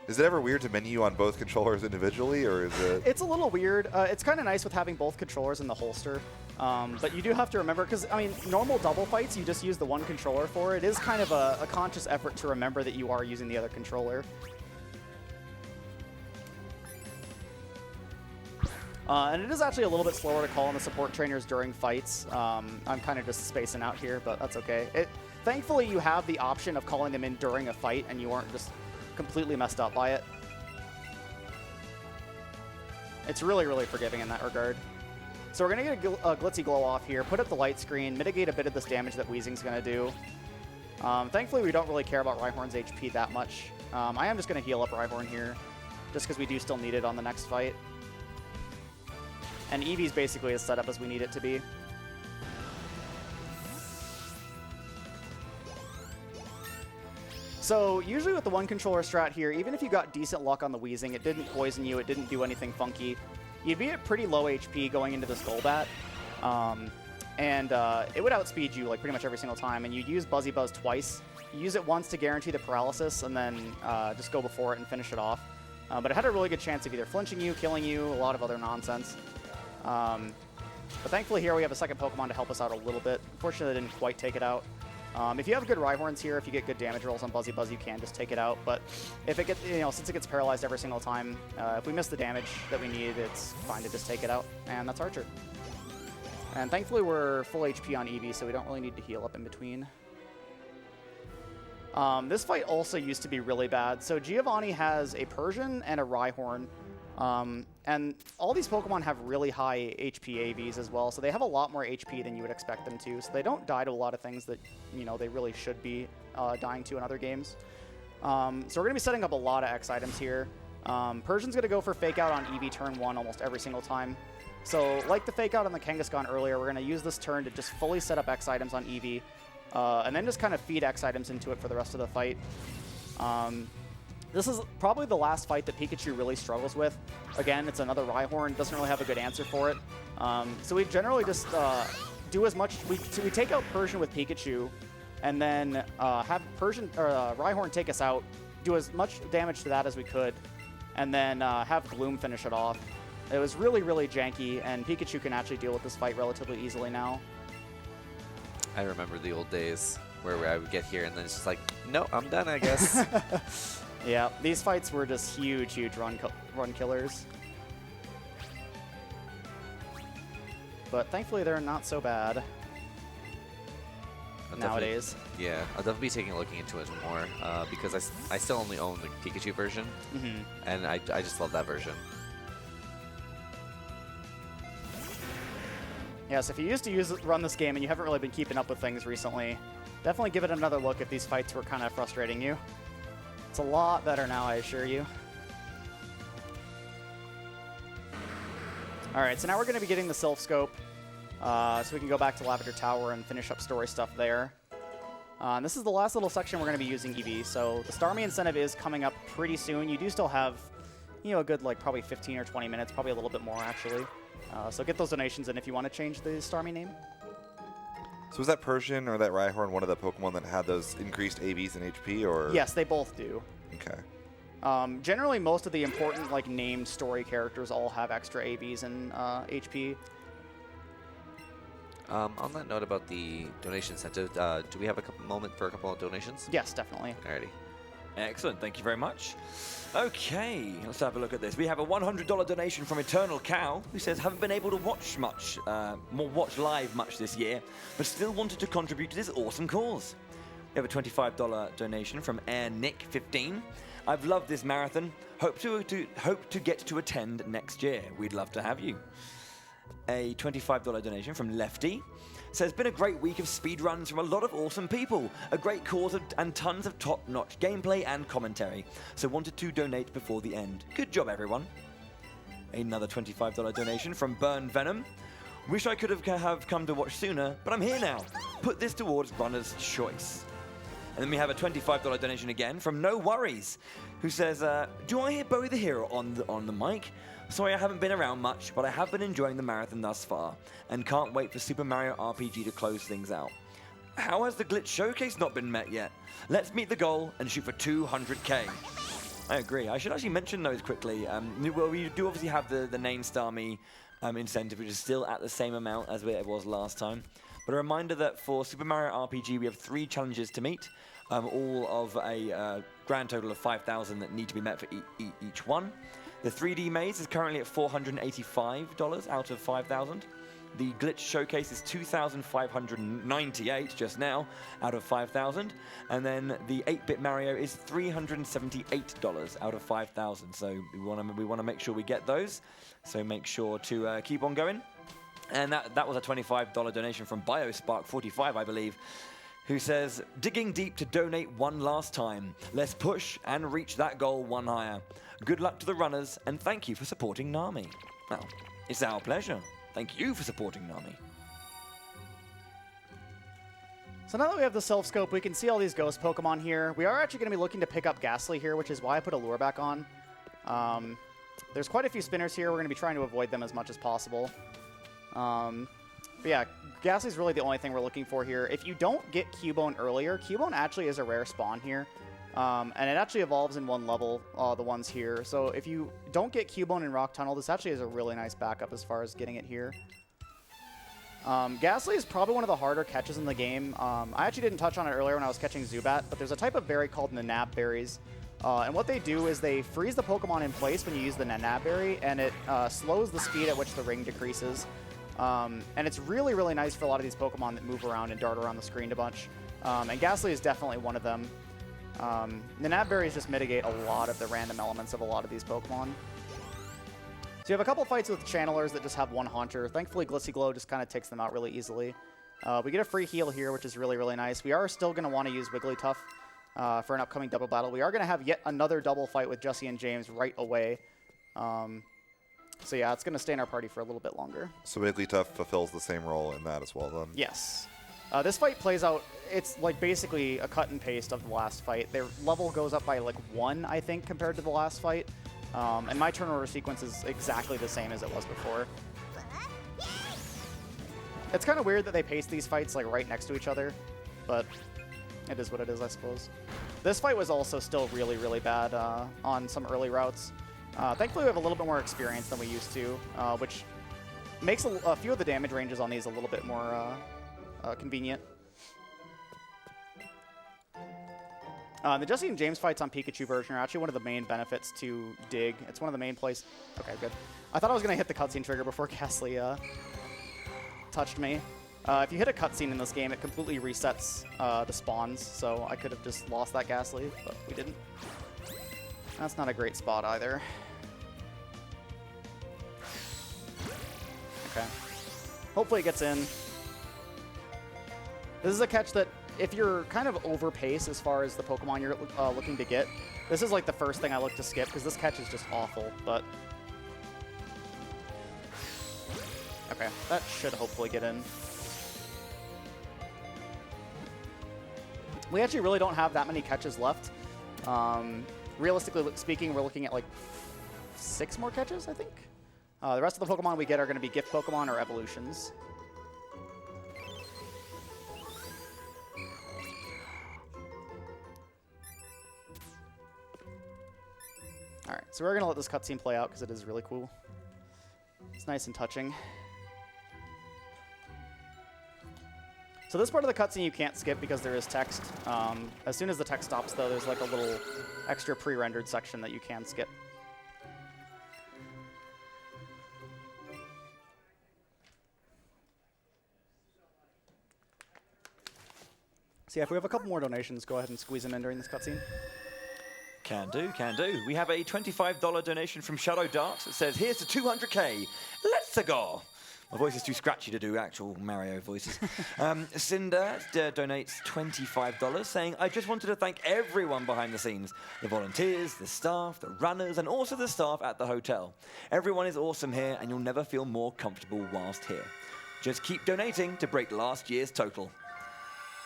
C: Is it ever weird to menu on both controllers individually, or is it?
A: It's a little weird. It's kind of nice with having both controllers in the holster. But you do have to remember, because, I mean, normal double fights, you just use the one controller for. It is kind of a conscious effort to remember that you are using the other controller. And it is actually a little bit slower to call on the support trainers during fights. I'm kind of just spacing out here, but that's okay. Thankfully, you have the option of calling them in during a fight, and you aren't just completely messed up by it. It's really, really forgiving in that regard. So we're going to get a Glitzy Glow off here, put up the light screen, mitigate a bit of this damage that Weezing's going to do. Thankfully, we don't really care about Rhyhorn's HP that much. I am just going to heal up Rhyhorn here, just because we do still need it on the next fight. And Eevee's basically as set up as we need it to be. So usually with the one controller strat here, even if you got decent luck on the Weezing, it didn't poison you, it didn't do anything funky, you'd be at pretty low HP going into this Golbat. It would outspeed you like pretty much every single time, and you'd use Buzzy Buzz twice. You use it once to guarantee the paralysis, and then just go before it and finish it off. But it had a really good chance of either flinching you, killing you, a lot of other nonsense. But thankfully here we have a second Pokemon to help us out a little bit. Unfortunately, it didn't quite take it out. If you have good Rhyhorns here, if you get good damage rolls on Buzzy Buzz, you can just take it out. But if it gets, since it gets paralyzed every single time, if we miss the damage that we need, it's fine to just take it out. And that's Archer. And thankfully, we're full HP on Eevee, so we don't really need to heal up in between. This fight also used to be really bad. So Giovanni has a Persian and a Rhyhorn. And all these Pokemon have really high HP AVs as well, so they have a lot more HP than you would expect them to. So they don't die to a lot of things that, they really should be dying to in other games. So we're going to be setting up a lot of X items here. Persian's going to go for Fake Out on Eevee turn 1 almost every single time. So like the Fake Out on the Kangaskhan earlier, we're going to use this turn to just fully set up X items on Eevee, and then just kind of feed X items into it for the rest of the fight. This is probably the last fight that Pikachu really struggles with. Again, it's another Rhyhorn, doesn't really have a good answer for it. So we generally just do as much. We take out Persian with Pikachu, and then have Rhyhorn take us out, do as much damage to that as we could, and then have Gloom finish it off. It was really, really janky, and Pikachu can actually deal with this fight relatively easily now.
B: I remember the old days where I would get here, and then it's just like, no, I'm done, I guess.
A: Yeah, these fights were just huge, huge run killers. but thankfully they're not so bad
B: I'll
A: nowadays.
B: Yeah, I'll definitely be looking into it more because I still only own the Pikachu version, and I just love that version.
A: Yes, if you used to run this game and you haven't really been keeping up with things recently, definitely give it another look if these fights were kind of frustrating you. It's a lot better now, I assure you. All right, so now we're going to be getting the Sylph Scope, so we can go back to Lavender Tower and finish up story stuff there. And this is the last little section we're going to be using Eevee. So the Starmie incentive is coming up pretty soon. You do still have, you know, a good like probably 15 or 20 minutes, probably a little bit more actually. So get those donations in if you want to change the Starmie name.
C: So was that Persian or that Rhyhorn one of the Pokemon that had those increased AVs and HP, or?
A: Yes, they both do.
C: Okay.
A: Generally, most of the important like named story characters all have extra AVs and HP.
B: On that note about the donation incentive, do we have a moment for a couple of donations?
A: Yes, definitely.
B: Alrighty.
D: Excellent, thank you very much. Okay, let's have a look at this. We have a $100 donation from Eternal Cow, who says, haven't been able to watch live much this year, but still wanted to contribute to this awesome cause. We have a $25 donation from Air Nick 15. I've loved this marathon. Hope to get to attend next year. We'd love to have you. A $25 donation from Lefty says, been a great week of speedruns from a lot of awesome people, a great cause and tons of top-notch gameplay and commentary, so wanted to donate before the end. Good job, everyone. Another $25 donation from Burn Venom. Wish I could have come to watch sooner, but I'm here now. Put this towards runner's choice. And then we have a $25 donation again from No Worries, who says, do I hear Bowie the Hero on the mic? Sorry I haven't been around much, but I have been enjoying the marathon thus far, and can't wait for Super Mario RPG to close things out. How has the Glitch Showcase not been met yet? Let's meet the goal and shoot for 200k. I agree. I should actually mention those quickly. Well, we do obviously have the name Starmie incentive, which is still at the same amount as it was last time. But a reminder that for Super Mario RPG, we have 3 challenges to meet, all of a grand total of 5,000 that need to be met for each one. The 3D maze is currently at $485 out of 5,000. The Glitch Showcase is $2,598 just now out of 5,000. And then the 8-Bit Mario is $378 out of 5,000. So we want to make sure we get those. So make sure to keep on going. And that was a $25 donation from BioSpark45, I believe, who says, digging deep to donate one last time. Let's push and reach that goal one higher. Good luck to the runners, and thank you for supporting Nami. Well, it's our pleasure. Thank you for supporting Nami.
A: So now that we have the Sylph Scope, we can see all these ghost Pokemon here. We are actually going to be looking to pick up Ghastly here, which is why I put a lure back on. There's quite a few spinners here. We're going to be trying to avoid them as much as possible. But yeah, Ghastly's really the only thing we're looking for here. If you don't get Cubone earlier, Cubone actually is a rare spawn here. And it actually evolves in one level, the ones here. So if you don't get Cubone in Rock Tunnel, this actually is a really nice backup as far as getting it here. Ghastly is probably one of the harder catches in the game. I actually didn't touch on it earlier when I was catching Zubat, but there's a type of berry called Nanab berries. And what they do is they freeze the Pokemon in place when you use the Nanab berry, and it slows the speed at which the ring decreases. And it's really, really nice for a lot of these Pokemon that move around and dart around the screen a bunch. And Ghastly is definitely one of them. Nanab berries just mitigate a lot of the random elements of a lot of these Pokemon. So you have a couple fights with channelers that just have one Haunter. Thankfully, Glissyglow just kind of takes them out really easily. We get a free heal here, which is really, really nice. We are still going to want to use Wigglytuff for an upcoming double battle. We are going to have yet another double fight with Jesse and James right away. So yeah, it's going to stay in our party for a little bit longer.
C: So Wigglytuff fulfills the same role in that as well, then?
A: Yes. This fight plays out, it's like basically a cut and paste of the last fight. Their level goes up by like 1, I think, compared to the last fight. And my turn order sequence is exactly the same as it was before. It's kind of weird that they paste these fights like right next to each other, but it is what it is, I suppose. This fight was also still really, really bad on some early routes. Thankfully, we have a little bit more experience than we used to, which makes a few of the damage ranges on these a little bit more convenient. The Jesse and James fights on Pikachu version are actually one of the main benefits to Dig. It's one of the main places. Okay, good. I thought I was going to hit the cutscene trigger before Ghastly touched me. If you hit a cutscene in this game, it completely resets the spawns, so I could have just lost that gas leaf, but we didn't. That's not a great spot either. Okay. Hopefully it gets in. This is a catch that, if you're kind of overpaced as far as the Pokemon you're looking to get, this is like the first thing I look to skip, because this catch is just awful, but... Okay, that should hopefully get in. We actually really don't have that many catches left. Realistically speaking, we're looking at like 6 more catches, I think. The rest of the Pokemon we get are going to be gift Pokemon or evolutions. All right, so we're going to let this cutscene play out because it is really cool. It's nice and touching. So this part of the cutscene you can't skip because there is text. As soon as the text stops, though, there's like a little extra pre-rendered section that you can skip. So yeah, if we have a couple more donations, go ahead and squeeze them in during this cutscene.
D: Can do, can do. We have a $25 donation from Shadow Darts that says, here's to 200k. Let's go. My voice is too scratchy to do actual Mario voices. Cinder donates $25 saying, I just wanted to thank everyone behind the scenes. The volunteers, the staff, the runners, and also the staff at the hotel. Everyone is awesome here, and you'll never feel more comfortable whilst here. Just keep donating to break last year's total.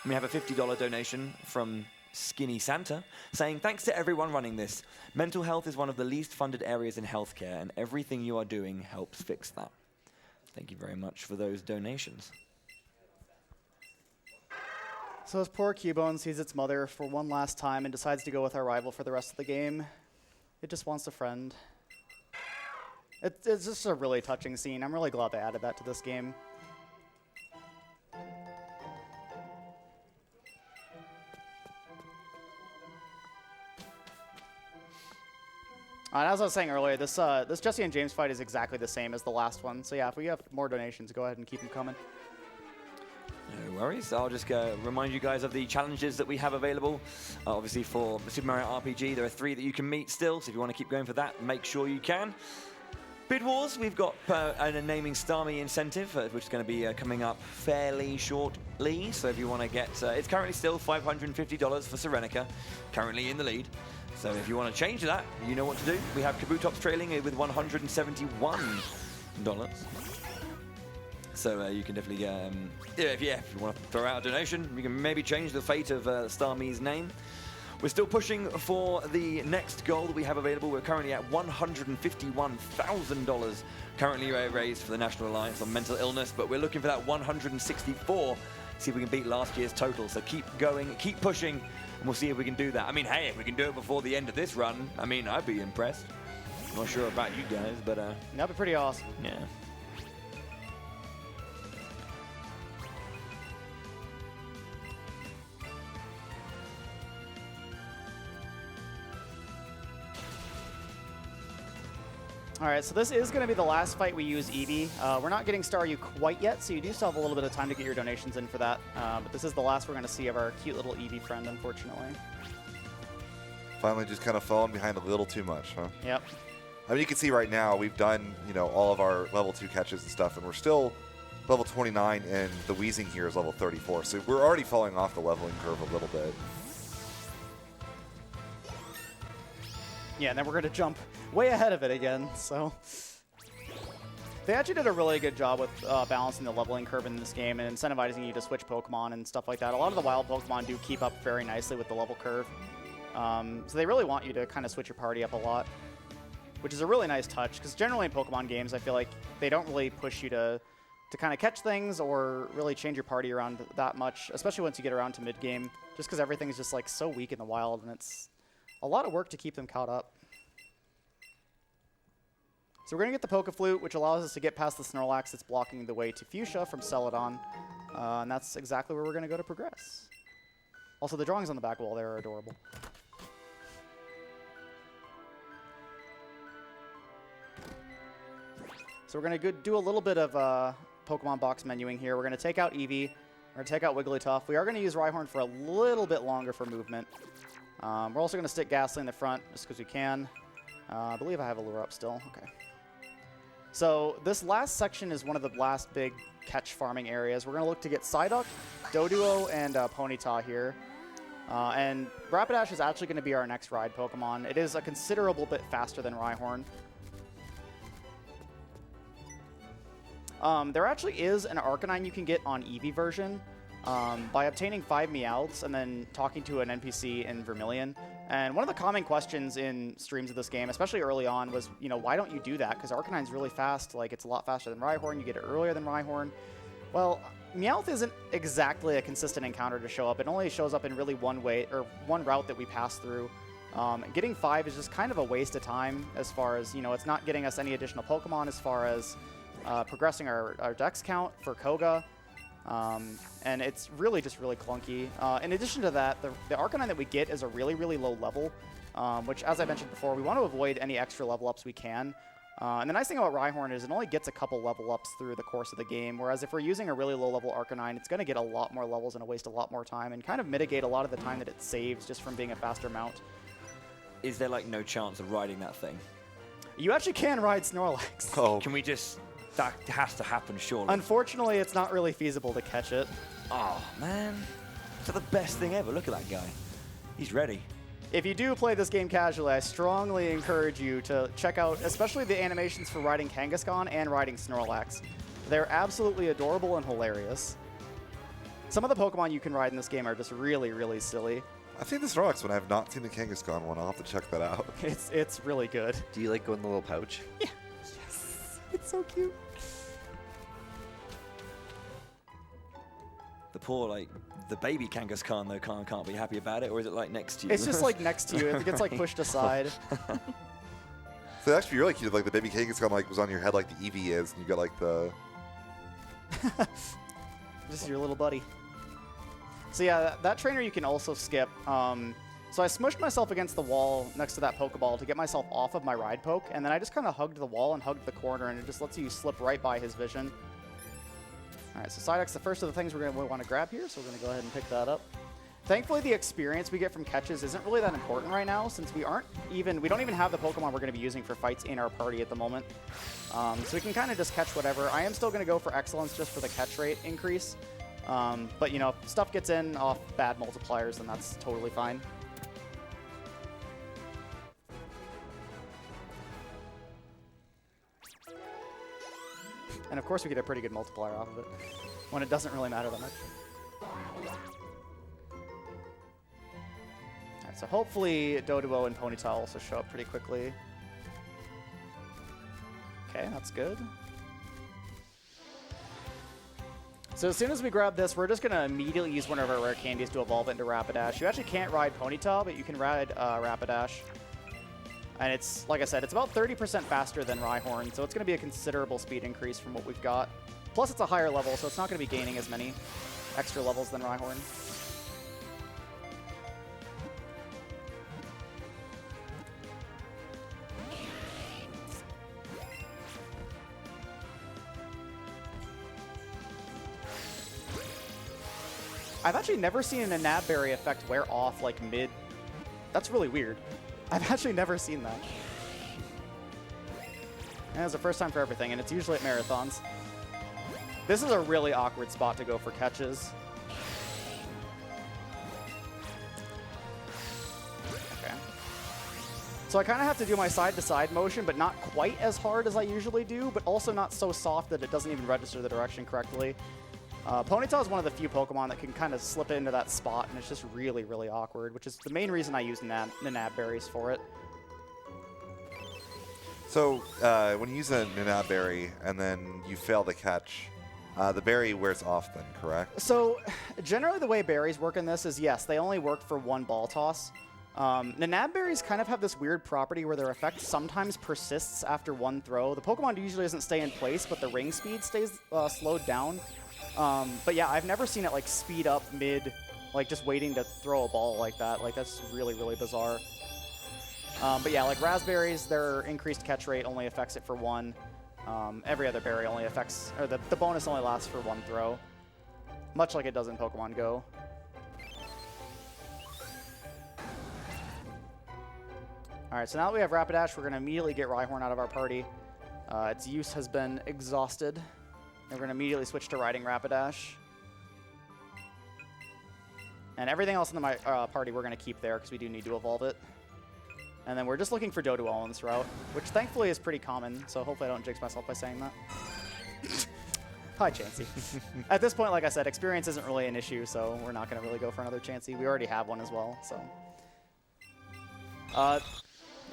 D: We have a $50 donation from Skinny Santa saying, thanks to everyone running this. Mental health is one of the least funded areas in healthcare, and everything you are doing helps fix that. Thank you very much for those donations.
A: So as poor Cubone sees its mother for one last time and decides to go with our rival for the rest of the game, it just wants a friend. It's just a really touching scene. I'm really glad they added that to this game. And as I was saying earlier, this Jesse and James fight is exactly the same as the last one. So yeah, if we have more donations, go ahead and keep them coming.
D: No worries. I'll just remind you guys of the challenges that we have available. Obviously, for Super Mario RPG, there are 3 that you can meet still. So if you want to keep going for that, make sure you can. Bid Wars, we've got a naming Starmie incentive, which is going to be coming up fairly shortly. So if you want to get, it's currently still $550 for Serenica, currently in the lead. So if you want to change that, you know what to do. We have Kabutops trailing with $171. So you can definitely, if you want to throw out a donation, you can maybe change the fate of Starmie's name. We're still pushing for the next goal that we have available. We're currently at $151,000 currently raised for the National Alliance on Mental Illness, but we're looking for that 164. See if we can beat last year's total. So keep going, keep pushing, and we'll see if we can do that. I mean, hey, if we can do it before the end of this run, I mean, I'd be impressed. I'm not sure about you guys, but
A: that'd be pretty awesome.
D: Yeah.
A: All right, so this is going to be the last fight we use Eevee. We're not getting Staryu quite yet, so you do still have a little bit of time to get your donations in for that. But this is the last we're going to see of our cute little Eevee friend, unfortunately.
C: Finally just kind of falling behind a little too much, huh?
A: Yep.
C: I mean, you can see right now we've done, all of our level 2 catches and stuff, and we're still level 29, and the Wheezing here is level 34. So we're already falling off the leveling curve a little bit.
A: Yeah, and then we're going to jump way ahead of it again, so... They actually did a really good job with balancing the leveling curve in this game and incentivizing you to switch Pokemon and stuff like that. A lot of the wild Pokemon do keep up very nicely with the level curve. So they really want you to kind of switch your party up a lot, which is a really nice touch, because generally in Pokemon games, I feel like they don't really push you to kind of catch things or really change your party around that much, especially once you get around to mid-game, just because everything's just like so weak in the wild, and it's a lot of work to keep them caught up. So we're going to get the Poké-Flute, which allows us to get past the Snorlax that's blocking the way to Fuchsia from Celadon. And that's exactly where we're going to go to progress. Also, the drawings on the back wall there are adorable. So we're going to do a little bit of Pokemon box menuing here. We're going to take out Eevee. We're going to take out Wigglytuff. We are going to use Rhyhorn for a little bit longer for movement. We're also going to stick Ghastly in the front just because we can. I believe I have a lure up still. Okay. So this last section is one of the last big catch farming areas. We're going to look to get Psyduck, Doduo, and Ponyta here. And Rapidash is actually going to be our next ride Pokemon. It is a considerable bit faster than Rhyhorn. There actually is an Arcanine you can get on Eevee version by obtaining 5 Meowths and then talking to an NPC in Vermilion. And one of the common questions in streams of this game, especially early on, was, you know, why don't you do that? Because Arcanine's really fast. Like, it's a lot faster than Rhyhorn. You get it earlier than Rhyhorn. Well, Meowth isn't exactly a consistent encounter to show up. It only shows up in really one way, or one route that we pass through. Getting 5 is just kind of a waste of time as far as, you know, it's not getting us any additional Pokemon as far as progressing our dex count for Koga. And it's really just really clunky. In addition to that, the Arcanine that we get is a really, really low level, which, as I mentioned before, we want to avoid any extra level ups we can. And the nice thing about Rhyhorn is it only gets a couple level ups through the course of the game, whereas if we're using a really low level Arcanine, it's going to get a lot more levels and waste a lot more time and kind of mitigate a lot of the time that it saves just from being a faster mount.
D: Is there like no chance of riding that thing?
A: You actually can ride Snorlax.
C: Oh,
D: Can we just... That has to happen, surely.
A: Unfortunately, it's not really feasible to catch it.
D: Oh, man. It's the best thing ever. Look at that guy. He's ready.
A: If you do play this game casually, I strongly encourage you to check out especially the animations for riding Kangaskhan and riding Snorlax. They're absolutely adorable and hilarious. Some of the Pokemon you can ride in this game are just really, really silly.
C: I've seen the Snorlax one. I have not seen the Kangaskhan one. I'll have to check that out.
A: It's really good.
B: Do you like go in the little pouch?
A: Yeah. Yes. It's so cute.
D: The poor, like, the baby Kangaskhan, though, can't be happy about it, or is it, like, next to you?
A: It's just, like, next to you. It gets, like, pushed aside.
C: So it'd actually be really cute if, like, the baby Kangaskhan, like, was on your head like the Eevee is, and you got, like, the...
A: This is your little buddy. So, yeah, that trainer you can also skip. So I smushed myself against the wall next to that Pokeball to get myself off of my ride poke, and then I just kind of hugged the wall and hugged the corner, and it just lets you slip right by his vision. All right, so Psyduck's the first of the things we're going to want to grab here, so we're going to go ahead and pick that up. Thankfully, the experience we get from catches isn't really that important right now, since we don't even have the Pokemon we're going to be using for fights in our party at the moment. So we can kind of just catch whatever. I am still going to go for Excellence just for the catch rate increase. But, you know, if stuff gets in off bad multipliers, then that's totally fine. And of course we get a pretty good multiplier off of it, when it doesn't really matter that much. Alright, so hopefully Doduo and Ponyta also show up pretty quickly. Okay, that's good. So as soon as we grab this, we're just going to immediately use one of our rare candies to evolve it into Rapidash. You actually can't ride Ponyta, but you can ride Rapidash. And it's, like I said, it's about 30% faster than Rhyhorn, so it's going to be a considerable speed increase from what we've got. Plus, it's a higher level, so it's not going to be gaining as many extra levels than Rhyhorn. I've actually never seen a Nabberry effect wear off, like, mid... That's really weird. I've actually never seen that. And it's the first time for everything, and it's usually at marathons. This is a really awkward spot to go for catches. Okay. So I kind of have to do my side-to-side motion, but not quite as hard as I usually do, but also not so soft that it doesn't even register the direction correctly. Ponyta is one of the few Pokemon that can kind of slip into that spot, and it's just really, really awkward, which is the main reason I use the Nabberries for it.
C: So when you use a Nabberry and then you fail to catch, the berry wears off then, correct?
A: So generally the way berries work in this is, yes, they only work for one ball toss. Nabberries kind of have this weird property where their effect sometimes persists after one throw. The Pokemon usually doesn't stay in place, but the ring speed stays slowed down. But yeah, I've never seen it like speed up mid, like just waiting to throw a ball like that. Like that's really, really bizarre. But yeah, like raspberries, their increased catch rate only affects it for one. Every other berry only affects, or the bonus only lasts for one throw, much like it does in Pokemon Go. All right, so now that we have Rapidash, we're going to immediately get Rhyhorn out of our party. Its use has been exhausted. And we're going to immediately switch to riding Rapidash. And everything else in the party we're going to keep there because we do need to evolve it. And then we're just looking for Doduo on this route, which thankfully is pretty common, so hopefully I don't jinx myself by saying that. Hi, Chansey. At this point, like I said, experience isn't really an issue, so we're not going to really go for another Chansey. We already have one as well, so.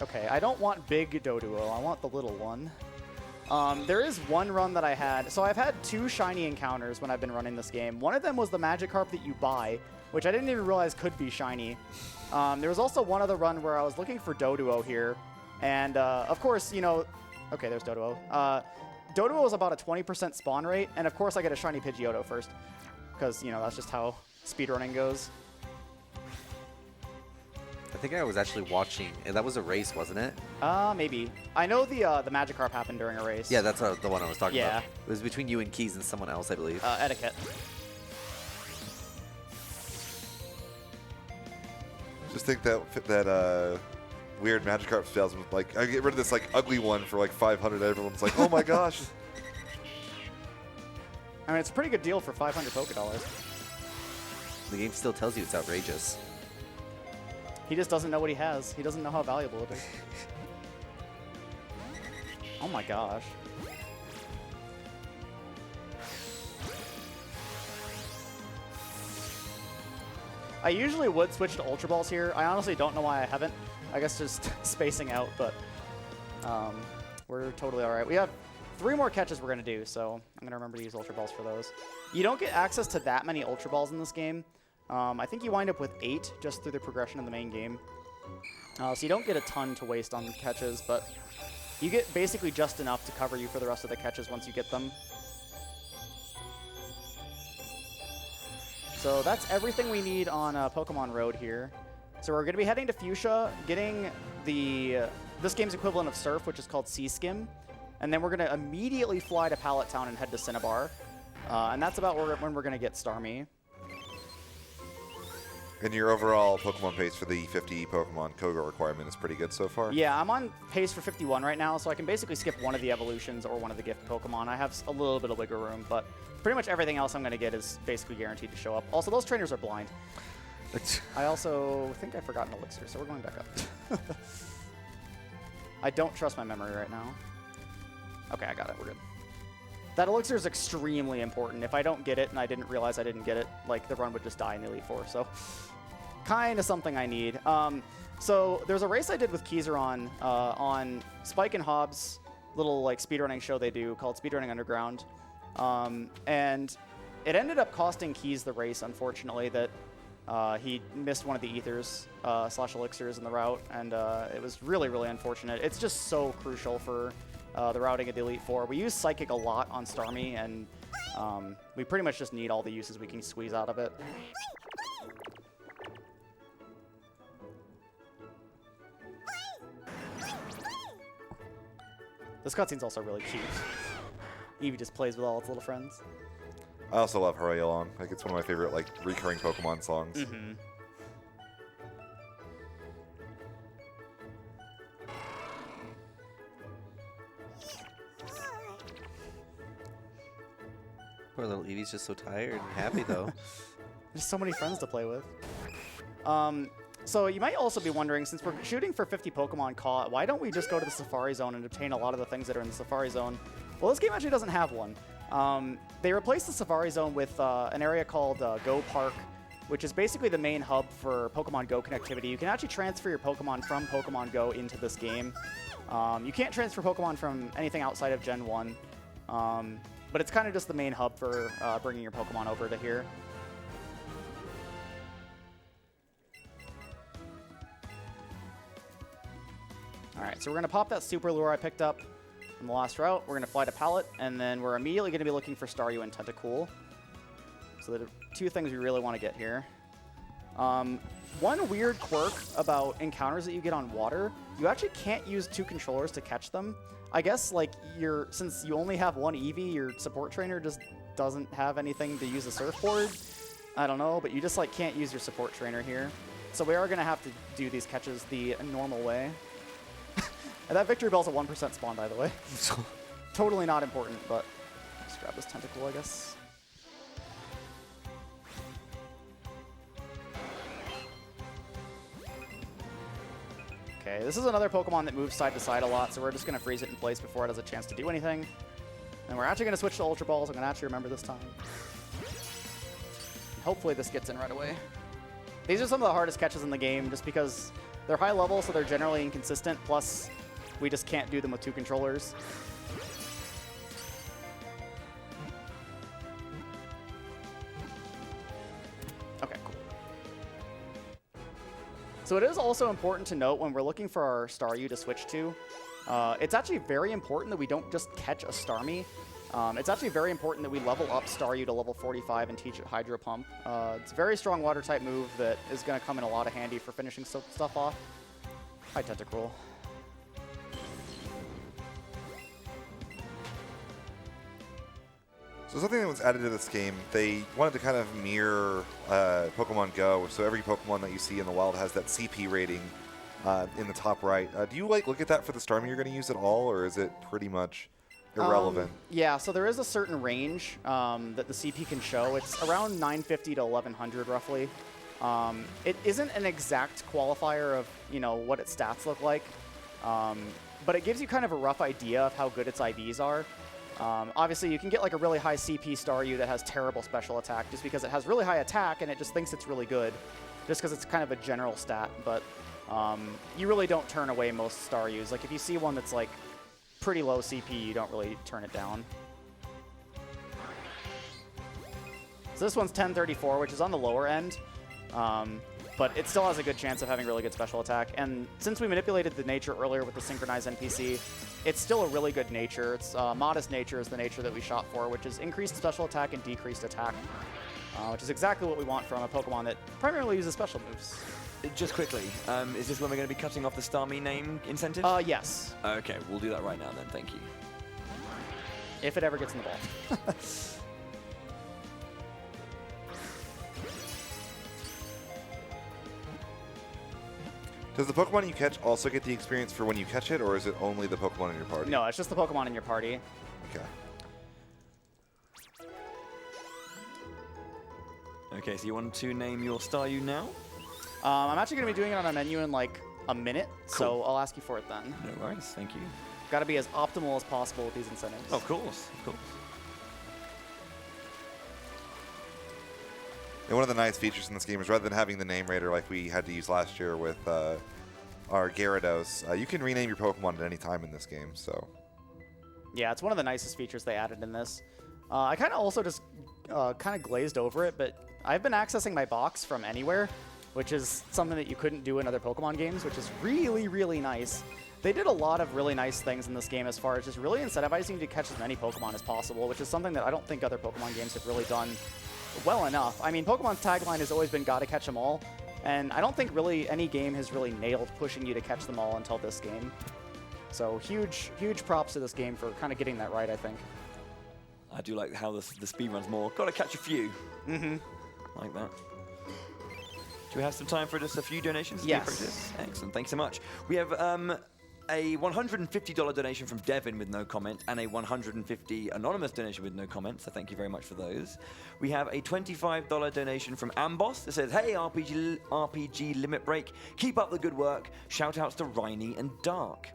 A: Okay, I don't want big Doduo. I want the little one. There is one run that I had. So I've had 2 shiny encounters when I've been running this game. One of them was the Magikarp that you buy, which I didn't even realize could be shiny. There was also one other run where I was looking for Doduo here. And, of course, you know... Okay, there's Doduo. Doduo is about a 20% spawn rate. And, of course, I get a shiny Pidgeotto first. Because, you know, that's just how speedrunning goes.
B: I think I was actually watching, and that was a race, wasn't it?
A: Maybe. I know the Magikarp happened during a race.
B: Yeah, that's the one I was talking
A: Yeah.
B: about. It was between you and Keys and someone else, I believe.
A: Etiquette.
C: Just think that weird Magikarp spasm, like, I get rid of this like ugly one for like 500. Everyone's like, oh my gosh.
A: I mean, it's a pretty good deal for 500 Pokédollars.
B: The game still tells you it's outrageous.
A: He just doesn't know what he has. He doesn't know how valuable it is. Oh my gosh. I usually would switch to Ultra Balls here. I honestly don't know why I haven't. I guess just spacing out, but we're totally all right. We have 3 more catches we're going to do, so I'm going to remember to use Ultra Balls for those. You don't get access to that many Ultra Balls in this game. I think you wind up with 8 just through the progression of the main game. So you don't get a ton to waste on catches, but you get basically just enough to cover you for the rest of the catches once you get them. So that's everything we need on Pokemon Road here. So we're going to be heading to Fuchsia, getting this game's equivalent of Surf, which is called Sea Skim. And then we're going to immediately fly to Pallet Town and head to Cinnabar. And that's about when we're going to get Starmie.
C: And your overall Pokemon pace for the 50 Pokemon Koga requirement is pretty good so far?
A: Yeah, I'm on pace for 51 right now, so I can basically skip one of the evolutions or one of the gift Pokemon. I have a little bit of wiggle room, but pretty much everything else I'm going to get is basically guaranteed to show up. Also, those trainers are blind. I also think I forgot an elixir, so we're going back up. I don't trust my memory right now. Okay, I got it. We're good. That elixir is extremely important. If I don't get it and I didn't realize I didn't get it, like, the run would just die in the Elite Four, so kind of something I need. So there's a race I did with Keyzeron on Spike and Hobbs' little, like, speedrunning show they do called Speedrunning Underground. And it ended up costing Keys the race, unfortunately, that he missed one of the ethers / elixirs in the route, and it was really, really unfortunate. It's just so crucial for the routing of the Elite Four. We use Psychic a lot on Starmie, and we pretty much just need all the uses we can squeeze out of it. This cutscene's also really cute. Eevee just plays with all its little friends.
C: I also love Hurry Along. Like, it's one of my favorite, like, recurring Pokemon songs.
A: Mm-hmm.
B: Poor little Eevee's just so tired and happy, though.
A: There's so many friends to play with. So you might also be wondering, since we're shooting for 50 Pokemon caught, why don't we just go to the Safari Zone and obtain a lot of the things that are in the Safari Zone? Well, this game actually doesn't have one. They replaced the Safari Zone with an area called Go Park, which is basically the main hub for Pokemon Go connectivity. You can actually transfer your Pokemon from Pokemon Go into this game. You can't transfer Pokemon from anything outside of Gen 1, but it's kind of just the main hub for bringing your Pokemon over to here. Alright, so we're going to pop that Super Lure I picked up from the last route. We're going to fly to Pallet, and then we're immediately going to be looking for Staryu and Tentacool. So the 2 things we really want to get here. One weird quirk about encounters that you get on water, you actually can't use 2 controllers to catch them. I guess like since you only have one Eevee, your support trainer just doesn't have anything to use a surfboard. I don't know, but you just like can't use your support trainer here. So we are gonna have to do these catches the normal way. And that victory bell's a 1% spawn, by the way. Totally not important, but let's grab this tentacle, I guess. Okay, this is another Pokemon that moves side to side a lot, so we're just going to freeze it in place before it has a chance to do anything. And we're actually going to switch to Ultra Balls. I'm going to actually remember this time. Hopefully this gets in right away. These are some of the hardest catches in the game, just because they're high level, so they're generally inconsistent, plus we just can't do them with 2 controllers. Okay, cool. So it is also important to note when we're looking for our Staryu to switch to, it's actually very important that we don't just catch a Starmie. It's actually very important that we level up Staryu to level 45 and teach it Hydro Pump. It's a very strong water-type move that is going to come in a lot of handy for finishing stuff off. Hi, Tentacruel.
C: So something that was added to this game, they wanted to kind of mirror Pokemon Go. So every Pokemon that you see in the wild has that CP rating in the top right. Do you look at that for the Starmie you're going to use at all, or is it pretty much irrelevant?
A: Yeah, so there is a certain range that the CP can show. It's around 950 to 1100 roughly. It isn't an exact qualifier of what its stats look like, but it gives you kind of a rough idea of how good its IVs are. Obviously, you can get like a really high CP Staryu that has terrible special attack just because it has really high attack and it just thinks it's really good, just because it's kind of a general stat. But you really don't turn away most Staryus. Like if you see one that's like pretty low CP, you don't really turn it down. So this one's 1034, which is on the lower end, but it still has a good chance of having really good special attack. And since we manipulated the nature earlier with the synchronized NPC, it's still a really good nature. It's modest nature is the nature that we shot for, which is increased special attack and decreased attack, which is exactly what we want from a Pokemon that primarily uses special moves.
D: Just quickly, is this when we're going to be cutting off the Starmie name incentive?
A: Yes.
D: Okay, we'll do that right now then, thank you.
A: If it ever gets in the ball.
C: Does the Pokemon you catch also get the experience for when you catch it, or is it only the Pokemon in your party?
A: No, it's just the Pokemon in your party.
C: Okay.
D: Okay, so you want to name your Staryu now?
A: I'm actually going to be doing it on a menu in like a minute, so I'll ask you for it then.
D: No worries, thank you.
A: Got to be as optimal as possible with these incentives.
D: Of course, of course.
C: And one of the nice features in this game is rather than having the name raider like we had to use last year with our Gyarados, you can rename your Pokemon at any time in this game. So
A: yeah, it's one of the nicest features they added in this. I kind of also just kind of glazed over it, but I've been accessing my box from anywhere, which is something that you couldn't do in other Pokemon games, which is really, really nice. They did a lot of really nice things in this game as far as just really incentivizing you to catch as many Pokemon as possible, which is something that I don't think other Pokemon games have really done well enough. I mean, Pokemon's tagline has always been gotta catch them all, and I don't think really any game has really nailed pushing you to catch them all until this game. So huge, huge props to this game for kind of getting that right, I think.
D: I do like how the speed runs more. Gotta catch a few.
A: Mm-hmm.
D: Like that. Do we have some time for just a few donations?
A: Yes.
D: Excellent, thanks so much. We have a $150 donation from Devin with no comment, and a $150 anonymous donation with no comment, so thank you very much for those. We have a $25 donation from Amboss that says, hey, RPG Limit Break, keep up the good work. Shout outs to Rhiney and Dark.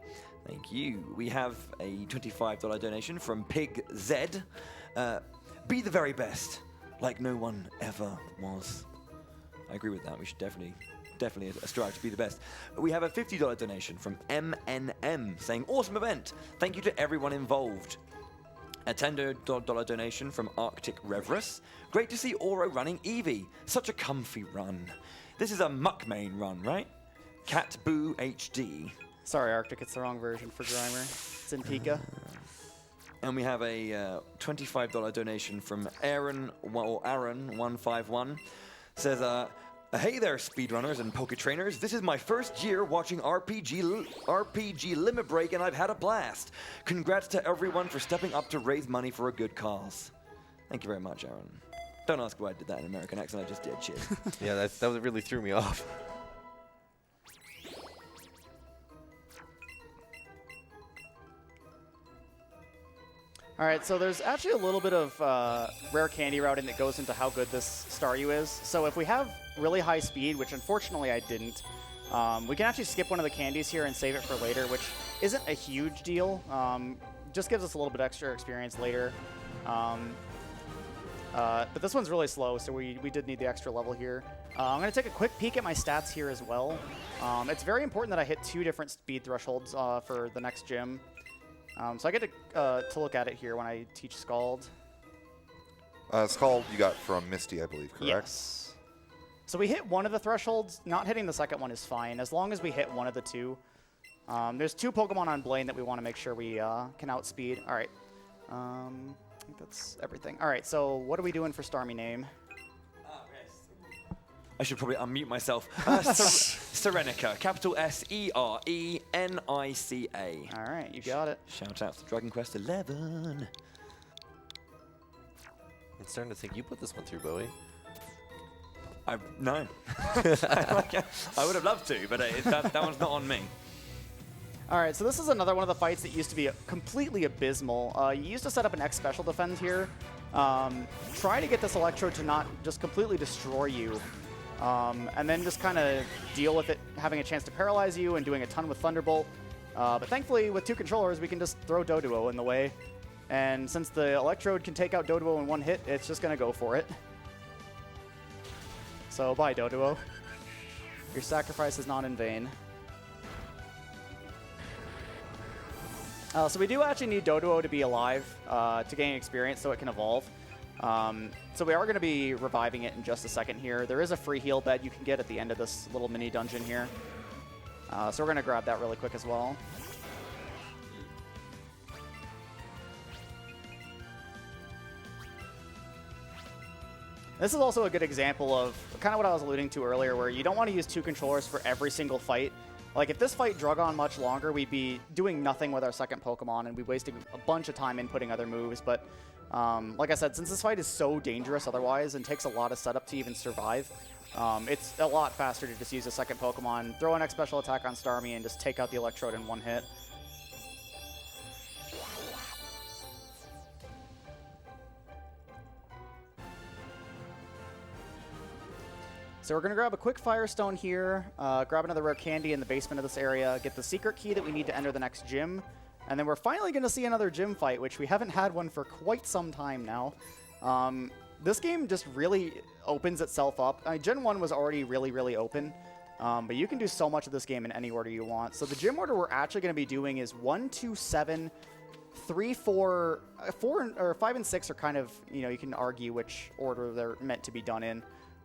D: Thank you. We have a $25 donation from Pig Z. Be the very best, like no one ever was. I agree with that. We should definitely strive to be the best. We have a $50 donation from MNM saying, awesome event. Thank you to everyone involved. A $10 donation from Arctic Reverus. Great to see Ouro running Eevee. Such a comfy run. This is a Muckmane run, right? Cat Boo HD.
A: Sorry, Arctic, it's the wrong version for Grimer. It's in Pika.
D: And we have a $25 donation from Aaron151. Says, Hey there, speedrunners and Poke Trainers. This is my first year watching RPG Limit Break, and I've had a blast. Congrats to everyone for stepping up to raise money for a good cause. Thank you very much, Aaron. Don't ask why I did that in American accent. I just did. Cheers.
B: Yeah, that really threw me off.
A: All right, so there's actually a little bit of rare candy routing that goes into how good this Staryu is. So if we have really high speed, which unfortunately I didn't, we can actually skip one of the candies here and save it for later, which isn't a huge deal. Just gives us a little bit extra experience later. But this one's really slow, so we did need the extra level here. I'm going to take a quick peek at my stats here as well. It's very important that I hit 2 different speed thresholds for the next gym. So I get to look at it here when I teach Scald.
C: Scald you got from Misty, I believe, correct?
A: Yes. So we hit one of the thresholds. Not hitting the second one is fine, as long as we hit one of the 2. There's 2 Pokemon on Blaine that we want to make sure we can outspeed. All right. I think that's everything. All right, so what are we doing for Starmie name?
D: I should probably unmute myself. Serenica, capital S-E-R-E-N-I-C-A.
A: All right, you got it.
D: Shout out to Dragon Quest 11.
B: I'm starting to think you put this one through, Bowie.
D: No. I would have loved to, but that one's not on me.
A: All right, so this is another one of the fights that used to be completely abysmal. You used to set up an X special defend here. Try to get this Electrode to not just completely destroy you. And then just kind of deal with it having a chance to paralyze you and doing a ton with Thunderbolt. But thankfully, with 2 controllers, we can just throw Doduo in the way. And since the Electrode can take out Doduo in 1 hit, it's just going to go for it. So bye, Doduo. Your sacrifice is not in vain. So we do actually need Doduo to be alive to gain experience so it can evolve. So we are going to be reviving it in just a second here. There is a free heal bed you can get at the end of this little mini dungeon here. So we're going to grab that really quick as well. This is also a good example of kind of what I was alluding to earlier, where you don't want to use 2 controllers for every single fight. Like, if this fight drug on much longer, we'd be doing nothing with our second Pokemon, and we'd be wasting a bunch of time inputting other moves. But like I said, since this fight is so dangerous otherwise and takes a lot of setup to even survive, it's a lot faster to just use a second Pokemon, throw an X special attack on Starmie, and just take out the Electrode in 1 hit. So we're going to grab a quick Firestone here, grab another rare candy in the basement of this area, get the secret key that we need to enter the next gym, and then we're finally going to see another gym fight, which we haven't had one for quite some time now. This game just really opens itself up. Gen 1 was already really open, but you can do so much of this game in any order you want. So the gym order we're actually going to be doing is 1, 2, 7, 3, 4, 4, or 5 and 6 are kind of, you can argue which order they're meant to be done in.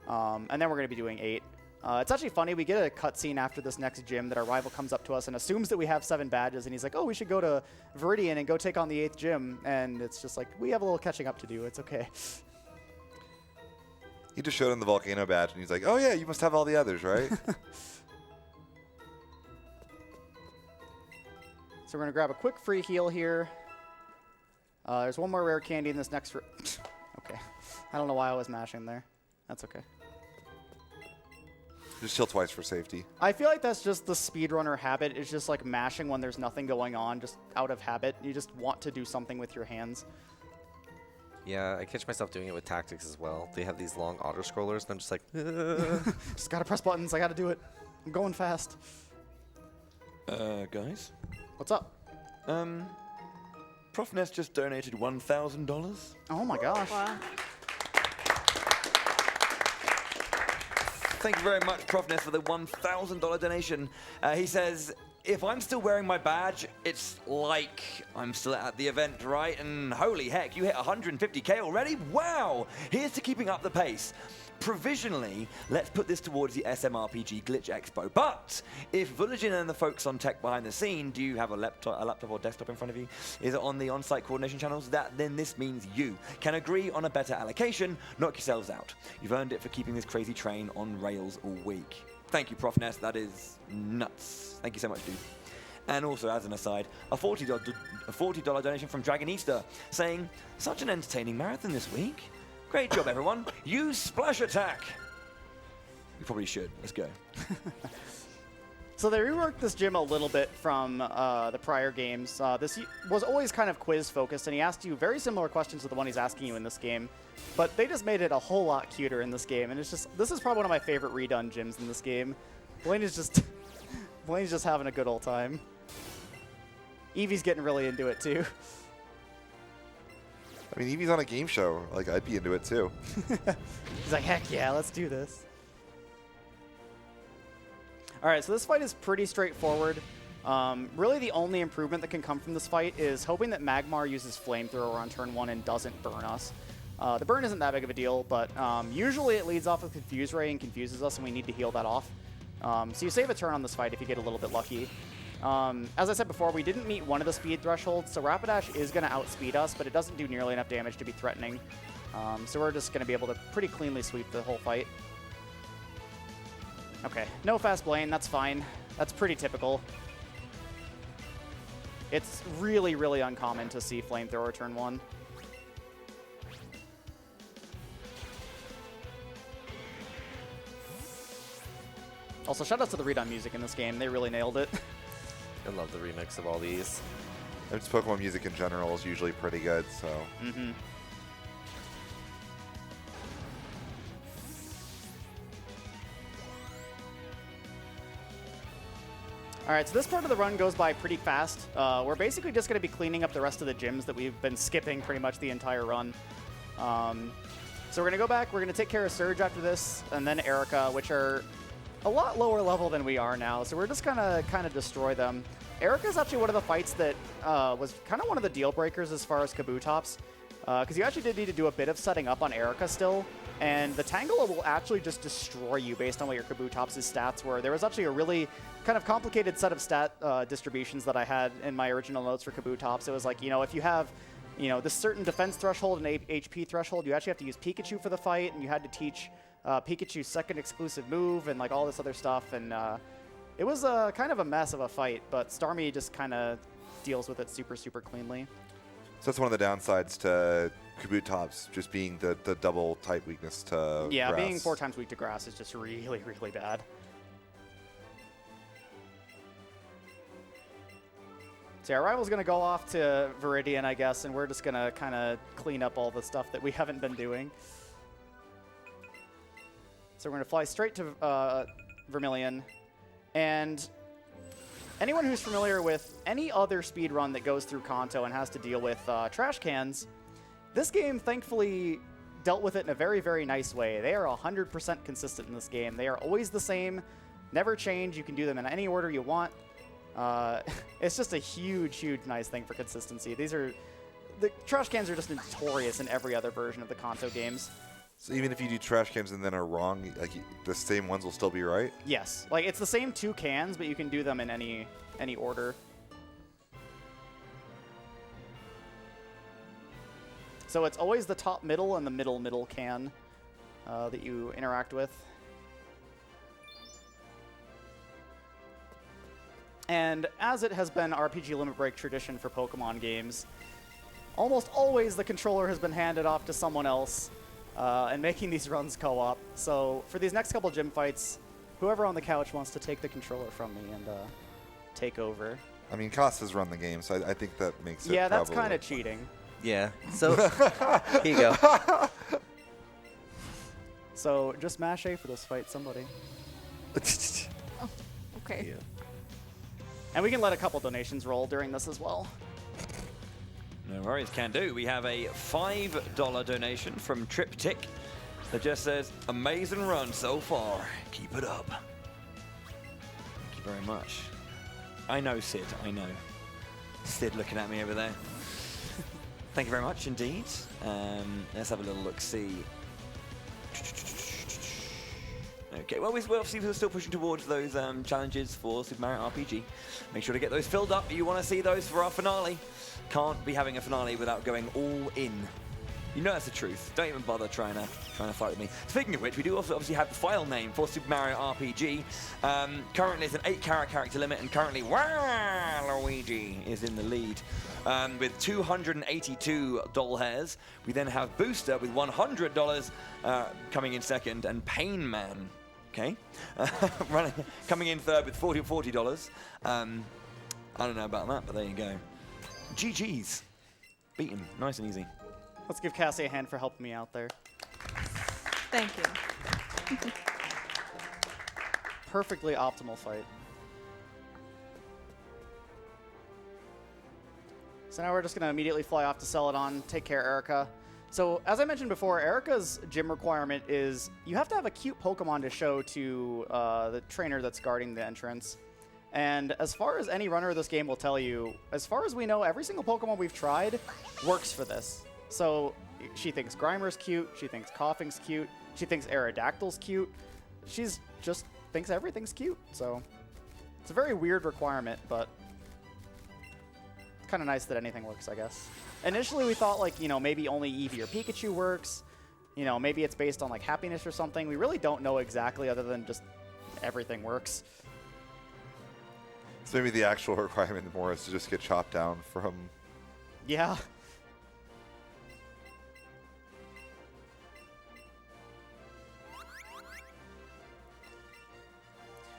A: And then we're going to be doing 8. It's actually funny, we get a cutscene after this next gym that our rival comes up to us and assumes that we have 7 badges, and he's like, oh, we should go to Viridian and go take on the 8th gym. And it's just like, we have a little catching up to do. It's okay.
C: He just showed him the Volcano badge, and he's like, oh yeah, you must have all the others, right?
A: So we're going to grab a quick free heal here. There's one more rare candy in this next... Okay. I don't know why I was mashing there. That's okay.
C: Just heal twice for safety.
A: I feel like that's just the speedrunner habit. It's just like mashing when there's nothing going on, just out of habit. You just want to do something with your hands.
B: Yeah, I catch myself doing it with tactics as well. They have these long auto-scrollers, and I'm just like...
A: Just gotta press buttons. I gotta do it. I'm going fast.
D: Guys?
A: What's up?
D: Profness just donated $1,000.
A: Oh my gosh.
E: Wow.
D: Thank you very much, Profness, for the $1,000 donation. He says, if I'm still wearing my badge, It's like I'm still at the event, right? And holy heck, you hit 150k already? Wow! Here's to keeping up the pace. Provisionally, let's put this towards the SMRPG Glitch Expo. But if Vulligin and the folks on tech behind the scene, do you have a laptop or desktop in front of you? Is it on the on-site coordination channels? Then this means you can agree on a better allocation, knock yourselves out. You've earned it for keeping this crazy train on rails all week. Thank you, Prof Ness. That is nuts. Thank you so much, dude. And also, as an aside, a $40 donation from Dragon Easter, saying, such an entertaining marathon this week. Great job, everyone. Use Splash Attack. We probably should. Let's go.
A: So they reworked this gym a little bit from the prior games. This was always kind of quiz-focused, and he asked you very similar questions to the one he's asking you in this game. But they just made it a whole lot cuter in this game, and it's just this is probably one of my favorite redone gyms in this game. Blaine's just having a good old time. Eevee's getting really into it too.
C: I mean, Eevee's on a game show. Like, I'd be into it too.
A: He's like, heck yeah, let's do this. All right, so this fight is pretty straightforward. Really, the only improvement that can come from this fight is hoping that Magmar uses Flamethrower on turn 1 and doesn't burn us. The burn isn't that big of a deal, but usually it leads off with Confuse Ray and confuses us, and we need to heal that off. So you save a turn on this fight if you get a little bit lucky. As I said before, we didn't meet one of the speed thresholds, so Rapidash is going to outspeed us, but it doesn't do nearly enough damage to be threatening. So we're just going to be able to pretty cleanly sweep the whole fight. Okay, no fast Blaine, that's fine. That's pretty typical. It's really, really uncommon to see Flamethrower turn 1. Also, shout out to the redone music in this game. They really nailed it.
B: I love the remix of all these.
C: And just Pokemon music in general is usually pretty good, so.
A: Mm-hmm. All right, so this part of the run goes by pretty fast. We're basically just going to be cleaning up the rest of the gyms that we've been skipping pretty much the entire run. So we're going to go back. We're going to take care of Surge after this, and then Erica, which are a lot lower level than we are now. So we're just going to kind of destroy them. Erica is actually one of the fights that was kind of one of the deal breakers as far as Kabutops, because you actually did need to do a bit of setting up on Erica still. And the Tangela will actually just destroy you based on what your Kabutops' stats were. There was actually a really kind of complicated set of stat distributions that I had in my original notes for Kabutops. It was like, you know, if you have, you know, this certain defense threshold and HP threshold, you actually have to use Pikachu for the fight, and you had to teach Pikachu's second exclusive move and like all this other stuff. And it was kind of a mess of a fight, but Starmie just kind of deals with it super, super cleanly.
C: So that's one of the downsides to Kabutops, just being the double type weakness to
A: Yeah,
C: grass.
A: being 4 times weak to grass is just really, really bad. So our rival's going to go off to Viridian, I guess, and we're just going to kind of clean up all the stuff that we haven't been doing. So we're going to fly straight to Vermilion. And anyone who's familiar with any other speed run that goes through Kanto and has to deal with trash cans, this game thankfully dealt with it in a very, very nice way. They are 100% consistent in this game. They are always the same, never change. You can do them in any order you want. It's just a huge, huge nice thing for consistency. The trash cans are just notorious in every other version of the Kanto games.
C: So even if you do trash cans and then are wrong, like the same ones will still be right?
A: Yes, like it's the same 2 cans, but you can do them in any order. So it's always the top middle and the middle can that you interact with. And as it has been RPG Limit Break tradition for Pokemon games, almost always the controller has been handed off to someone else and making these runs co-op. So for these next couple gym fights, whoever on the couch wants to take the controller from me and take over.
C: I mean, Koss has run the game, so I think that makes it
A: Yeah, that's
C: probably-
A: kind of cheating.
B: Yeah. So here you go.
A: So just mash A for this fight, somebody.
E: Okay.
B: Yeah.
A: And we can let a couple donations roll during this as well.
D: No worries, can do. We have a $5 donation from Triptych that just says, amazing run so far. Keep it up. Thank you very much. I know, Sid, I know. Sid looking at me over there. Thank you very much indeed. Let's have a little look-see. Okay, well, obviously we're still pushing towards those challenges for Super Mario RPG. Make sure to get those filled up. You want to see those for our finale. Can't be having a finale without going all in. You know that's the truth. Don't even bother trying to fight with me. Speaking of which, we do also obviously have the file name for Super Mario RPG. Currently, it's an 8-carat character limit, and currently, Luigi is in the lead with 282 doll hairs. We then have Booster with $100 coming in second, and Pain Man, okay, coming in third with $40. I don't know about that, but there you go. GG's. Beat him. Nice and easy.
A: Let's give Cassie a hand for helping me out there.
E: Thank you.
A: Perfectly optimal fight. So now we're just going to immediately fly off to Celadon, take care of Erica. So as I mentioned before, Erica's gym requirement is you have to have a cute Pokemon to show to the trainer that's guarding the entrance. And as far as any runner of this game will tell you, as far as we know, every single Pokemon we've tried works for this. So she thinks Grimer's cute, she thinks Coughing's cute, she thinks Aerodactyl's cute. She's just thinks everything's cute. So it's a very weird requirement, but it's kind of nice that anything works, I guess. Initially we thought like, you know, maybe only Eevee or Pikachu works. You know, maybe it's based on like happiness or something. We really don't know exactly other than just everything works.
C: So maybe the actual requirement more is to just get chopped down from...
A: Yeah.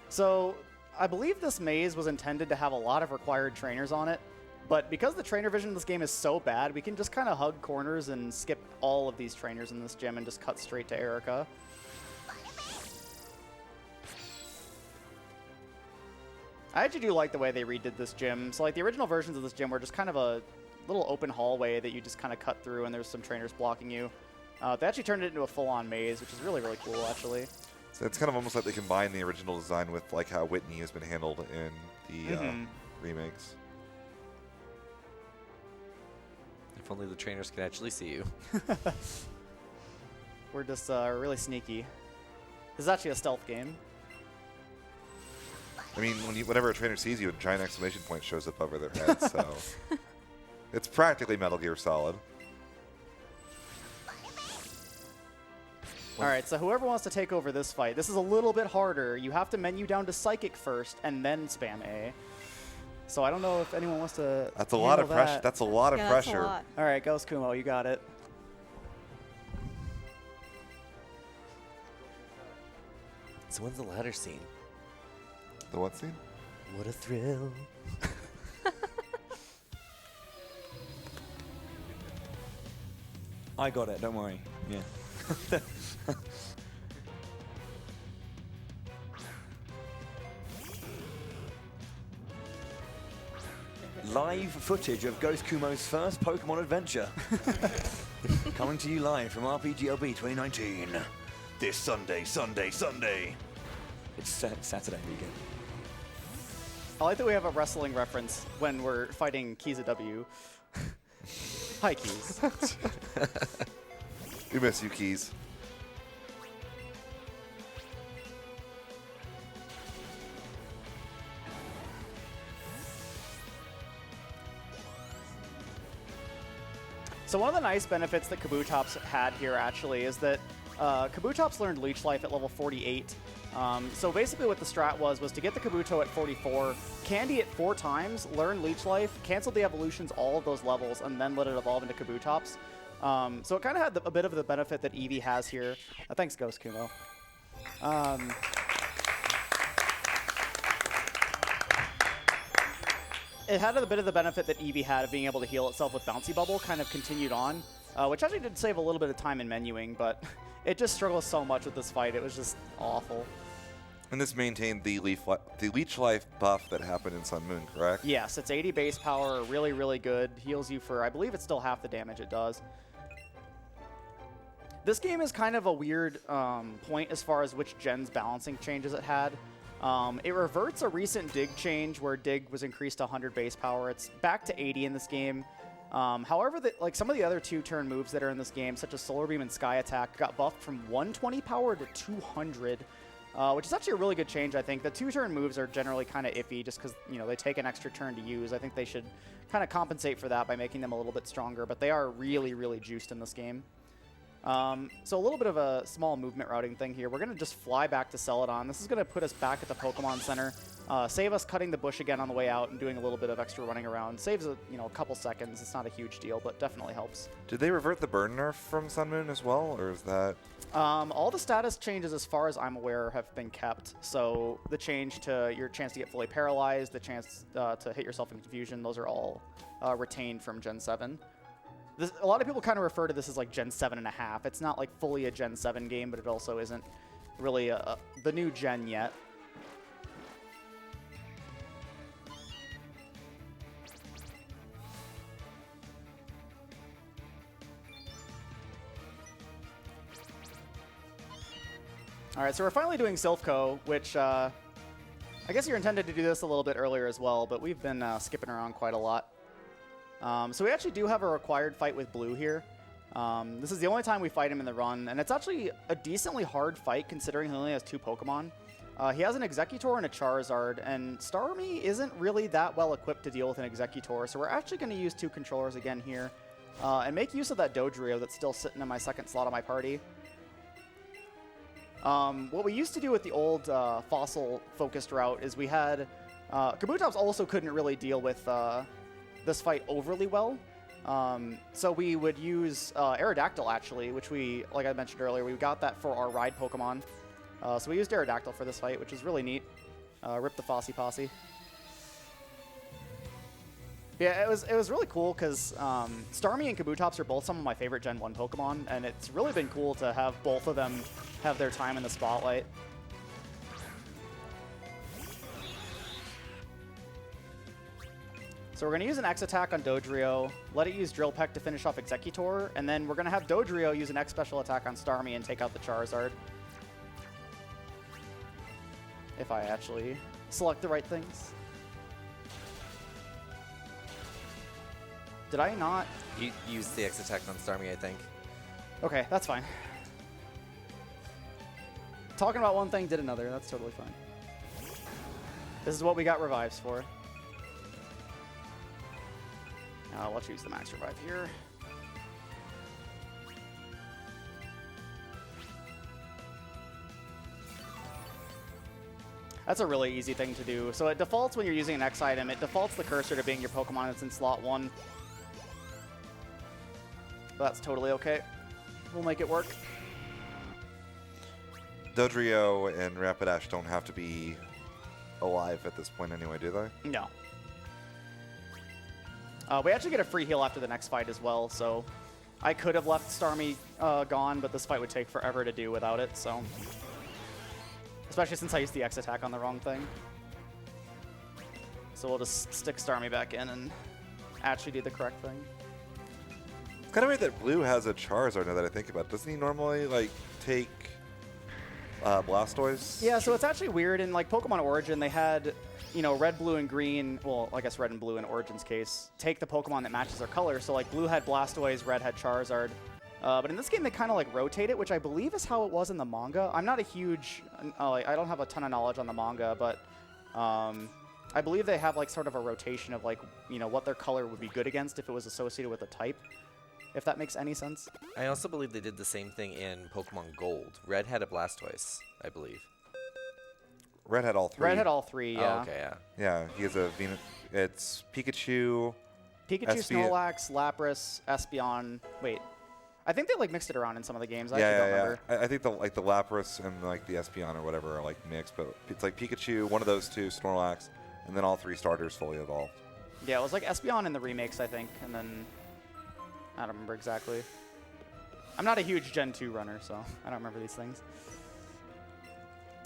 A: So, I believe this maze was intended to have a lot of required trainers on it, but because the trainer vision in this game is so bad, we can just kind of hug corners and skip all of these trainers in this gym and just cut straight to Erica. I actually do like the way they redid this gym. So like the original versions of this gym were just kind of a little open hallway that you just kind of cut through and there's some trainers blocking you. They actually turned it into a full-on maze, which is really, really cool, actually.
C: So it's kind of almost like they combine the original design with like how Whitney has been handled in the remakes.
B: If only the trainers could actually see you.
A: We're just really sneaky. This is actually a stealth game.
C: I mean, whenever a trainer sees you, a giant exclamation point shows up over their head, so... It's practically Metal Gear Solid.
A: Alright, so whoever wants to take over this fight, this is a little bit harder. You have to menu down to Psychic first, and then spam A. So I don't know if anyone wants to
C: That's a lot of pressure.
A: that.
C: That's a lot of pressure.
A: Alright, Ghost Kumo, you got it.
B: So when's the ladder scene?
C: The what scene?
B: What a thrill.
D: I got it, don't worry. Yeah. Live footage of Ghost Kumo's first Pokemon adventure. Coming to you live from RPGLB 2019. This Sunday. It's Saturday weekend.
A: I like that we have a wrestling reference when we're fighting Keys of W. Hi, Keys.
C: We miss you, Keys.
A: So one of the nice benefits that Kabutops had here actually is that Kabutops learned Leech Life at level 48. So basically what the strat was to get the Kabuto at 44, candy it 4 times, learn Leech Life, cancel the evolutions all of those levels, and then let it evolve into Kabutops. So it kind of had a bit of the benefit that Eevee has here. Thanks, Ghost Kumo. It had a bit of the benefit that Eevee had of being able to heal itself with Bouncy Bubble, kind of continued on, which actually did save a little bit of time in menuing, but it just struggles so much with this fight. It was just awful.
C: And this maintained the Leech Life buff that happened in Sun Moon, correct?
A: Yes, it's 80 base power, really, really good. Heals you for, I believe it's still half the damage it does. This game is kind of a weird point as far as which gen's balancing changes it had. It reverts a recent dig change where dig was increased to 100 base power. It's back to 80 in this game. However, like some of the other 2-turn moves that are in this game, such as Solar Beam and Sky Attack, got buffed from 120 power to 200, which is actually a really good change, I think. The 2-turn moves are generally kind of iffy just because, you know, they take an extra turn to use. I think they should kind of compensate for that by making them a little bit stronger, but they are really, really juiced in this game. So a little bit of a small movement routing thing here. We're going to just fly back to Celadon. This is going to put us back at the Pokemon Center, save us cutting the bush again on the way out and doing a little bit of extra running around. Saves a couple seconds. It's not a huge deal, but definitely helps.
C: Did they revert the burn nerf from Sun Moon as well, or is that?
A: All the status changes, as far as I'm aware, have been kept. So the change to your chance to get fully paralyzed, the chance to hit yourself in confusion, those are all retained from Gen 7. A lot of people kind of refer to this as like Gen 7.5. It's not like fully a Gen 7 game, but it also isn't really the new gen yet. All right, so we're finally doing Silph-Co, which I guess you're intended to do this a little bit earlier as well, but we've been skipping around quite a lot. So we actually do have a required fight with Blue here. This is the only time we fight him in the run, and it's actually a decently hard fight considering he only has 2 Pokemon. He has an Exeggutor and a Charizard, and Starmie isn't really that well equipped to deal with an Exeggutor, so we're actually going to use 2 controllers again here, and make use of that Dodrio that's still sitting in my second slot of my party. What we used to do with the old fossil-focused route is we had... Kabutops also couldn't really deal with this fight overly well. So we would use Aerodactyl, actually, which we, like I mentioned earlier, we got that for our ride Pokemon. So we used Aerodactyl for this fight, which is really neat. Rip the Fossy Posse. Yeah, it was really cool because Starmie and Kabutops are both some of my favorite Gen 1 Pokemon, and it's really been cool to have both of them have their time in the spotlight. So we're going to use an X attack on Dodrio, let it use Drill Peck to finish off Exeggutor, and then we're going to have Dodrio use an X special attack on Starmie and take out the Charizard. If I actually select the right things. Did I not?
B: You used the X attack on Starmie, I think.
A: Okay, that's fine. Talking about one thing, did another. That's totally fine. This is what we got revives for. Let's use the max revive here. That's a really easy thing to do. So it defaults when you're using an X item, it defaults the cursor to being your Pokemon that's in slot 1. But that's totally okay. We'll make it work.
C: Dodrio and Rapidash don't have to be alive at this point anyway, do they?
A: No. We actually get a free heal after the next fight as well, so I could have left Starmie gone, but this fight would take forever to do without it, so... Especially since I used the X attack on the wrong thing. So we'll just stick Starmie back in and actually do the correct thing.
C: It's kind of weird that Blue has a Charizard now that I think about it. Doesn't he normally, like, take Blastoise?
A: Yeah, so it's actually weird. In, like, Pokemon Origin, they had... You know, red, blue, and green, well, I guess red and blue in Origin's case, take the Pokemon that matches their color. So, like, blue had Blastoise, red had Charizard. But in this game, they kind of, like, rotate it, which I believe is how it was in the manga. I'm not a huge... I don't have a ton of knowledge on the manga, but I believe they have, like, sort of a rotation of, like, you know, what their color would be good against if it was associated with a type, if that makes any sense.
B: I also believe they did the same thing in Pokemon Gold. Red had a Blastoise, I believe.
C: Red had all 3.
A: Red had all 3, yeah.
B: Oh, okay, yeah.
C: Yeah, he has a Venus. It's Pikachu.
A: Pikachu, Snorlax, Lapras, Espeon. Wait. I think they, like, mixed it around in some of the games. I actually don't remember.
C: I think the Lapras and, like, the Espeon or whatever are, like, mixed, but it's like Pikachu, one of those 2, Snorlax, and then all 3 starters fully evolved.
A: Yeah, it was like Espeon in the remakes, I think, and then I don't remember exactly. I'm not a huge Gen 2 runner, so I don't remember these things.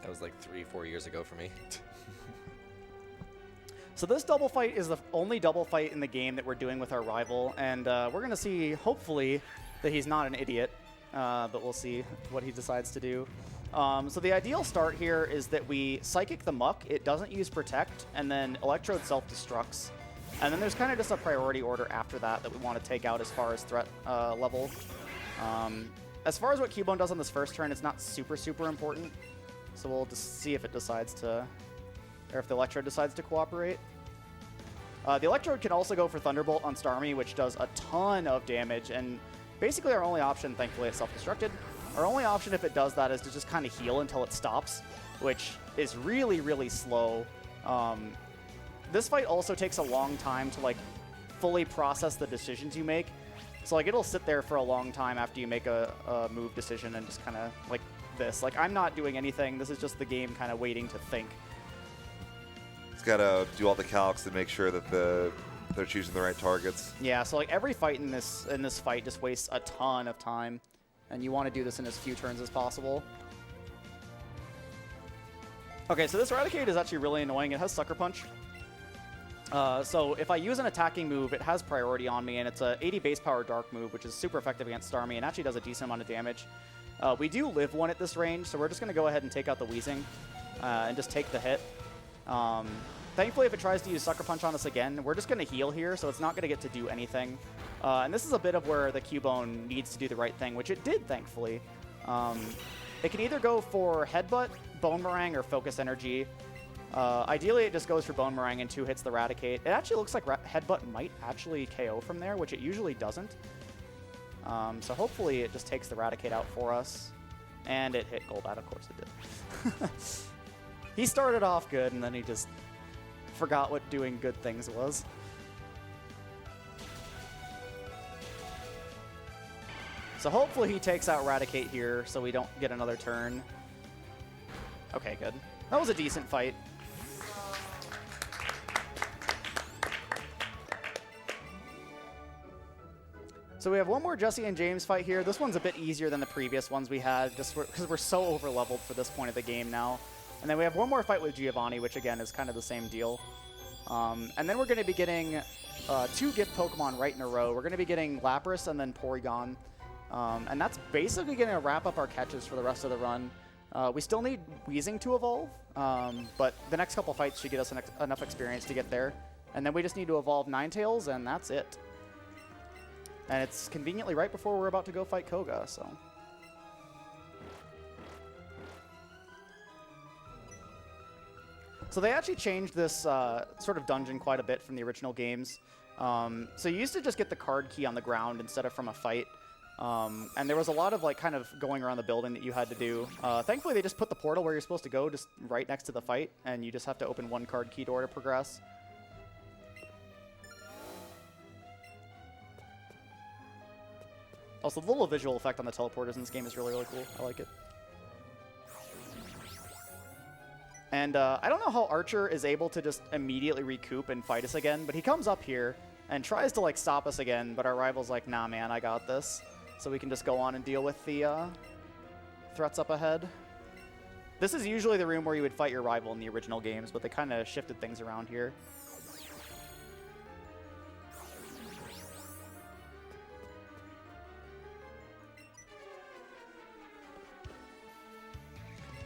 B: That was like 3-4 years ago for me.
A: So this double fight is the only double fight in the game that we're doing with our rival, and we're going to see, hopefully, that he's not an idiot, but we'll see what he decides to do. So the ideal start here is that we Psychic the Muck, it doesn't use Protect, and then Electrode self-destructs. And then there's kind of just a priority order after that that we want to take out as far as threat level. As far as what Cubone does on this first turn, it's not super, super important. So we'll just see if it decides to, or if the Electrode decides to cooperate. The Electrode can also go for Thunderbolt on Starmie, which does a ton of damage, and basically our only option, thankfully it's self-destructed, our only option if it does that is to just kind of heal until it stops, which is really, really slow. This fight also takes a long time to like fully process the decisions you make. So like it'll sit there for a long time after you make a move decision and just kind of like this. Like I'm not doing anything. This is just the game kind of waiting to think.
C: It's got to do all the calcs to make sure that they're choosing the right targets.
A: Yeah, so like every fight in this fight just wastes a ton of time, and you want to do this in as few turns as possible. Okay, so this Raticate is actually really annoying. It has Sucker Punch. So if I use an attacking move, it has priority on me, and it's a 80 base power dark move, which is super effective against Starmie and actually does a decent amount of damage. We do live one at this range, so we're just going to go ahead and take out the Wheezing and just take the hit. Thankfully, if it tries to use Sucker Punch on us again, we're just going to heal here, so it's not going to get to do anything. And this is a bit of where the Cubone needs to do the right thing, which it did, thankfully. It can either go for Headbutt, Bone Meringue, or Focus Energy. Ideally, it just goes for Bone Meringue and 2 hits the Raticate. It actually looks like Headbutt might actually KO from there, which it usually doesn't. So hopefully it just takes the Raticate out for us. And it hit Golbat, of course it did. He started off good, and then he just forgot what doing good things was. So hopefully he takes out Raticate here so we don't get another turn. Okay, good. That was a decent fight. So we have one more Jesse and James fight here. This one's a bit easier than the previous ones we had, just because we're so over-leveled for this point of the game now. And then we have one more fight with Giovanni, which again is kind of the same deal. And then we're going to be getting 2 gift Pokemon right in a row. We're going to be getting Lapras and then Porygon. And that's basically going to wrap up our catches for the rest of the run. We still need Wheezing to evolve, but the next couple fights should get us enough experience to get there. And then we just need to evolve Ninetales, and that's it. And it's conveniently right before we're about to go fight Koga, so... So they actually changed this sort of dungeon quite a bit from the original games. So you used to just get the card key on the ground instead of from a fight. And there was a lot of like kind of going around the building that you had to do. Thankfully, they just put the portal where you're supposed to go, just right next to the fight, and you just have to open one card key door to progress. Also, the little visual effect on the teleporters in this game is really, really cool. I like it. And I don't know how Archer is able to just immediately recoup and fight us again, but he comes up here and tries to like stop us again, but our rival's like, nah, man, I got this. So we can just go on and deal with the threats up ahead. This is usually the room where you would fight your rival in the original games, but they kind of shifted things around here.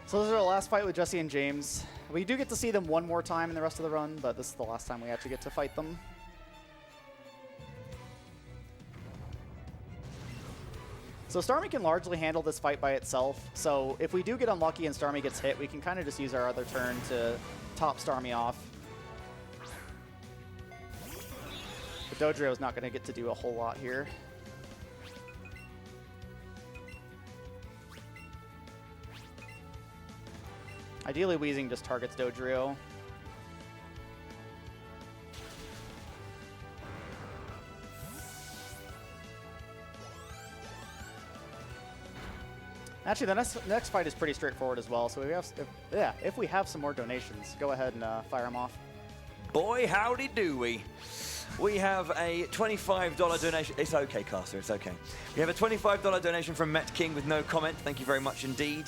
A: So this is our last fight with Jesse and James. We do get to see them one more time in the rest of the run, but this is the last time we actually get to fight them. So Starmie can largely handle this fight by itself. So if we do get unlucky and Starmie gets hit, we can kind of just use our other turn to top Starmie off. But Dodrio is not going to get to do a whole lot here. Ideally, Wheezing just targets Dodrio. Actually, the next fight is pretty straightforward as well. So if we have some more donations, go ahead and fire them off.
D: Boy, howdy do we. We have a $25 donation. It's okay, Caster, it's okay. We have a $25 donation from Met King with no comment. Thank you very much indeed.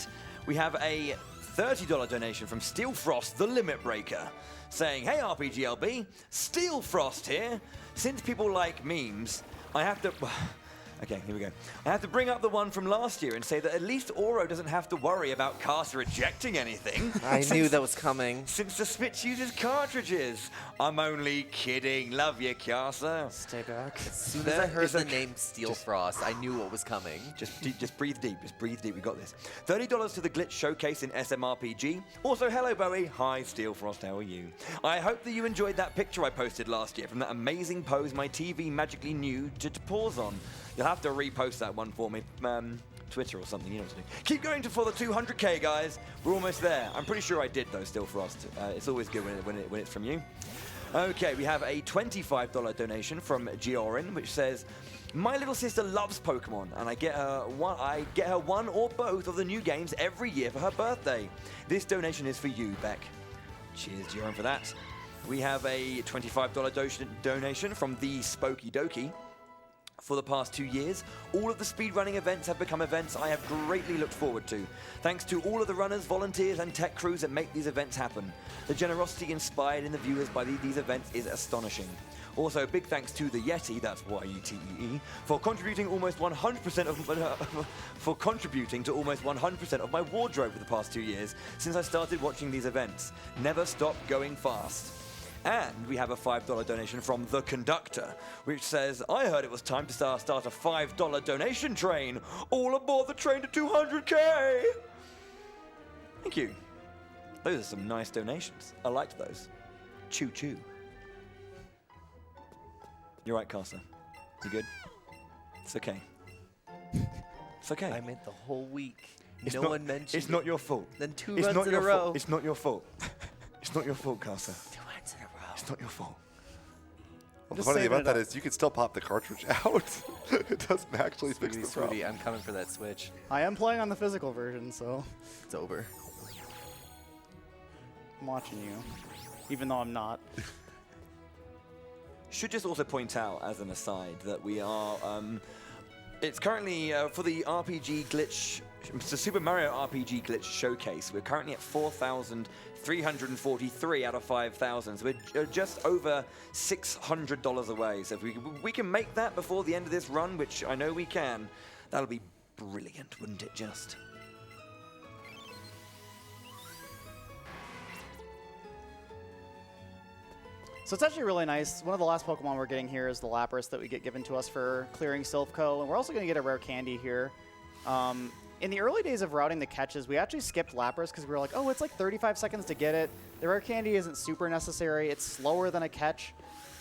D: We have a $30 donation from Steel Frost, the Limit Breaker, saying, hey RPGLB, Steel Frost here. Since people like memes, I have to... Okay, here we go. I have to bring up the one from last year and say that at least Ouro doesn't have to worry about Casa rejecting anything.
B: I knew that was coming.
D: Since the Switch uses cartridges. I'm only kidding. Love you, Casa.
A: Stay back.
B: As soon as I heard the name Steel Frost, I knew what was coming.
D: Just breathe deep. Just breathe deep. We got this. $30 to the Glitch Showcase in SMRPG. Also, hello, Bowie. Hi, Steel Frost. How are you? I hope that you enjoyed that picture I posted last year from that amazing pose my TV magically knew to pause on. You'll have to repost that one for me. Twitter or something, you know what to do. Keep going for the 200K, guys. We're almost there. I'm pretty sure I did, though, Steel Frost. It's always good when it's from you. Okay, we have a $25 donation from Giorin, which says, my little sister loves Pokemon, and I get her one or both of the new games every year for her birthday. This donation is for you, Beck. Cheers, Giorin, for that. We have a $25 donation from the Spooky Dokie. For the past 2 years, all of the speedrunning events have become events I have greatly looked forward to. Thanks to all of the runners, volunteers, and tech crews that make these events happen. The generosity inspired in the viewers by these events is astonishing. Also, big thanks to the Yeti, that's Y-E-T-E-E, for contributing almost 100% of my wardrobe for the past 2 years since I started watching these events. Never stop going fast. And we have a $5 donation from The Conductor, which says, I heard it was time to start a $5 donation train. All aboard the train to 200K! Thank you. Those are some nice donations. I liked those. Choo-choo. You're right, Casa. You good? It's okay. It's okay.
B: I meant the whole week.
D: It's
B: no
D: not,
B: one mentioned
D: It's not your fault.
B: Then two
D: It's
B: runs
D: not
B: in
D: your
B: a row.
D: fault. It's not your fault. It's not your fault, Casa.
B: 2 runs in a row.
D: It's not your fault.
C: Well, the
A: Just
C: funny thing
A: saving
C: about
A: it
C: that
A: up.
C: is you can still pop the cartridge out. It doesn't actually fix
B: Sweetie,
C: the problem.
B: sweetie, I'm coming for that Switch.
A: I am playing on the physical version, so
B: It's over.
A: I'm watching you, even though I'm not.
D: Should just also point out, as an aside, that we are. It's currently for the RPG glitch, the Super Mario RPG glitch showcase. We're currently at 4,343 out of 5,000. So we're just over $600 away. So if we can make that before the end of this run, which I know we can, that'll be brilliant, wouldn't it? Just.
A: So it's actually really nice. One of the last Pokemon we're getting here is the Lapras that we get given to us for clearing Silph-Co, and we're also going to get a rare candy here. In the early days of routing the catches, we actually skipped Lapras because we were like, oh, it's like 35 seconds to get it. The rare candy isn't super necessary. It's slower than a catch.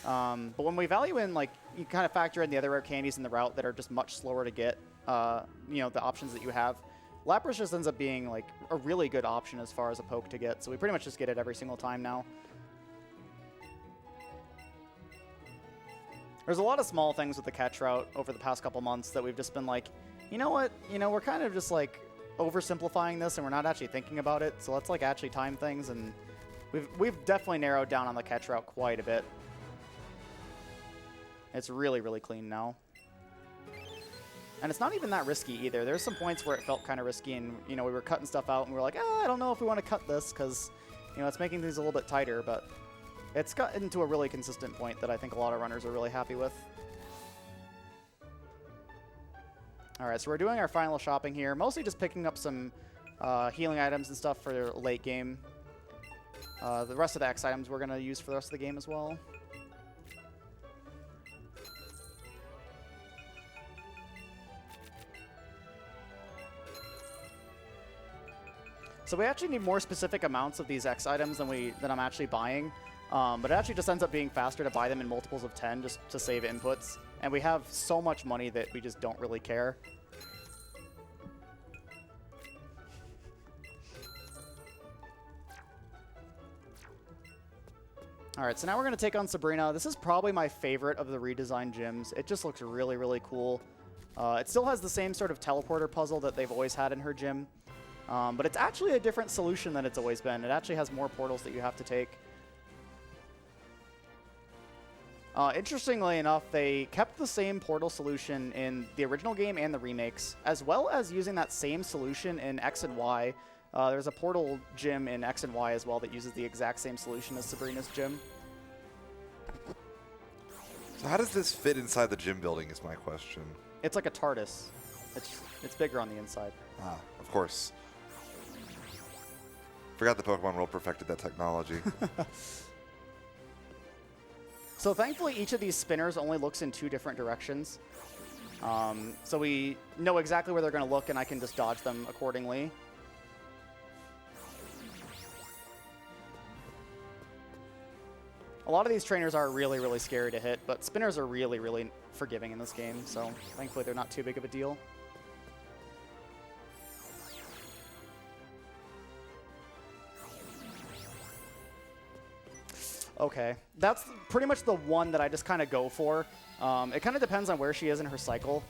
A: But when we value in, like, you kind of factor in the other rare candies in the route that are just much slower to get, you know, the options that you have. Lapras just ends up being, like, a really good option as far as a poke to get. So we pretty much just get it every single time now. There's a lot of small things with the catch route over the past couple months that we've just been like, you know what? You know, we're kind of just like oversimplifying this and we're not actually thinking about it. So let's like actually time things, and we've definitely narrowed down on the catch route quite a bit. It's really, really clean now. And it's not even that risky either. There's some points where it felt kind of risky and, you know, we were cutting stuff out and we were like, I don't know if we want to cut this because, you know, it's making things a little bit tighter, but it's gotten to a really consistent point that I think a lot of runners are really happy with. All right, so we're doing our final shopping here, mostly just picking up some healing items and stuff for late game. The rest of the X items we're going to use for the rest of the game as well. So we actually need more specific amounts of these X items than I'm actually buying. But it actually just ends up being faster to buy them in multiples of 10 just to save inputs. And we have so much money that we just don't really care. All right, so now we're going to take on Sabrina. This is probably my favorite of the redesigned gyms. It just looks really, really cool. It still has the same sort of teleporter puzzle that they've always had in her gym. But it's actually a different solution than it's always been. It actually has more portals that you have to take. Interestingly enough, they kept the same portal solution in the original game and the remakes, as well as using that same solution in X and Y. There's a portal gym in X and Y as well that uses the exact same solution as Sabrina's gym.
C: So how does this fit inside the gym building is my question.
A: It's like a TARDIS. It's bigger on the inside.
C: Ah, of course. Forgot the Pokemon world perfected that technology.
A: So thankfully, each of these spinners only looks in 2 different directions. So we know exactly where they're going to look, and I can just dodge them accordingly. A lot of these trainers are really, really scary to hit, but spinners are really, really forgiving in this game, so thankfully they're not too big of a deal. Okay, that's pretty much the one that I just kind of go for. It kind of depends on where she is in her cycle.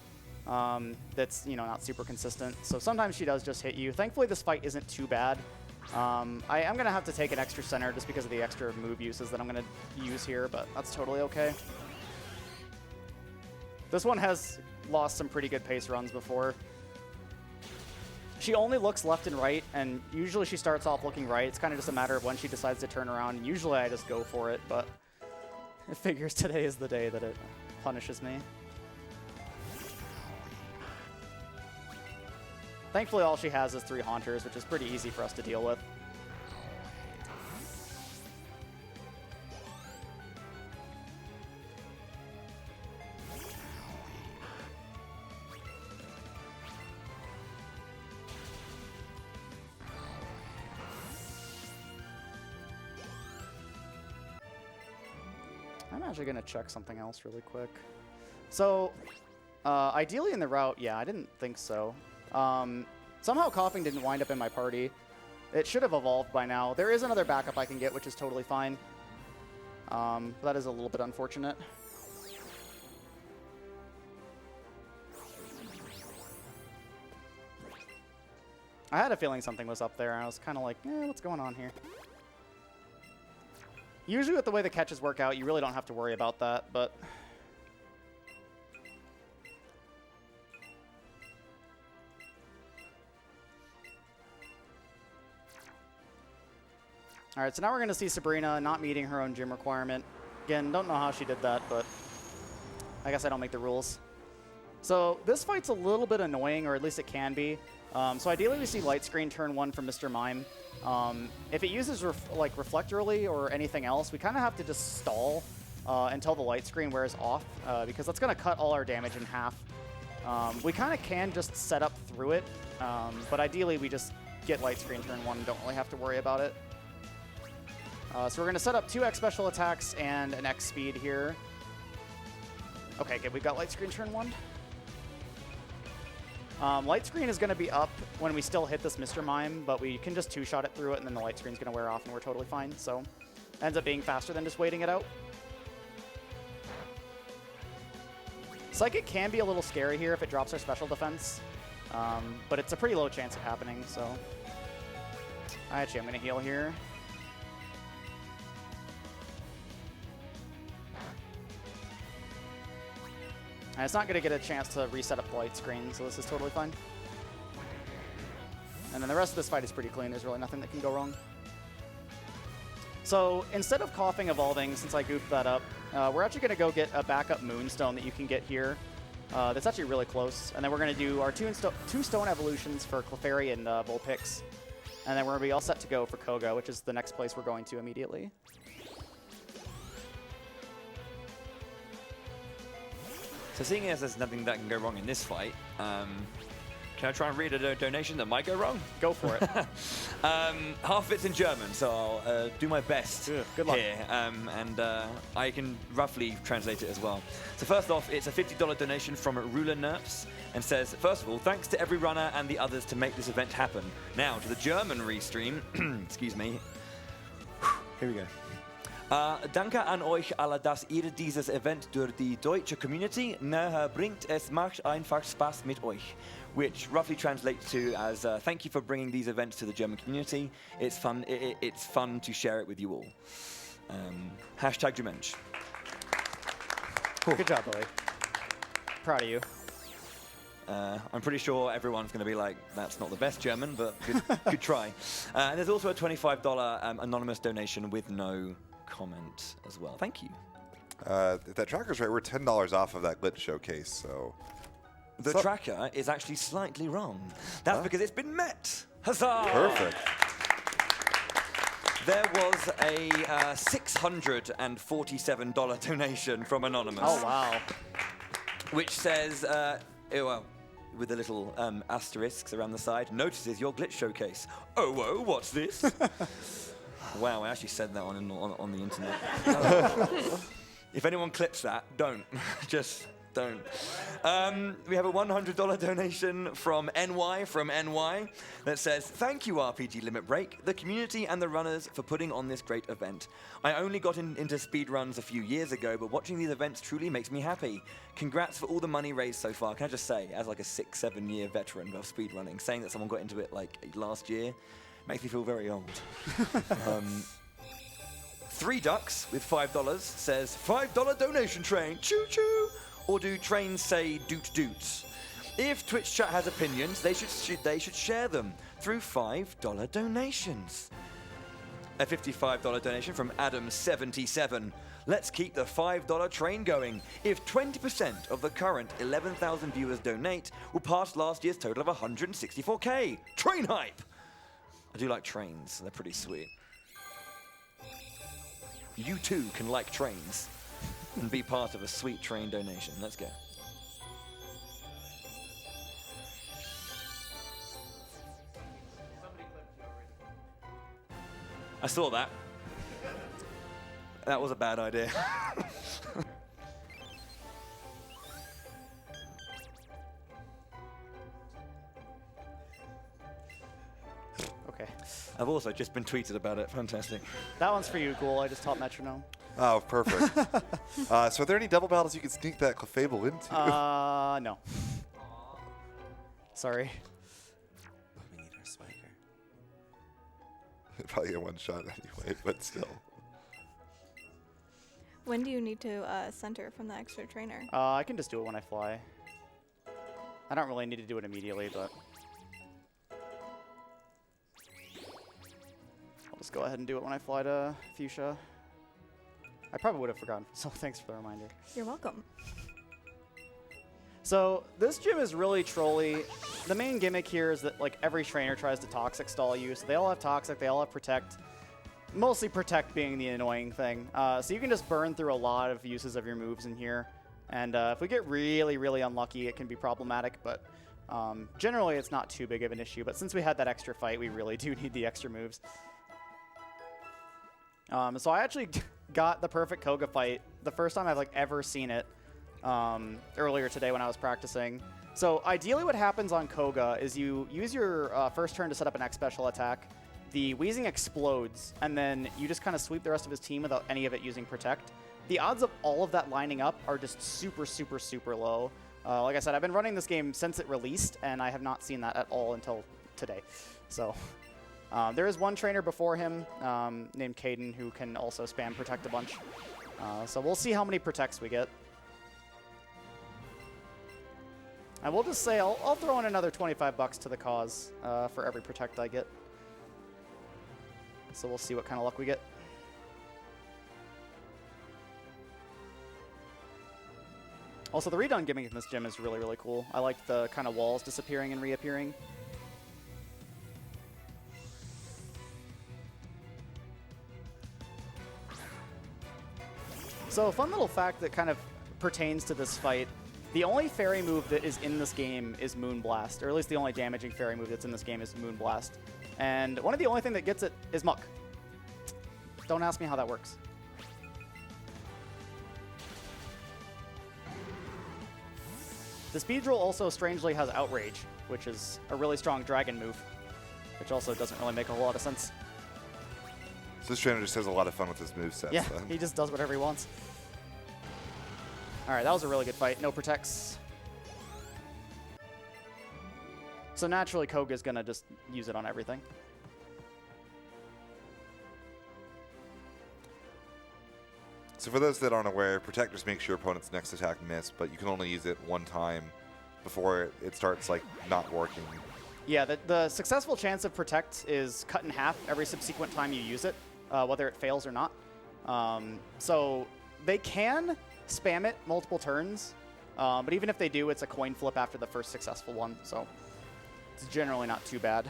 A: That's, you know, not super consistent. So sometimes she does just hit you. Thankfully, this fight isn't too bad. I am going to have to take an extra center just because of the extra move uses that I'm going to use here, but that's totally okay. This one has lost some pretty good pace runs before. She only looks left and right, and usually she starts off looking right. It's kind of just a matter of when she decides to turn around, and usually I just go for it, but it figures today is the day that it punishes me. Thankfully, all she has is 3 Haunters, which is pretty easy for us to deal with. I'm actually going to check something else really quick. So, ideally in the route, yeah, I didn't think so. Somehow Coughing didn't wind up in my party. It should have evolved by now. There is another backup I can get, which is totally fine. That is a little bit unfortunate. I had a feeling something was up there, and I was kind of like, what's going on here? Usually with the way the catches work out, you really don't have to worry about that, but... Alright, so now we're going to see Sabrina not meeting her own gym requirement. Again, don't know how she did that, but I guess I don't make the rules. So this fight's a little bit annoying, or at least it can be. So ideally we see Light Screen turn 1 from Mr. Mime. If it uses Reflect Early or anything else, we kind of have to just stall until the Light Screen wears off, because that's going to cut all our damage in half. We kind of can just set up through it, but ideally we just get Light Screen turn 1 and don't really have to worry about it. So we're going to set up 2 X special attacks and an X speed here. Okay, good. We've got Light Screen turn 1. Light Screen is going to be up when we still hit this Mr. Mime, but we can just 2-shot it through it, and then the Light Screen's going to wear off, and we're totally fine. So ends up being faster than just waiting it out. Psychic can be a little scary here if it drops our special defense, but it's a pretty low chance of happening, so... Actually, I'm going to heal here. And it's not going to get a chance to reset up the Light Screen, so this is totally fine. And then the rest of this fight is pretty clean. There's really nothing that can go wrong. So instead of Coughing evolving, since I goofed that up, we're actually going to go get a backup Moonstone that you can get here. That's actually really close. And then we're going to do our two stone evolutions for Clefairy and Vulpix. And then we're going to be all set to go for Koga, which is the next place we're going to immediately.
D: So seeing as there's nothing that can go wrong in this fight, can I try and read a donation that might go wrong?
A: Go for it.
D: Half of it's in German, so I'll do my best
A: good luck.
D: here. And I can roughly translate it as well. So first off, it's a $50 donation from Ruler Nerps and says, first of all, thanks to every runner and the others to make this event happen. Now, to the German restream, excuse me. Here we go. Danke an euch alle, dass ihr dieses Event durch die deutsche Community näher bringt. Es macht einfach Spaß mit euch. Which roughly translates to as, thank you for bringing these events to the German community. It's fun, it's fun to share it with you all. Hashtag du Mensch.
A: Good job, Billy. Proud of you.
D: I'm pretty sure everyone's going to be like, that's not the best German, but good try. And there's also a $25 anonymous donation with no comment as well. Thank you.
C: If that tracker's right, we're $10 off of that glitch showcase, so
D: The tracker is actually slightly wrong. That's because it's been met. Huzzah!
C: Perfect.
D: There was a $647 donation from Anonymous.
A: Oh, wow.
D: Which says, with the little asterisks around the side, notices your glitch showcase. Oh, whoa, what's this? Wow, I actually said that on the internet. If anyone clips that, don't. Just don't. We have a $100 donation from NY that says, thank you RPG Limit Break, the community and the runners for putting on this great event. I only got into speedruns a few years ago, but watching these events truly makes me happy. Congrats for all the money raised so far. Can I just say, as like a 6-7 year veteran of speedrunning, saying that someone got into it like last year makes me feel very old. Three Ducks with $5 says, $5 donation train, choo-choo! Or do trains say doot-doots? If Twitch chat has opinions, they should share them through $5 donations. A $55 donation from Adam77. Let's keep the $5 train going. If 20% of the current 11,000 viewers donate, we'll pass last year's total of 164K. Train hype! I do like trains. They're pretty sweet. You too can like trains and be part of a sweet train donation. Let's go. I saw that. That was a bad idea.
A: Okay.
D: I've also just been tweeted about it. Fantastic.
A: That one's for you, Ghoul. I just taught Metronome.
C: Oh, perfect. So are there any double battles you can sneak that Clefable into?
A: No. Sorry.
B: We need our swagger.
C: Probably a one shot anyway, but still.
E: When do you need to center from the extra trainer?
A: I can just do it when I fly. I don't really need to do it immediately, but I'll just go ahead and do it when I fly to Fuchsia. I probably would have forgotten, so thanks for the reminder.
E: You're welcome.
A: So this gym is really trolly. The main gimmick here is that like every trainer tries to toxic stall you. So they all have toxic, they all have protect. Mostly protect being the annoying thing. So you can just burn through a lot of uses of your moves in here. And if we get really, really unlucky, it can be problematic. But generally, it's not too big of an issue. But since we had that extra fight, we really do need the extra moves. So I actually got the perfect Koga fight the first time I've like ever seen it earlier today when I was practicing. So ideally what happens on Koga is you use your first turn to set up an X special attack. The Wheezing explodes, and then you just kind of sweep the rest of his team without any of it using Protect. The odds of all of that lining up are just super, super, super low. Like I said, I've been running this game since it released, and I have not seen that at all until today. So there is one trainer before him named Caden who can also spam Protect a bunch. So we'll see how many Protects we get. And we'll just say I'll throw in another 25 bucks to the cause for every Protect I get. So we'll see what kind of luck we get. Also, the redone gimmick in this gym is really, really cool. I like the kind of walls disappearing and reappearing. So a fun little fact that kind of pertains to this fight. The only fairy move that is in this game is Moonblast, or at least the only damaging fairy move that's in this game is Moonblast. And one of the only thing that gets it is Muck. Don't ask me how that works. The speed drill also strangely has Outrage, which is a really strong dragon move, which also doesn't really make a whole lot of sense.
C: So this trainer just has a lot of fun with his movesets.
A: Yeah,
C: then.
A: he just does whatever he wants. All right, that was a really good fight. No protects. So naturally, Koga's going to just use it on everything.
C: So for those that aren't aware, Protectors makes your opponent's next attack miss, but you can only use it one time before it starts like not working.
A: Yeah, the successful chance of Protect is cut in half every subsequent time you use it, whether it fails or not. So they can spam it multiple turns, But even if they do, it's a coin flip after the first successful one, so it's generally not too bad.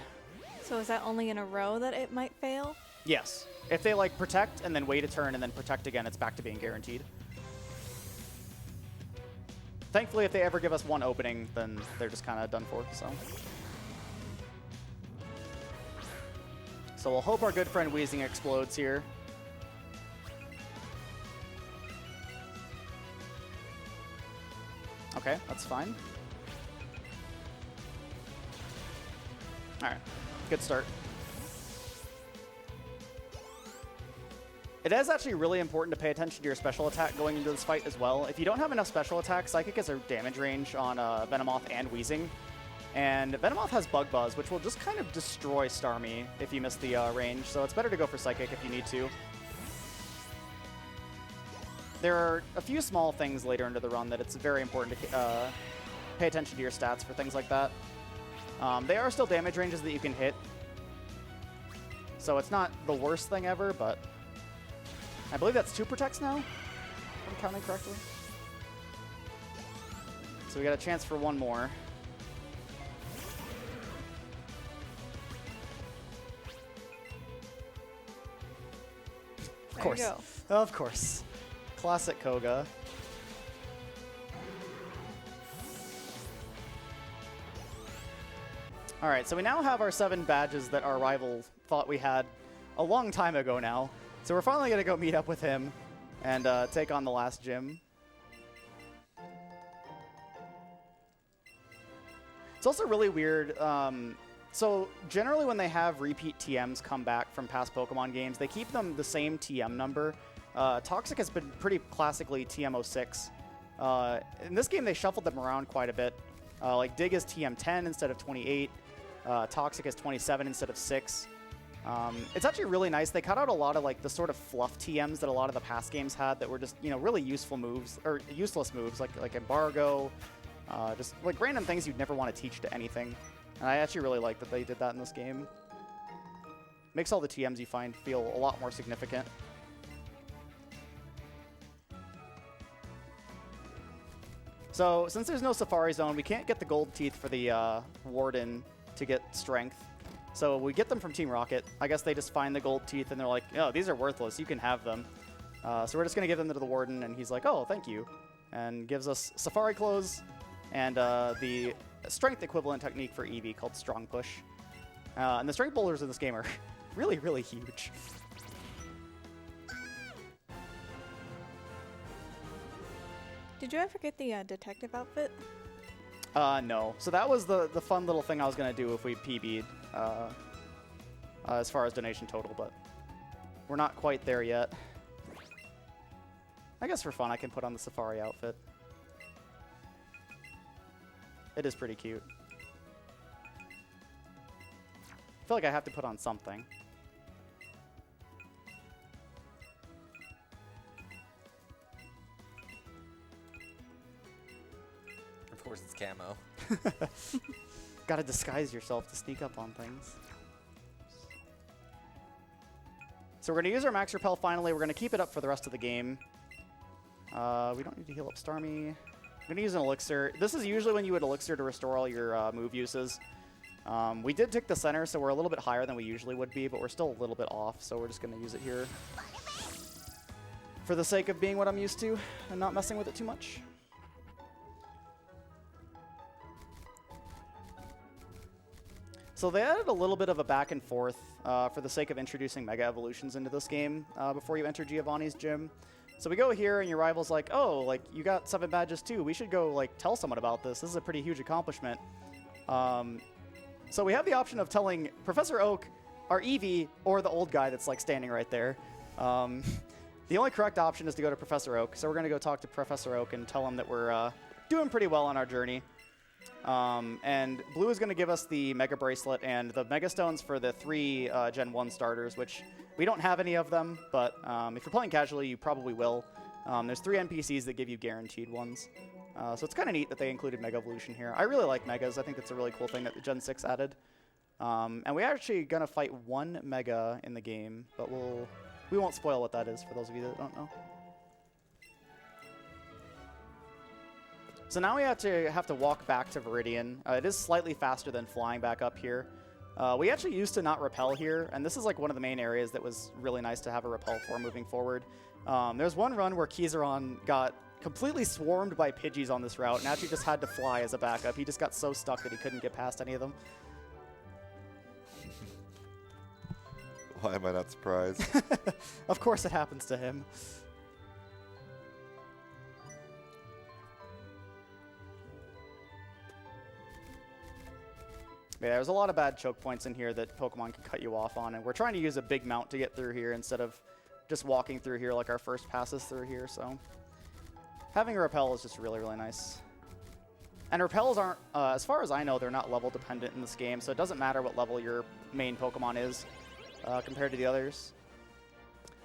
E: So is that only in a row that it might fail?
A: Yes. If they like protect and then wait a turn and then protect again, it's back to being guaranteed. Thankfully, if they ever give us one opening, then they're just kind of done for, so. So we'll hope our good friend Weezing explodes here. Okay, that's fine. All right, good start. It is actually really important to pay attention to your special attack going into this fight as well. If you don't have enough special attack, Psychic has a damage range on Venomoth and Weezing. And Venomoth has Bug Buzz, which will just kind of destroy Starmie if you miss the range. So it's better to go for Psychic if you need to. There are a few small things later into the run that it's very important to pay attention to your stats for things like that. They are still damage ranges that you can hit. So it's not the worst thing ever, but I believe that's 2 protects now, if I'm counting correctly. So we got a chance for one more. Of course.
E: There you
A: Of course. Classic Koga. All right, so we now have our 7 badges that our rival thought we had a long time ago now. So we're finally going to go meet up with him and take on the last gym. It's also really weird. So generally when they have repeat TMs come back from past Pokemon games, they keep them the same TM number. Toxic has been pretty classically TM06. In this game, they shuffled them around quite a bit. Like Dig is TM10 instead of 28. Toxic is 27 instead of 6. It's actually really nice. They cut out a lot of like the sort of fluff TMs that a lot of the past games had that were just, you know, really useful moves or useless moves like Embargo, just like random things you'd never want to teach to anything. And I actually really like that they did that in this game. Makes all the TMs you find feel a lot more significant. So since there's no Safari Zone, we can't get the gold teeth for the Warden to get strength. So we get them from Team Rocket. I guess they just find the gold teeth and they're like, oh, these are worthless. You can have them. So we're just going to give them to the Warden, and he's like, oh, thank you. And gives us Safari Clothes and the strength equivalent technique for Eevee called Strong Push. And the strength boulders in this game are really, really huge.
E: Did you ever get the detective outfit?
A: No. So that was the fun little thing I was going to do if we PB'd as far as donation total, but we're not quite there yet. I guess for fun I can put on the Safari outfit. It is pretty cute. I feel like I have to put on something.
B: Of course, it's camo.
A: Gotta disguise yourself to sneak up on things. So we're gonna use our Max Repel finally. We're gonna keep it up for the rest of the game. We don't need to heal up Starmie. I'm gonna use an Elixir. This is usually when you would Elixir to restore all your move uses. We did tick the center, so we're a little bit higher than we usually would be, but we're still a little bit off, so we're just gonna use it here for the sake of being what I'm used to and not messing with it too much. So they added a little bit of a back and forth for the sake of introducing Mega Evolutions into this game before you enter Giovanni's gym. So we go here and your rival's like, oh, like you got 7 badges too. We should go like tell someone about this. This is a pretty huge accomplishment. So we have the option of telling Professor Oak, our Eevee, or the old guy that's like standing right there. The only correct option is to go to Professor Oak. So we're going to go talk to Professor Oak and tell him that we're doing pretty well on our journey. And Blue is going to give us the Mega Bracelet and the Mega Stones for the 3 Gen 1 starters, which we don't have any of them, but if you're playing casually, you probably will. There's 3 NPCs that give you guaranteed ones. So it's kind of neat that they included Mega Evolution here. I really like Megas. I think that's a really cool thing that the Gen 6 added. And we're actually going to fight 1 Mega in the game, but we won't spoil what that is for those of you that don't know. So now we have to walk back to Viridian. It is slightly faster than flying back up here. We actually used to not repel here, and this is like one of the main areas that was really nice to have a repel for moving forward. There's one run where Kizaron got completely swarmed by Pidgeys on this route and actually just had to fly as a backup. He just got so stuck that he couldn't get past any of them.
C: Why am I not surprised?
A: Of course it happens to him. Yeah, there's a lot of bad choke points in here that Pokemon can cut you off on, and we're trying to use a big mount to get through here instead of just walking through here like our first passes through here, so having a repel is just really, really nice. And repels aren't, as far as I know, they're not level dependent in this game, so it doesn't matter what level your main Pokemon is compared to the others.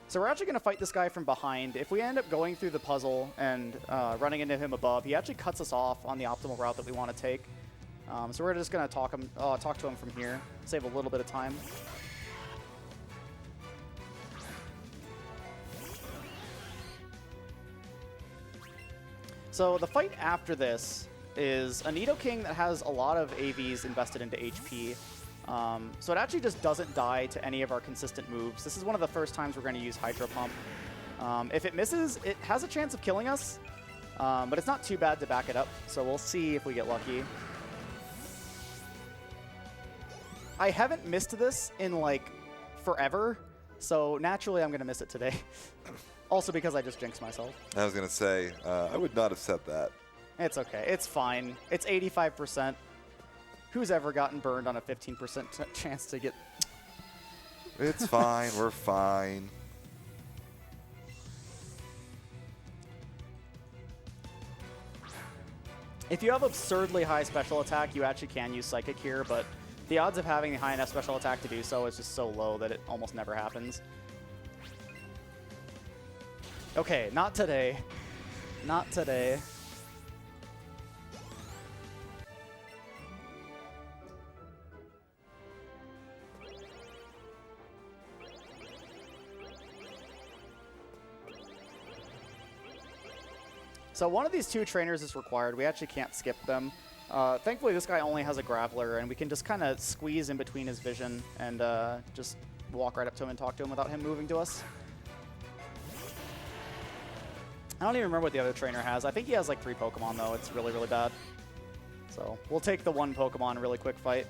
A: So we're actually going to fight this guy from behind. If we end up going through the puzzle and running into him above, he actually cuts us off on the optimal route that we want to take. So we're just going to talk to him from here, save a little bit of time. So the fight after this is a Nidoking that has a lot of AVs invested into HP. So it actually just doesn't die to any of our consistent moves. This is one of the first times we're going to use Hydro Pump. If it misses, it has a chance of killing us, but it's not too bad to back it up. So we'll see if we get lucky. I haven't missed this in like forever, so naturally I'm going to miss it today. Also because I just jinxed myself.
C: I was going to say, I would not have said that.
A: It's okay. It's fine. It's 85%. Who's ever gotten burned on a 15% chance to get...
C: It's fine. We're fine.
A: If you have absurdly high special attack, you actually can use Psychic here, but the odds of having a high enough special attack to do so is just so low that it almost never happens. Okay, not today. Not today. So one of these two trainers is required. We actually can't skip them. Thankfully, this guy only has a Graveler, and we can just kind of squeeze in between his vision and just walk right up to him and talk to him without him moving to us. I don't even remember what the other trainer has. I think he has like 3 Pokemon, though. It's really, really bad. So we'll take the 1 Pokemon really quick fight.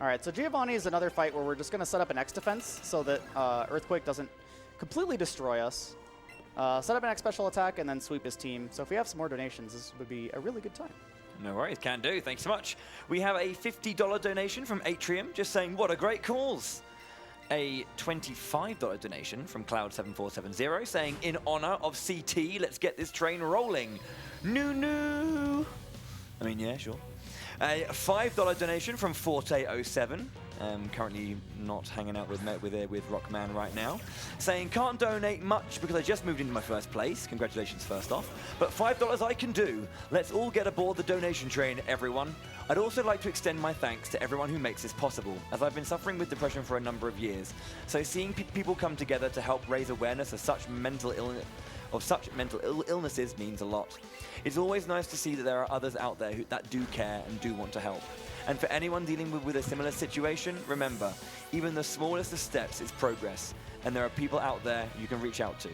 A: All right, so Giovanni is another fight where we're just going to set up an X defense so that Earthquake doesn't completely destroy us. Set up an X special attack and then sweep his team. So if we have some more donations, this would be a really good time.
D: No worries, can do. Thanks so much. We have a $50 donation from Atrium, just saying, what a great cause. A $25 donation from Cloud7470, saying, in honor of CT, let's get this train rolling. Noo. I mean, yeah, sure. A $5 donation from Forte07, currently not hanging out with Rockman right now, saying, can't donate much because I just moved into my first place. Congratulations first off. But $5 I can do. Let's all get aboard the donation train, everyone. I'd also like to extend my thanks to everyone who makes this possible, as I've been suffering with depression for a number of years. So seeing people come together to help raise awareness of such mental illnesses means a lot. It's always nice to see that there are others out there that do care and do want to help. And for anyone dealing with a similar situation, remember, even the smallest of steps is progress, and there are people out there you can reach out to.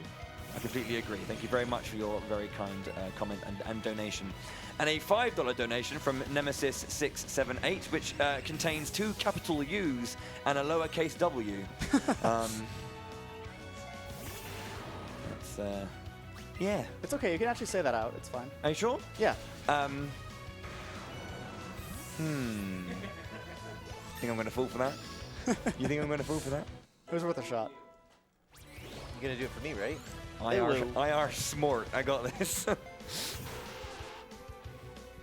D: I completely agree. Thank you very much for your very kind comment and donation. And a $5 donation from Nemesis678, which contains 2 capital U's and a lowercase w. Yeah.
A: It's okay. You can actually say that out. It's fine.
D: Are you sure?
A: Yeah.
D: Think I'm going to fall for that? You think I'm going to fall for that?
A: It was worth a shot.
B: You're going to do it for me, right?
D: IR smart. I got this.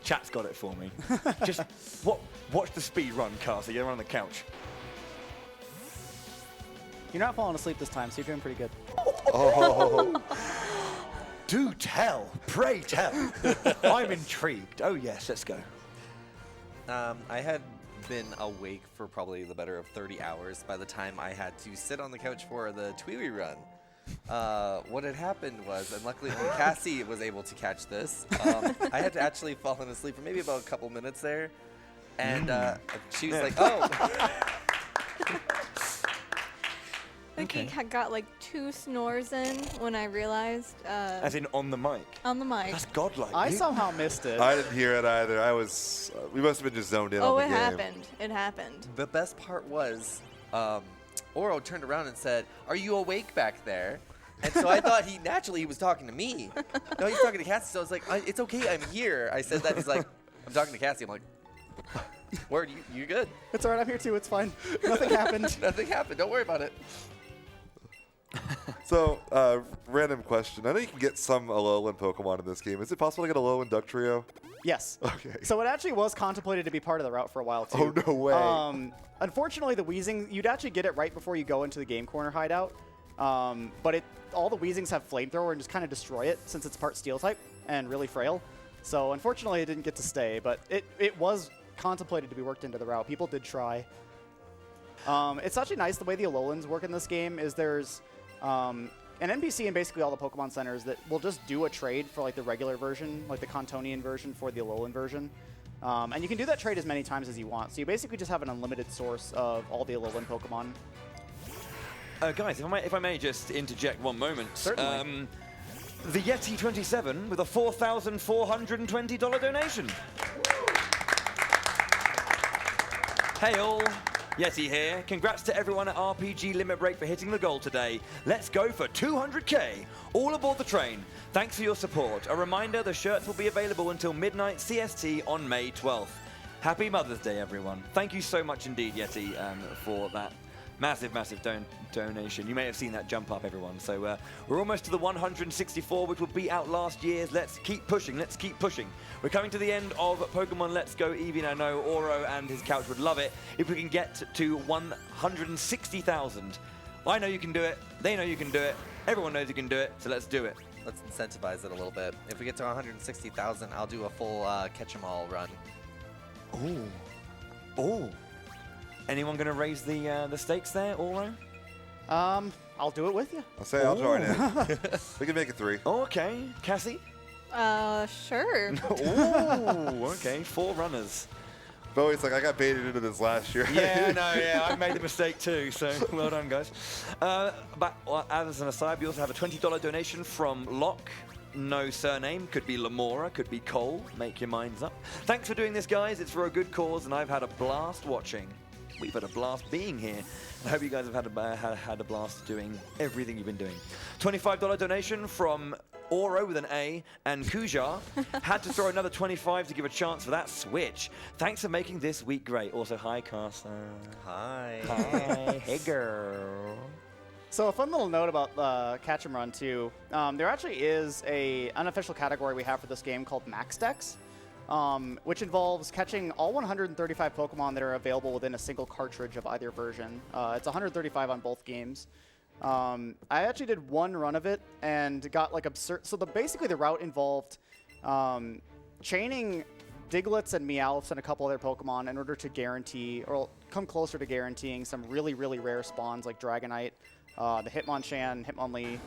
D: Chat's got it for me. Just watch the speed run, Cassie. You're on the couch.
A: You're not falling asleep this time, so you're doing pretty good.
C: Oh.
D: Do tell. Pray tell. I'm intrigued. Oh, yes. Let's go.
B: I had been awake for probably the better of 30 hours by the time I had to sit on the couch for the Tweely run. What had happened was, and luckily only Cassie was able to catch this, I had to actually fallen asleep for maybe about a couple minutes there. And she was like, oh.
E: I think he got like 2 snores in when I realized.
D: As in on the mic.
E: On the mic.
D: That's godlike.
A: I somehow missed it.
C: I didn't hear it either. I was. We must have been just zoned in on the game.
E: It happened. It happened.
B: The best part was, Ouro turned around and said, "Are you awake back there?" And so I thought he was talking to me. No, he's talking to Cassie. So I was like, "It's okay, I'm here." I said that. He's like, "I'm talking to Cassie." I'm like, "Word, you good?"
A: It's all right. I'm here too. It's fine. Nothing happened.
B: Nothing happened. Don't worry about it.
C: So, random question. I know you can get some Alolan Pokemon in this game. Is it possible to get a Alolan Ductrio?
A: Yes.
C: Okay.
A: So it actually was contemplated to be part of the route for a while too.
C: Oh, no way.
A: Unfortunately, the Weezing, you'd actually get it right before you go into the game corner hideout. But all the Weezings have Flamethrower and just kind of destroy it since it's part Steel type and really frail. So unfortunately, it didn't get to stay, but it was contemplated to be worked into the route. People did try. It's actually nice the way the Alolans work in this game is there's an NPC in basically all the Pokemon centers that will just do a trade for like the regular version, like the Kantonian version for the Alolan version. And you can do that trade as many times as you want. So you basically just have an unlimited source of all the Alolan Pokemon.
D: Guys, if I may just interject one moment.
A: Certainly.
D: The Yeti27 with a $4,420 donation. Hey all, Yeti here. Congrats to everyone at RPG Limit Break for hitting the goal today. Let's go for 200K. All aboard the train. Thanks for your support. A reminder, the shirts will be available until midnight CST on May 12th. Happy Mother's Day, everyone. Thank you so much indeed, Yeti, for that massive donation. You may have seen that jump up, everyone. So we're almost to the 164, which will beat out last year's. Let's keep pushing. Let's keep pushing. We're coming to the end of Pokemon Let's Go Eevee, and I know Ouro and his couch would love it if we can get to 160,000. I know you can do it. They know you can do it. Everyone knows you can do it. So let's do it.
B: Let's incentivize it a little bit. If we get to 160,000, I'll do a full catch-em-all run.
D: Oh. Anyone going to raise the stakes there, Ouro?
A: I'll do it with you.
C: I'll say I'll join in. We can make it 3.
D: Oh, okay. Cassie?
E: Sure.
D: Oh, okay. 4 runners.
C: Bowie's like, I got baited into this last year.
D: I made the mistake too, so well done, guys. But as an aside, we also have a $20 donation from Locke. No surname, could be Lamora, could be Cole. Make your minds up. Thanks for doing this, guys. It's for a good cause, and I've had a blast watching. We've had a blast being here. I hope you guys have had a blast doing everything you've been doing. $25 donation from Ouro with an A and Kujar. Had to throw another 25 to give a chance for that switch. Thanks for making this week great. Also, hi, Carson.
B: Hi.
D: Hi. Hey, girl.
A: So a fun little note about Catch 'em Run too. There actually is a unofficial category we have for this game called Max Dex, which involves catching all 135 Pokemon that are available within a single cartridge of either version. It's 135 on both games. I actually did one run of it and got like absurd. So basically the route involved chaining Digletts and Meowths and a couple other Pokemon in order to guarantee, or come closer to guaranteeing, some really, really rare spawns like Dragonite, the Hitmonchan, Hitmonlee,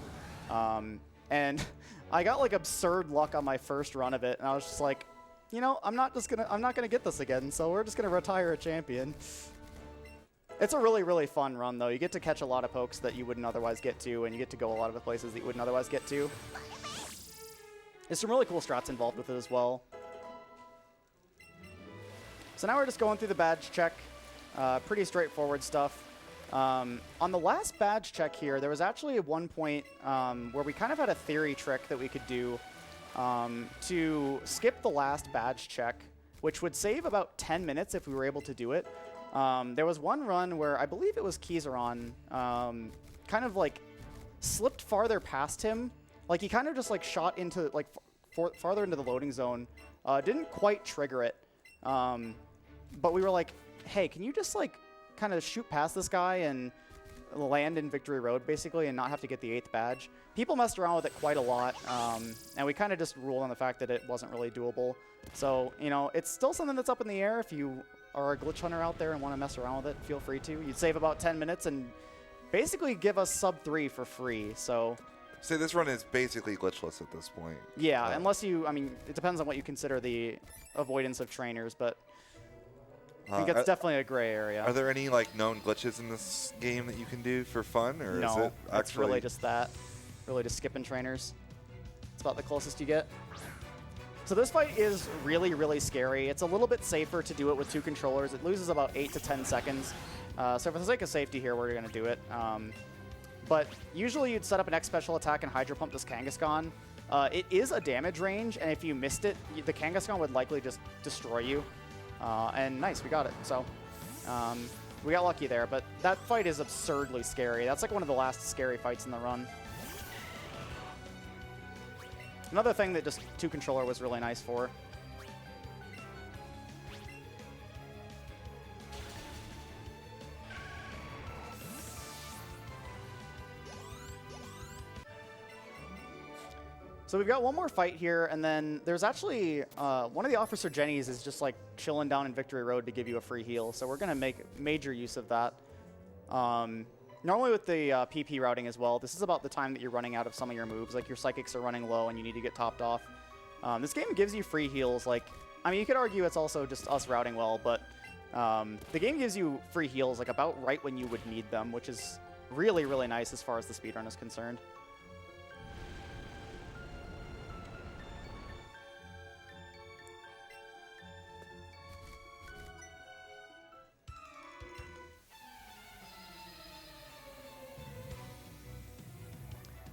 A: and I got like absurd luck on my first run of it, and I was just like, you know, I'm not gonna get this again, so we're just gonna retire a champion. It's a really, really fun run though. You get to catch a lot of pokes that you wouldn't otherwise get to, and you get to go a lot of the places that you wouldn't otherwise get to. There's some really cool strats involved with it as well. So now we're just going through the badge check. Pretty straightforward stuff. On the last badge check here, there was actually at one point where we kind of had a theory trick that we could do to skip the last badge check, which would save about 10 minutes if we were able to do it. There was one run where I believe it was Kizaron kind of like slipped farther past him. Like he kind of just like shot into like farther into the loading zone. Didn't quite trigger it. But we were like, hey, can you just like kind of shoot past this guy and land in Victory Road, basically, and not have to get the 8th badge. People messed around with it quite a lot, and we kind of just ruled on the fact that it wasn't really doable. So, you know, it's still something that's up in the air. If you are a glitch hunter out there and want to mess around with it, feel free to. You'd save about 10 minutes and basically give us sub 3 for free, so...
C: So this run is basically glitchless at this point.
A: Yeah, unless you, I mean, it depends on what you consider the avoidance of trainers, but I think it's definitely a gray area.
C: Are there any like known glitches in this game that you can do for fun, or is it actually?
A: It's really just that. Really just skipping trainers. It's about the closest you get. So this fight is really, really scary. It's a little bit safer to do it with 2 controllers. It loses about 8 to 10 seconds. So for the sake of safety here, we're going to do it. But usually you'd set up an X special attack and Hydro Pump this Kangaskhan. It is a damage range, and if you missed it, the Kangaskhan would likely just destroy you. And nice, we got it. So we got lucky there, but that fight is absurdly scary. That's like one of the last scary fights in the run. Another thing that just 2 controller was really nice for. So we've got one more fight here, and then there's actually one of the Officer Jennies is just like chilling down in Victory Road to give you a free heal. So we're going to make major use of that. Normally with the PP routing as well, this is about the time that you're running out of some of your moves. Like your Psychics are running low and you need to get topped off. This game gives you free heals. Like, I mean, you could argue it's also just us routing well, but the game gives you free heals like about right when you would need them, which is really, really nice as far as the speedrun is concerned.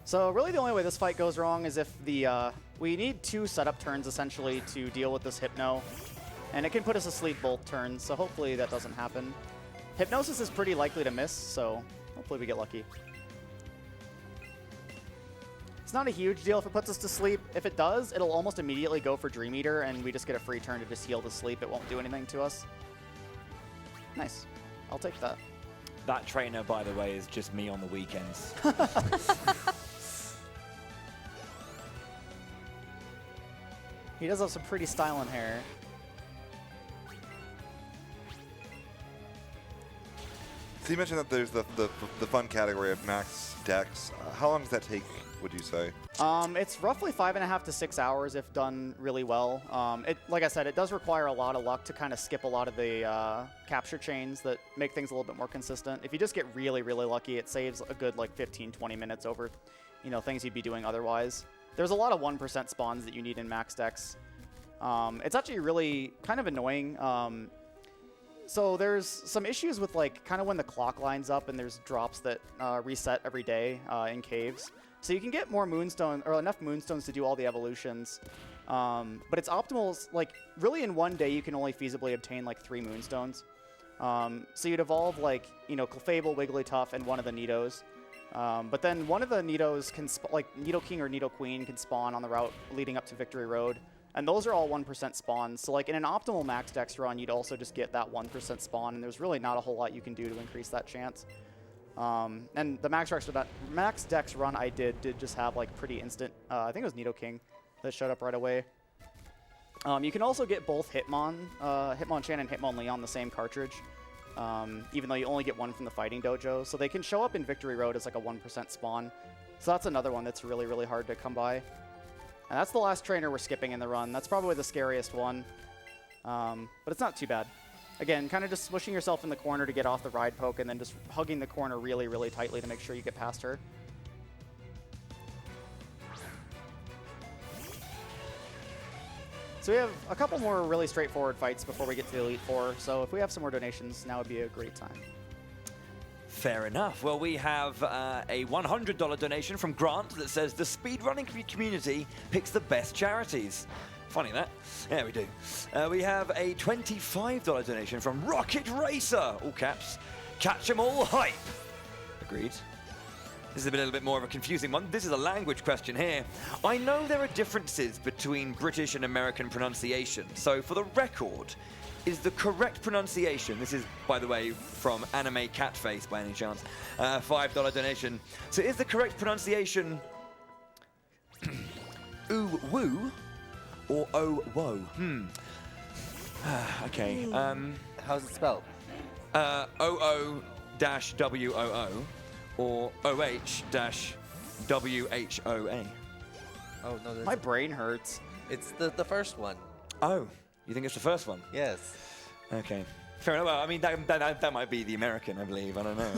A: So really the only way this fight goes wrong is if the we need 2 setup turns essentially to deal with this Hypno, and it can put us asleep both turns, so hopefully that doesn't happen. Hypnosis is pretty likely to miss, so hopefully we get lucky. It's not a huge deal if it puts us to sleep. If it does, it'll almost immediately go for Dream Eater, and we just get a free turn to just heal the sleep. It won't do anything to us. Nice. I'll take that.
D: That trainer, by the way, is just me on the weekends.
A: He does have some pretty styling hair.
C: So you mentioned that there's the fun category of max dex. How long does that take, would you say?
A: It's roughly 5.5 to 6 hours if done really well. Like I said, it does require a lot of luck to kind of skip a lot of the capture chains that make things a little bit more consistent. If you just get really, really lucky, it saves a good like 15, 20 minutes over, you know, things you'd be doing otherwise. There's a lot of 1% spawns that you need in max dex. It's actually really kind of annoying. So there's some issues with like kind of when the clock lines up and there's drops that reset every day in caves. So you can get more moonstone or enough moonstones to do all the evolutions. But it's optimal, like really in one day you can only feasibly obtain like 3 moonstones. So you'd evolve like, you know, Clefable, Wigglytuff, and one of the Nidos. But then one of the Nidos can, like Nidoking or Nidoqueen can spawn on the route leading up to Victory Road. And those are all 1% spawns. So like in an optimal max dex run, you'd also just get that 1% spawn, and there's really not a whole lot you can do to increase that chance. And the max dex run I did just have like pretty instant, I think it was Nidoking that showed up right away. You can also get both Hitmonchan and Hitmonlee on the same cartridge, even though you only get one from the Fighting Dojo. So they can show up in Victory Road as like a 1% spawn. So that's another one that's really, really hard to come by. And that's the last trainer we're skipping in the run. That's probably the scariest one. But it's not too bad. Again, kind of just swishing yourself in the corner to get off the ride poke and then just hugging the corner really, really tightly to make sure you get past her. So we have a couple more really straightforward fights before we get to the Elite Four. So if we have some more donations, now would be a great time.
D: Fair enough. Well, we have a $100 donation from Grant that says the speedrunning community picks the best charities. Funny that. Yeah, we do. We have a $25 donation from Rocket Racer, all caps. Catch 'em all hype. Agreed. This is a little bit more of a confusing one. This is a language question here. I know there are differences between British and American pronunciation, so for the record, is the correct pronunciation. This is, by the way, from Anime Catface by any chance. $5 donation. So is the correct pronunciation ooh woo or oh whoa? Okay.
B: How's it spelled?
D: OO-WOO or OH-WHOA.
B: Oh, no,
A: My brain hurts.
B: it's the first one.
D: Oh, you think it's the first one?
B: Yes.
D: Okay. Fair enough. Well, I mean, that might be the American, I believe. I don't know.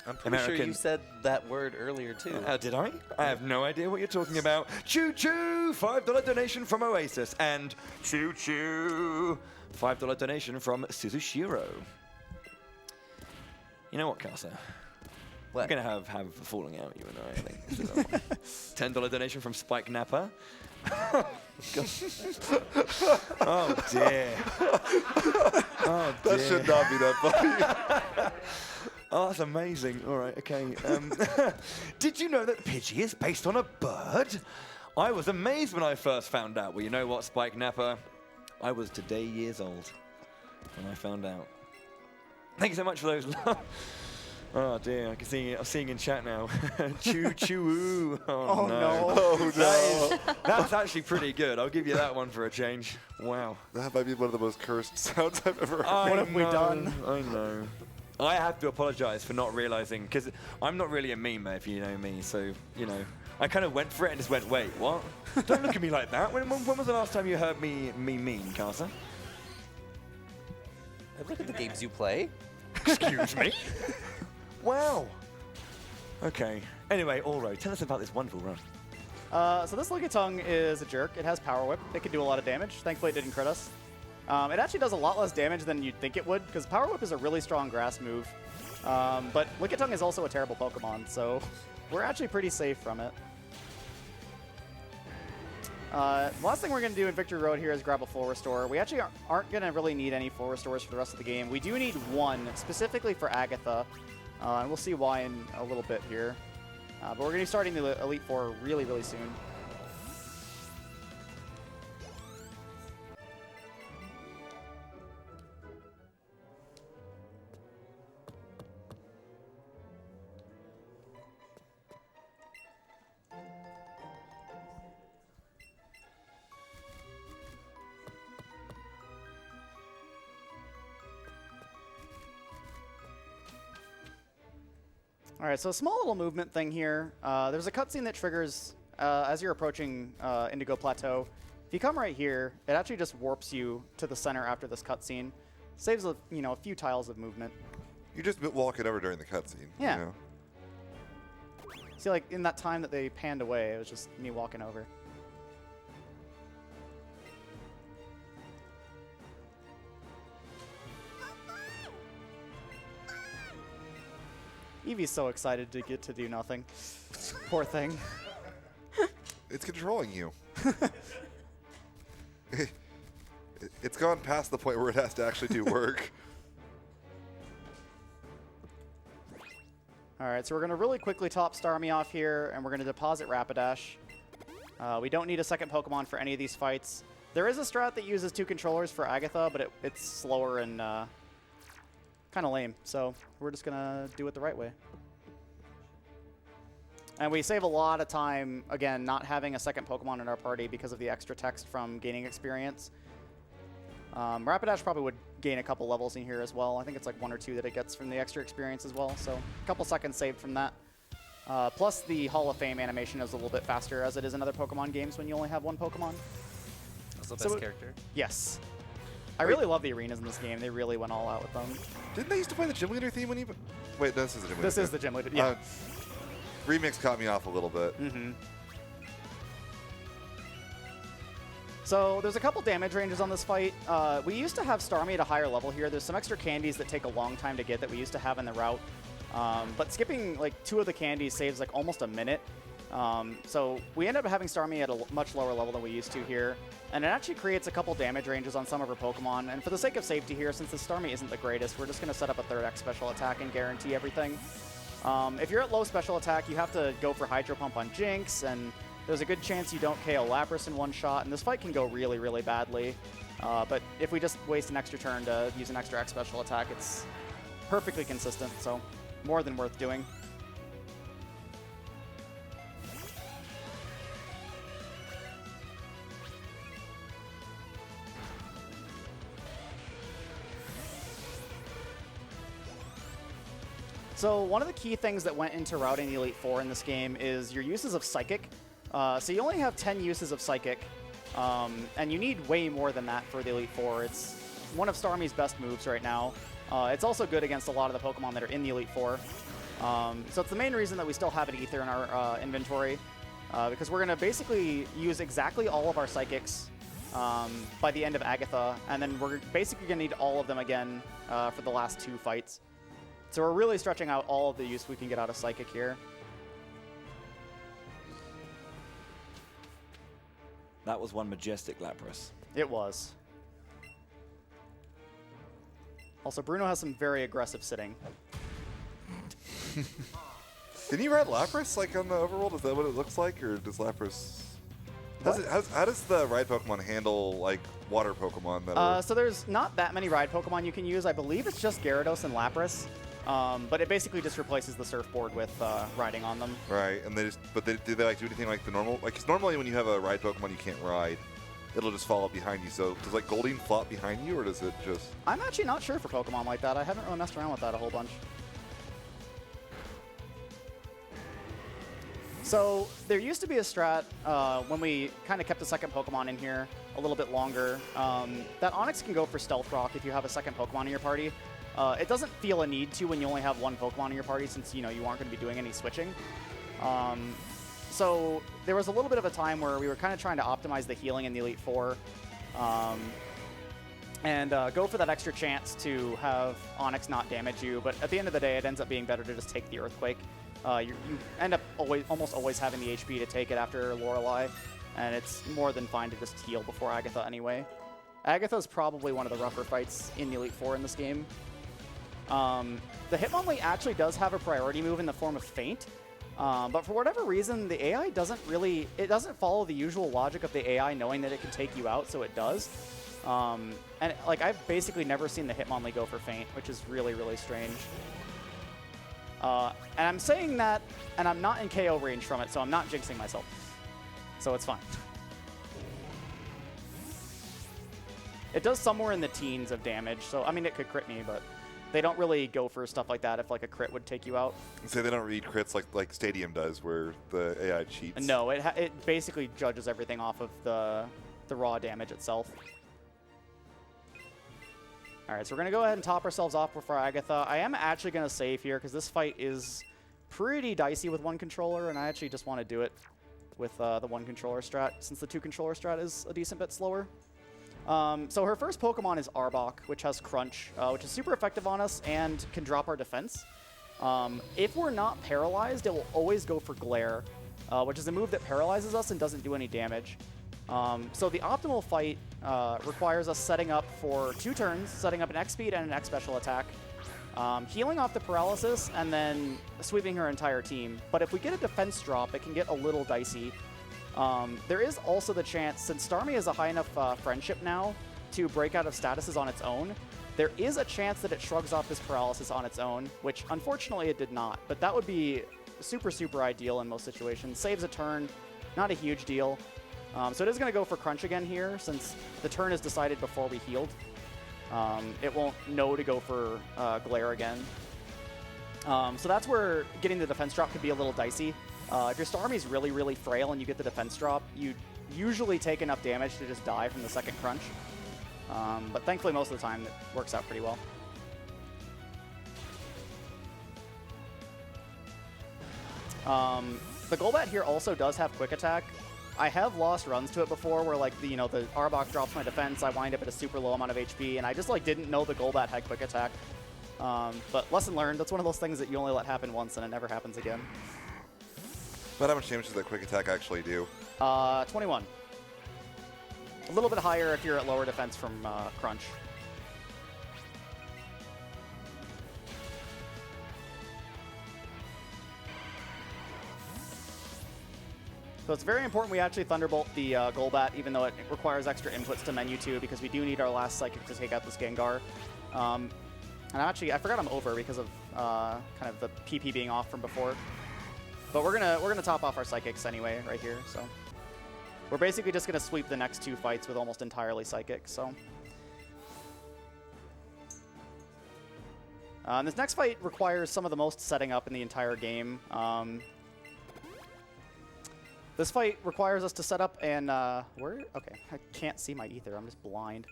B: I'm pretty sure you
D: American.
B: said that word earlier, too.
D: Did I? I have no idea what you're talking about. Choo choo! $5 donation from Oasis. And choo choo! $5 donation from Suzushiro. You know what, Casa?
B: What?
D: We're going to have a falling out, you and I think. This is our one. $10 donation from Spike Napper. Oh, dear. Oh, dear.
C: That should not be that funny.
D: Oh, that's amazing. All right, okay. Did you know that Pidgey is based on a bird? I was amazed when I first found out. Well, you know what, Spike Napper? I was today years old when I found out. Thank you so much for those. Oh dear, I can see it. I'm seeing in chat now. Choo choo. Oh no.
C: Oh no.
D: That's actually pretty good. I'll give you that one for a change. Wow.
C: That might be one of the most cursed sounds I've ever heard.
A: What have we done?
D: I know. I have to apologize for not realizing, because I'm not really a memer, if you know me, so, you know, I kind of went for it and just went, wait, what? Don't look at me like that. When was the last time you heard me mean, Casa?
B: I look at the games you play.
D: Excuse me? Wow. Okay. Anyway, Ouro, tell us about this wonderful run.
A: So this Lickitung is a jerk. It has Power Whip. It can do a lot of damage. Thankfully, it didn't crit us. It actually does a lot less damage than you'd think it would, because Power Whip is a really strong grass move. But Lickitung is also a terrible Pokemon, so we're actually pretty safe from it. Last thing we're going to do in Victory Road here is grab a full restore. We actually aren't going to really need any full restores for the rest of the game. We do need one, specifically for Agatha, and we'll see why in a little bit here. But we're going to be starting the Elite Four really, really soon. All right, so a small little movement thing here. There's a cutscene that triggers as you're approaching Indigo Plateau. If you come right here, it actually just warps you to the center after this cutscene. Saves a few tiles of movement.
C: You just walking over during the cutscene.
A: Yeah.
C: You know?
A: See, like in that time that they panned away, it was just me walking over. Eevee's so excited to get to do nothing. Poor thing.
C: It's controlling you. It's gone past the point where it has to actually do work.
A: All right, so we're going to really quickly top Starmie off here, and we're going to deposit Rapidash. We don't need a second Pokemon for any of these fights. There is a strat that uses 2 controllers for Agatha, but it's slower and kind of lame. So we're just going to do it the right way. And we save a lot of time, again, not having a second Pokemon in our party because of the extra text from gaining experience. Rapidash probably would gain a couple levels in here as well. I think it's like 1 or 2 that it gets from the extra experience as well. So a couple seconds saved from that. Plus the Hall of Fame animation is a little bit faster as it is in other Pokemon games when you only have 1 Pokemon.
B: Also best character.
A: Yes. I really love the arenas in this game. They really went all out with them.
C: Didn't they used to play the Gym Leader theme when you... Wait, this is the Gym Leader
A: This
C: theme.
A: is the Gym Leader, yeah.
C: Remix caught me off a little bit.
A: Mm-hmm. So there's a couple damage ranges on this fight. We used to have Starmie at a higher level here. There's some extra candies that take a long time to get that we used to have in the route. But skipping like 2 of the candies saves like almost a minute. So we end up having Starmie at a much lower level than we used to here. And it actually creates a couple damage ranges on some of her Pokemon. And for the sake of safety here, since the Starmie isn't the greatest, we're just going to set up a 3rd X special attack and guarantee everything. If you're at low special attack, you have to go for Hydro Pump on Jinx, and there's a good chance you don't KO Lapras in one shot, and this fight can go really, really badly. But if we just waste an extra turn to use an extra X special attack, it's perfectly consistent, so more than worth doing. So one of the key things that went into routing the Elite Four in this game is your uses of Psychic. So you only have 10 uses of Psychic, and you need way more than that for the Elite Four. It's one of Starmie's best moves right now. It's also good against a lot of the Pokemon that are in the Elite Four. So it's the main reason that we still have an Ether in our inventory, because we're going to basically use exactly all of our Psychics by the end of Agatha, and then we're basically going to need all of them again for the last 2 fights. So we're really stretching out all of the use we can get out of Psychic here.
D: That was one majestic Lapras.
A: It was. Also, Bruno has some very aggressive sitting.
C: Can you ride Lapras like on the overworld? Is that what it looks like, or does Lapras? How does the ride Pokemon handle like water Pokemon that are?
A: So there's not that many ride Pokemon you can use. I believe it's just Gyarados and Lapras. But it basically just replaces the surfboard with riding on them.
C: Right, and do they like do anything like the normal? Like, 'cause normally when you have a ride Pokemon you can't ride, it'll just follow behind you. So does like Goldeen flop behind you, or does it just?
A: I'm actually not sure for Pokemon like that. I haven't really messed around with that a whole bunch. So there used to be a strat when we kind of kept a second Pokemon in here a little bit longer. That Onix can go for Stealth Rock if you have a second Pokemon in your party. It doesn't feel a need to when you only have one Pokemon in your party, since you aren't going to be doing any switching. So there was a little bit of a time where we were kind of trying to optimize the healing in the Elite Four, and go for that extra chance to have Onix not damage you. But at the end of the day, it ends up being better to just take the Earthquake. You end up almost always having the HP to take it after Lorelei, and it's more than fine to just heal before Agatha anyway. Agatha's probably one of the rougher fights in the Elite Four in this game. The Hitmonlee actually does have a priority move in the form of Feint, but for whatever reason, the AI doesn't follow the usual logic of the AI knowing that it can take you out, so it does. And like, I've basically never seen the Hitmonlee go for Feint, which is really, really strange. And I'm saying that, and I'm not in KO range from it, so I'm not jinxing myself. So it's fine. It does somewhere in the teens of damage, so I mean, it could crit me, but they don't really go for stuff like that if like a crit would take you out.
C: Say they don't read crits like Stadium does, where the AI cheats.
A: No, it basically judges everything off of the raw damage itself. All right, so we're going to go ahead and top ourselves off before Agatha. I am actually going to save here because this fight is pretty dicey with one controller, and I actually just want to do it with the one controller strat, since the 2 controller strat is a decent bit slower. So her first Pokemon is Arbok, which has Crunch, which is super effective on us and can drop our defense. If we're not paralyzed, it will always go for Glare, which is a move that paralyzes us and doesn't do any damage. So the optimal fight requires us setting up for 2 turns, setting up an X speed and an X special attack, healing off the paralysis, and then sweeping her entire team. But if we get a defense drop, it can get a little dicey. There is also the chance, since Starmie has a high enough friendship now to break out of statuses on its own, there is a chance that it shrugs off this paralysis on its own, which unfortunately it did not. But that would be super, super ideal in most situations. Saves a turn, not a huge deal. So it is going to go for Crunch again here, since the turn is decided before we healed. It won't know to go for Glare again. So that's where getting the defense drop could be a little dicey. If your Starmie's really, really frail and you get the defense drop, you usually take enough damage to just die from the second Crunch. But thankfully, most of the time, it works out pretty well. The Golbat here also does have Quick Attack. I have lost runs to it before where, like, the Arbok drops my defense, I wind up at a super low amount of HP, and I just, like, didn't know the Golbat had Quick Attack. But lesson learned, that's one of those things that you only let happen once and it never happens again.
C: But how much damage does that Quick Attack actually do?
A: 21. A little bit higher if you're at lower defense from Crunch. So it's very important we actually Thunderbolt the Golbat, even though it requires extra inputs to menu 2, because we do need our last Psychic to take out this Gengar. And I forgot I'm over because of kind of the PP being off from before. But we're gonna top off our Psychics anyway right here. So we're basically just gonna sweep the next 2 fights with almost entirely Psychic. So this next fight requires some of the most setting up in the entire game. This fight requires us to set up and okay, I can't see my ether. I'm just blind.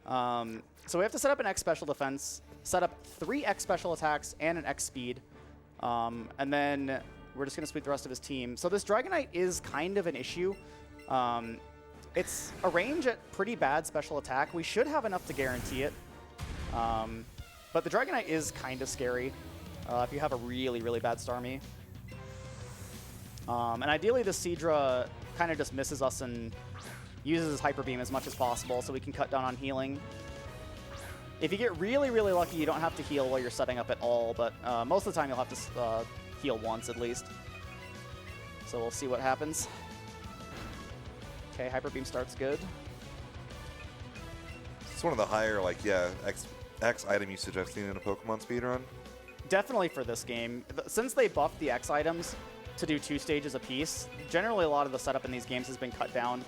A: So we have to set up an X special defense, set up 3 X special attacks and an X speed, and then we're just gonna sweep the rest of his team. So this Dragonite is kind of an issue. It's a range at pretty bad special attack. We should have enough to guarantee it, but the Dragonite is kind of scary if you have a really, really bad Starmie. And ideally, the Seadra kind of just misses us and uses his Hyper Beam as much as possible so we can cut down on healing. If you get really, really lucky, you don't have to heal while you're setting up at all, but most of the time you'll have to heal once at least. So we'll see what happens. Okay, Hyper Beam starts good.
C: It's one of the higher, like, yeah, X item usage I've seen in a Pokemon speedrun.
A: Definitely for this game. Since they buffed the X items to do 2 stages apiece, generally a lot of the setup in these games has been cut down.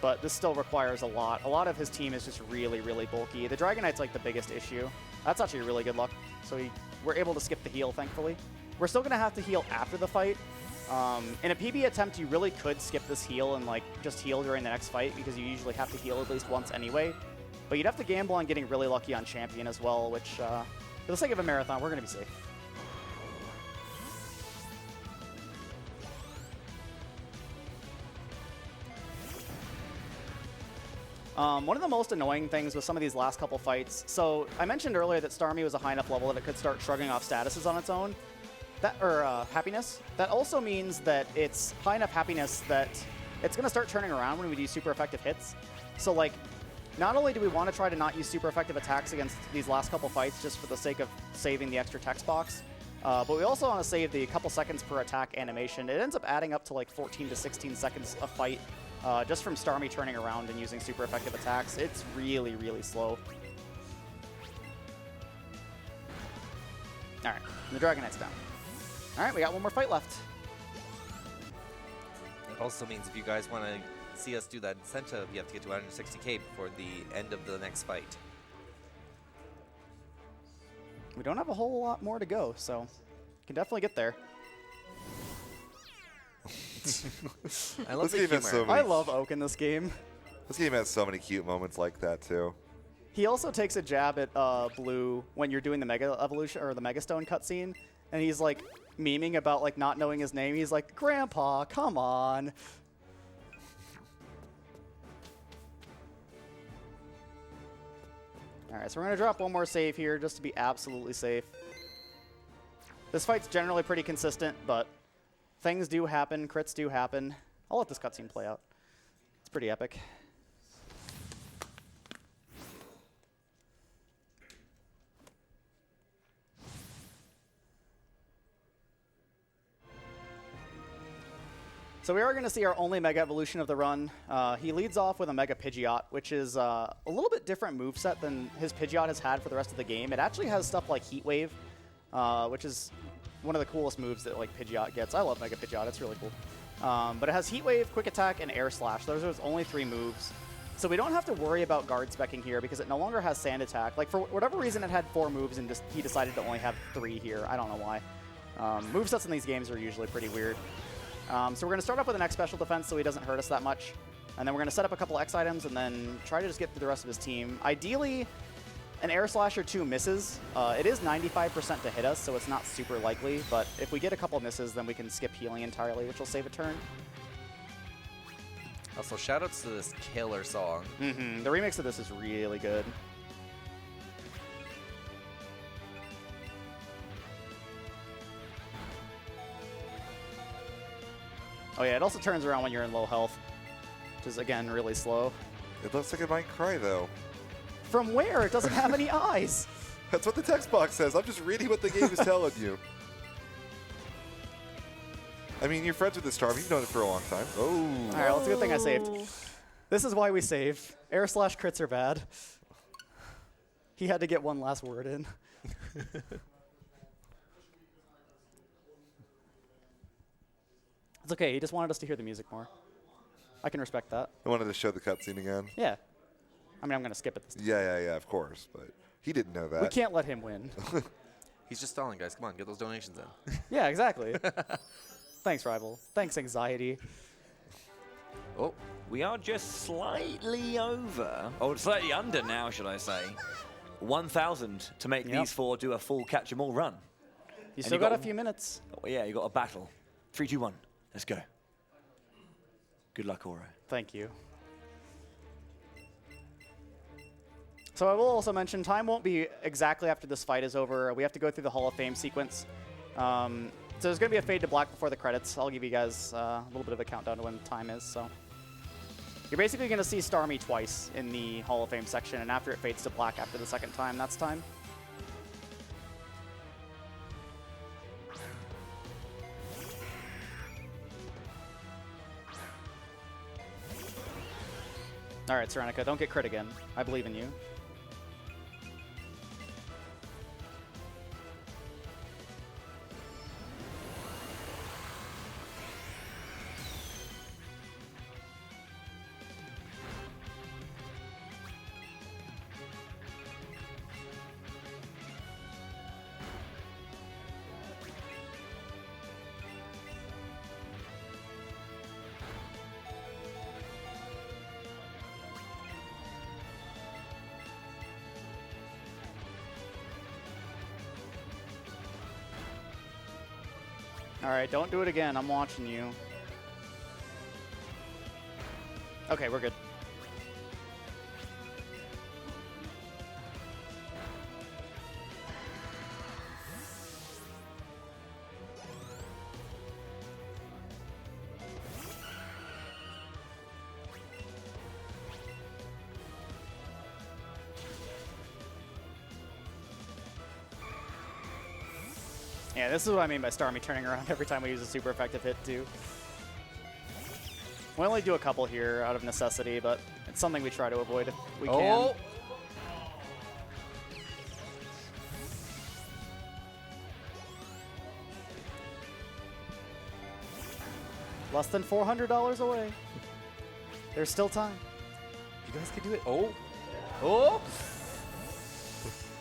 A: But this still requires a lot. A lot of his team is just really, really bulky. The Dragonite's like the biggest issue. That's actually really good luck. So we're able to skip the heal, thankfully. We're still going to have to heal after the fight. In a PB attempt, you really could skip this heal and like just heal during the next fight, because you usually have to heal at least once anyway. But you'd have to gamble on getting really lucky on Champion as well, which, for the sake of a marathon, we're going to be safe. One of the most annoying things with some of these last couple fights, so I mentioned earlier that Starmie was a high enough level that it could start shrugging off statuses on its own, happiness. That also means that it's high enough happiness that it's going to start turning around when we do super effective hits. So like, not only do we want to try to not use super effective attacks against these last couple fights just for the sake of saving the extra text box, but we also want to save the couple seconds per attack animation. It ends up adding up to like 14 to 16 seconds a fight. Just from Starmie turning around and using super effective attacks. It's really, really slow. Alright, the Dragonite's down. Alright, we got one more fight left.
B: It also means if you guys want to see us do that incentive, you have to get to 160k before the end of the next fight.
A: We don't have a whole lot more to go, so we can definitely get there.
B: I love
C: This game
B: the
C: has so
B: humor.
C: many-
A: I love Oak in this game.
C: This game has so many cute moments like that, too.
A: He also takes a jab at Blue when you're doing the Mega Evolution or the Mega Stone cutscene, and he's like memeing about like not knowing his name. He's like, "Grandpa, come on." All right, so we're gonna drop one more save here just to be absolutely safe. This fight's generally pretty consistent, but things do happen, crits do happen. I'll let this cutscene play out. It's pretty epic. So we are going to see our only Mega Evolution of the run. He leads off with a Mega Pidgeot, which is a little bit different moveset than his Pidgeot has had for the rest of the game. It actually has stuff like Heat Wave, which is one of the coolest moves that like Pidgeot gets. I love Mega Pidgeot, it's really cool. But it has Heat Wave, Quick Attack, and Air Slash. Those are its only 3 moves. So we don't have to worry about guard specking here because it no longer has Sand Attack. Like for whatever reason it had 4 moves and he decided to only have 3 here. I don't know why. Movesets in these games are usually pretty weird. So we're going to start off with an X special defense so he doesn't hurt us that much. And then we're going to set up a couple X items and then try to just get through the rest of his team. Ideally, an Air Slash or 2 misses. It is 95% to hit us, so it's not super likely. But if we get a couple misses, then we can skip healing entirely, which will save a turn.
B: Also, shoutouts to this killer song.
A: The remix of this is really good. Oh yeah, it also turns around when you're in low health, which is, again, really slow.
C: It looks like it might cry, though.
A: From where? It doesn't have any eyes.
C: That's what the text box says. I'm just reading what the game is telling you. I mean, you're friends with this Starmie. You've known it for a long time. Oh.
A: All right, well, it's a good thing I saved.
E: Ooh.
A: This is why we save. Air slash crits are bad. He had to get one last word in. It's okay. He just wanted us to hear the music more. I can respect that.
C: I wanted to show the cutscene again.
A: Yeah. I mean, I'm going to skip it this time.
C: Yeah, of course. But he didn't know that.
A: We can't let him win.
B: He's just stalling, guys. Come on, get those donations in.
A: Yeah, exactly. Thanks, Rival. Thanks, Anxiety.
D: Oh, we are just slightly over, or slightly under now, should I say. 1,000 to make
A: Yep.
D: these four do a full catch-em-all run.
A: You still
D: you
A: got
D: got
A: a few minutes.
D: Oh, yeah, you got a battle. 3, 2, 1. Let's go. Good luck, Ouro.
A: Thank you. So I will also mention, time won't be exactly after this fight is over. We have to go through the Hall of Fame sequence. So there's going to be a fade to black before the credits. I'll give you guys a little bit of a countdown to when time is. So you're basically going to see Starmie twice in the Hall of Fame section, and after it fades to black after the second time, that's time. All right, Serenica, don't get crit again. I believe in you. All right, don't do it again. I'm watching you. Okay, we're good. Yeah, this is what I mean by Starmie turning around every time we use a super effective hit, too. We only do a couple here out of necessity, but it's something we try to avoid if we can. Less than $400 away. There's still time.
B: You guys can do it. Oh!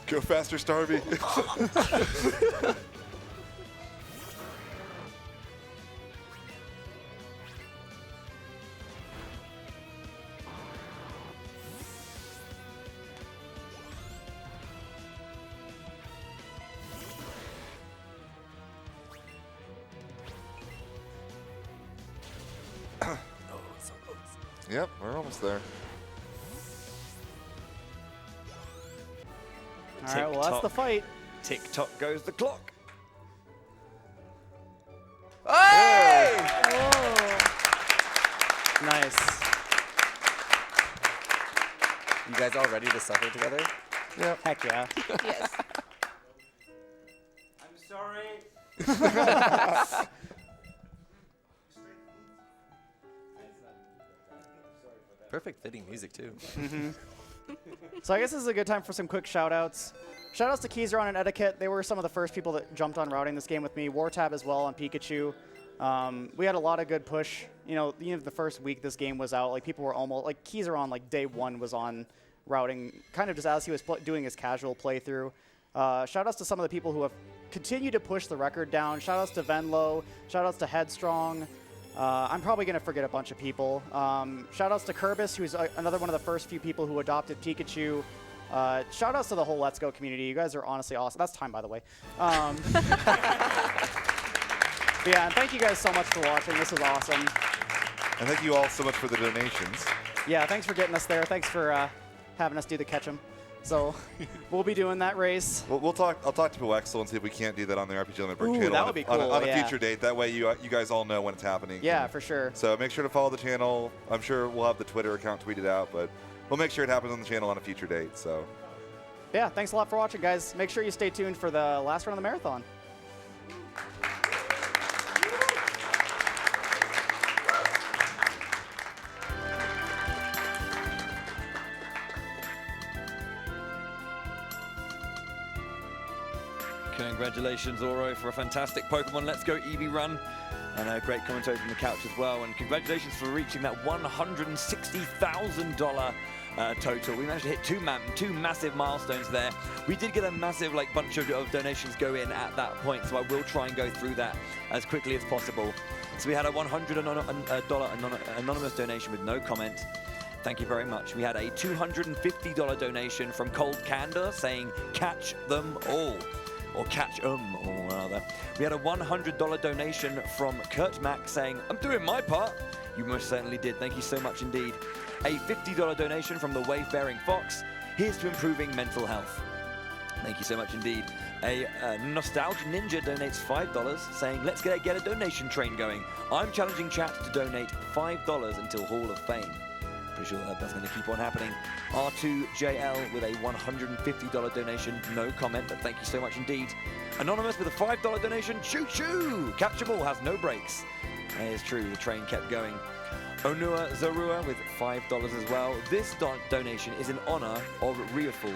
C: Go faster, Starmie. Yep, we're almost there.
A: All right, well, that's the fight.
D: Tick-tock goes the clock.
B: Hey!
A: Whoa. Nice.
B: You guys all ready to suffer together?
A: Yep. Heck yeah.
E: Yes.
D: I'm sorry.
B: Perfect fitting music, too.
A: So I guess this is a good time for some quick shout-outs. Shout-outs to Keyzeron and Etiquette. They were some of the first people that jumped on routing this game with me. Wartab as well on Pikachu. We had a lot of good push. You know, the first week this game was out, like people were almost, like Keyzeron, like day one was on routing, kind of just as he was doing his casual playthrough. Shout-outs to some of the people who have continued to push the record down. Shout-outs to Venlo. Shout-outs to Headstrong. I'm probably going to forget a bunch of people. Shout-outs to Kerbis, who's another one of the first few people who adopted Pikachu. Shout-outs to the whole Let's Go community. You guys are honestly awesome. That's time, by the way. But yeah, and thank you guys so much for watching. This was awesome.
C: And thank you all so much for the donations.
A: Yeah, thanks for getting us there. Thanks for having us do the catch 'em. So we'll be doing that race.
C: We'll talk. I'll talk to Poexel and see if we can't do that on the RPG Limit
A: Ooh,
C: channel
A: that would be cool,
C: on a
A: yeah.
C: future date. That way you guys all know when it's happening.
A: Yeah, for sure.
C: So make sure to follow the channel. I'm sure we'll have the Twitter account tweeted out, but we'll make sure it happens on the channel on a future date. So
A: Yeah, thanks a lot for watching, guys. Make sure you stay tuned for the last run of the marathon.
D: Congratulations, Ouro, for a fantastic Pokemon Let's Go Eevee run. And a great commentary from the couch as well. And congratulations for reaching that $160,000 total. We managed to hit two massive milestones there. We did get a massive bunch of donations go in at that point, so I will try and go through that as quickly as possible. So we had a $100 anonymous donation with no comment. Thank you very much. We had a $250 donation from Cold Candor saying, catch them all. Or catch or rather. We had a $100 donation from Kurt Mack saying, I'm doing my part. You most certainly did. Thank you so much indeed. A $50 donation from the Wave-Bearing Fox. Here's to improving mental health. Thank you so much indeed. A Nostalgia Ninja donates $5 saying, let's get a donation train going. I'm challenging chat to donate $5 until Hall of Fame. Pretty sure that's going to keep on happening. R2JL with a $150 donation. No comment, but thank you so much indeed. Anonymous with a $5 donation. Choo-choo! Capture Ball has no brakes. That is true, the train kept going. Onua Zarua with $5 as well. This donation is in honor of Riaful.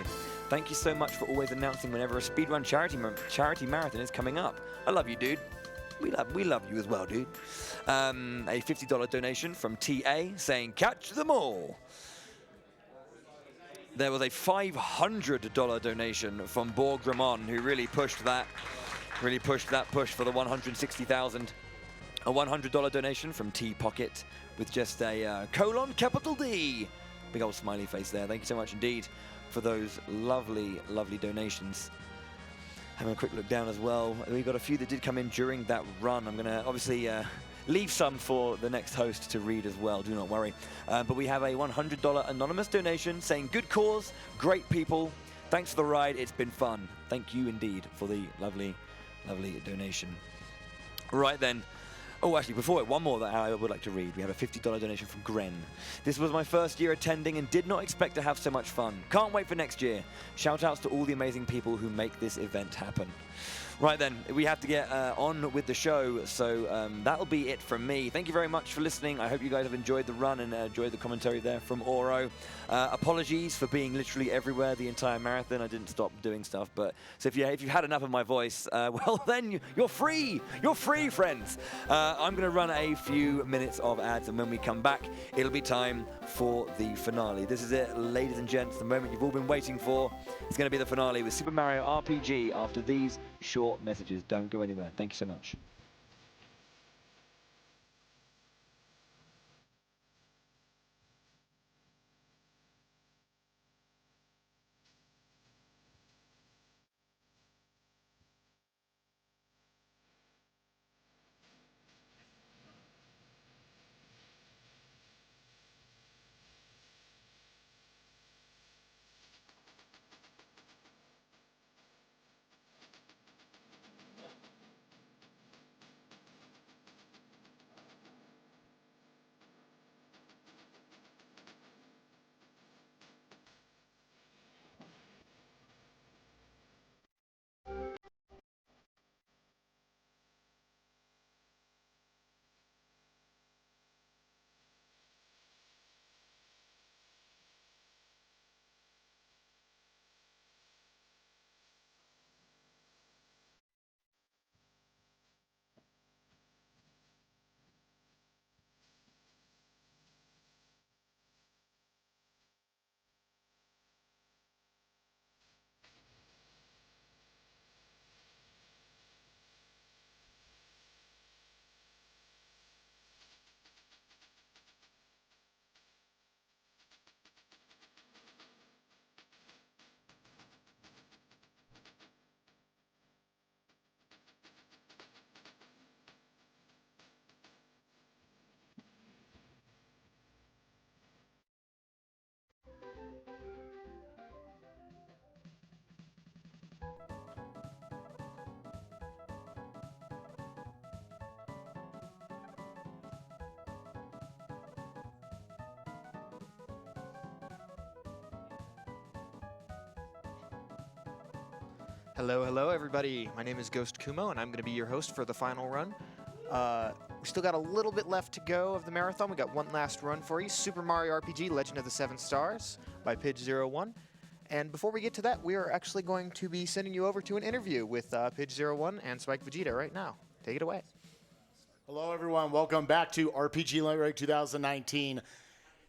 D: Thank you so much for always announcing whenever a speedrun charity marathon is coming up. I love you, dude. We love you as well, dude. A $50 donation from TA saying, catch them all. There was a $500 donation from Borg Ramon, who really pushed that push for the 160,000. A $100 donation from T Pocket with just a capital D. Big old smiley face there. Thank you so much indeed for those lovely, lovely donations. Having a quick look down as well. We got a few that did come in during that run. I'm going to obviously leave some for the next host to read as well. Do not worry. But we have a $100 anonymous donation saying, good cause, great people. Thanks for the ride. It's been fun. Thank you indeed for the lovely, lovely donation. Right then. Oh, actually, before it, one more that I would like to read. We have a $50 donation from Gren. This was my first year attending and did not expect to have so much fun. Can't wait for next year. Shout outs to all the amazing people who make this event happen. Right then, we have to get on with the show, so that'll be it from me. Thank you very much for listening. I hope you guys have enjoyed the run and enjoyed the commentary there from Ouro. Apologies for being literally everywhere the entire marathon. I didn't stop doing stuff, but so if you've had enough of my voice, well then you're free. You're free, friends. I'm going to run a few minutes of ads, and when we come back, it'll be time for the finale. This is it, ladies and gents, the moment you've all been waiting for. It's going to be the finale with Super Mario RPG after these short messages. Don't go anywhere. Thank you so much.
F: Hello, everybody. My name is Ghost Kumo, and I'm going to be your host for the final run. We still got a little bit left to go of the marathon. We got one last run for you. Super Mario RPG Legend of the Seven Stars by Pidge01. And before we get to that, we are actually going to be sending you over to an interview with Pidge01 and Spike Vegeta right now. Take it away.
G: Hello, everyone. Welcome back to RPG Limit Break 2019.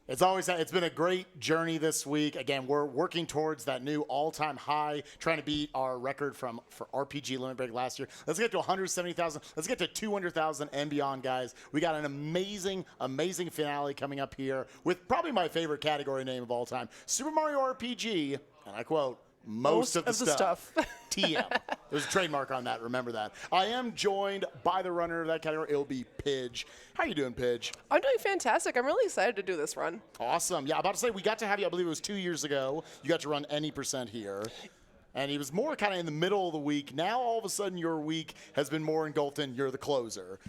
G: It's been a great journey this week. Again, we're working towards that new all-time high, trying to beat our record for RPG Limit Break last year. Let's get to 170,000. Let's get to 200,000 and beyond, guys. We got an amazing, amazing finale coming up here with probably my favorite category name of all time, Super Mario RPG, and I quote, most of the stuff. TM. There's a trademark on that. Remember that. I am joined by the runner of that category. It'll be Pidge. How you doing, Pidge?
H: I'm doing fantastic. I'm really excited to do this run.
G: Awesome. Yeah, about to say, we got to have you, I believe it was 2 years ago. You got to run any % here. And he was more kind of in the middle of the week. Now, all of a sudden, your week has been more engulfed in you're the closer.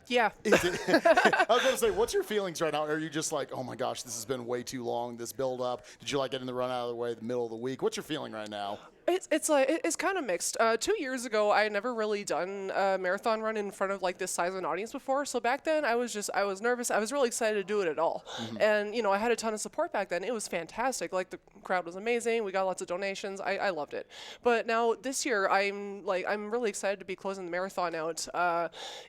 H: Yeah.
G: I was going to say, what's your feelings right now? Are you just like, oh my gosh, this has been way too long, this build up? Did you like getting the run out of the way the middle of the week? What's your feeling right now?
H: It's kind of mixed. 2 years ago, I had never really done a marathon run in front of like this size of an audience before. So back then, I was nervous. I was really excited to do it at all. Mm-hmm. And I had a ton of support back then. It was fantastic. Like the crowd was amazing. We got lots of donations. I loved it. But now this year, I'm really excited to be closing the marathon out.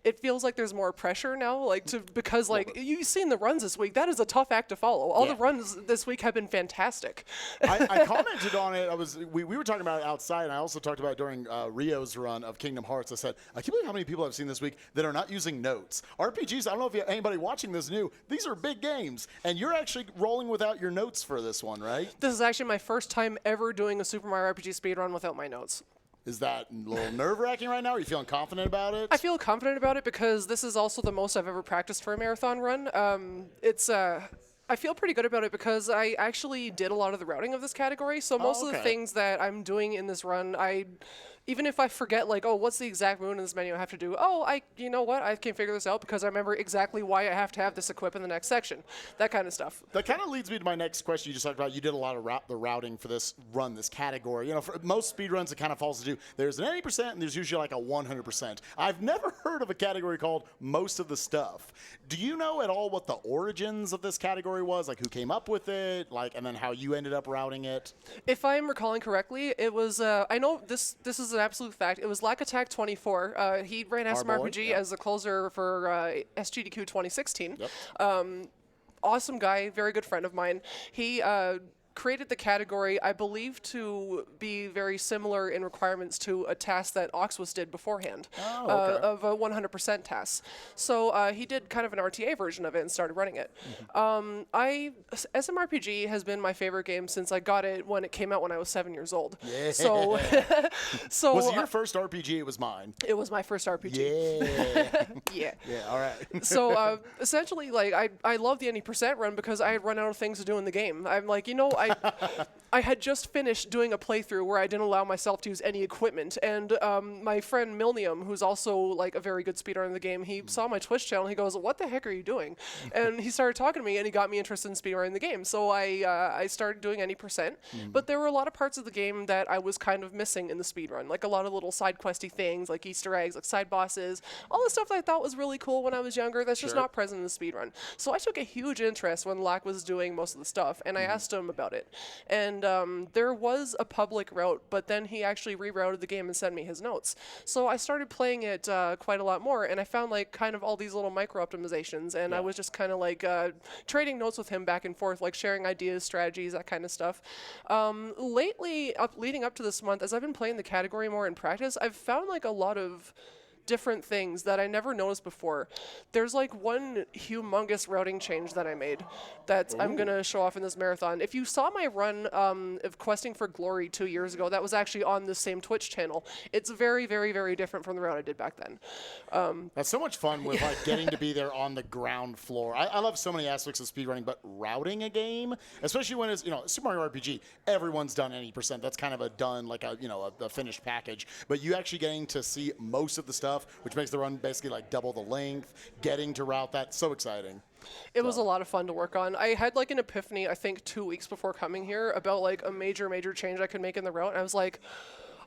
H: It feels like there's more pressure now, because you've seen the runs this week. That is a tough act to follow. All the runs this week have been fantastic.
G: I commented on it. We were talking about it outside, and I also talked about it during Rio's run of Kingdom Hearts. I said, I can't believe how many people I've seen this week that are not using notes. RPGs, I don't know if anybody watching this knew, these are big games, and you're actually rolling without your notes for this one, right?
H: This is actually my first time ever doing a Super Mario RPG speedrun without my notes. Is that a little nerve-wracking right now? Are you feeling confident about it? I feel confident about it because this is also the most I've ever practiced for a marathon run. I feel pretty good about it because I actually did a lot of the routing of this category. So most of the things that I'm doing in this run, even if I forget, what's the exact move in this menu I have to do? You know what? I can figure this out because I remember exactly why I have to have this equip in the next section. That kind of stuff. That kind of leads me to my next question. You just talked about you did a lot of the routing for this run, this category. For most speed runs, it kind of falls into there's an 80% and there's usually like a 100%. I've never heard of a category called most of the stuff. Do you know at all what the origins of this category was? Like who came up with it? And then how you ended up routing it? If I'm recalling correctly, it was, I know this is an absolute fact. It was Lack Attack 24. He ran SMRPG as the closer for SGDQ 2016. Yep. Awesome guy, very good friend of mine. He created the category, I believe, to be very similar in requirements to a task that Oxus did beforehand, of a 100% task. So he did kind of an RTA version of it and started running it. SMRPG has been my favorite game since I got it when it came out when I was 7 years old. Yeah. So was it your first RPG? It was mine. It was my first RPG. Yeah. Yeah. Yeah. All right. So essentially, I love the 90% run because I had run out of things to do in the game. I'm like, I had just finished doing a playthrough where I didn't allow myself to use any equipment, and my friend Milnium, who's also a very good speedrunner in the game, he saw my Twitch channel. He goes, "What the heck are you doing?" And he started talking to me, and he got me interested in speedrunning the game. So I started doing any %, but there were a lot of parts of the game that I was kind of missing in the speedrun, like a lot of little side questy things, like Easter eggs, like side bosses, all the stuff that I thought was really cool when I was younger. That's just not present in the speedrun. So I took a huge interest when Lack was doing most of the stuff, and I asked him about it. And there was a public route, but then he actually rerouted the game and sent me his notes. So I started playing it quite a lot more, and I found kind of all these little micro optimizations, and I was just kind of trading notes with him back and forth, sharing ideas, strategies, that kind of stuff. Lately, leading up to this month, as I've been playing the category more in practice, I've found a lot of different things that I never noticed before. There's one humongous routing change that I made that I'm going to show off in this marathon. If you saw my run of Questing for Glory 2 years ago, that was actually on the same Twitch channel. It's very, very, very different from the route I did back then. That's so much fun with getting to be there on the ground floor. I love so many aspects of speedrunning, but routing a game, especially when it's, Super Mario RPG, everyone's done any %. That's kind of a done, a finished package. But you actually getting to see most of the stuff, which makes the run basically double the length, getting to route that, so exciting. It was a lot of fun to work on. I had an epiphany, I think 2 weeks before coming here, about a major change I could make in the route, and I was like,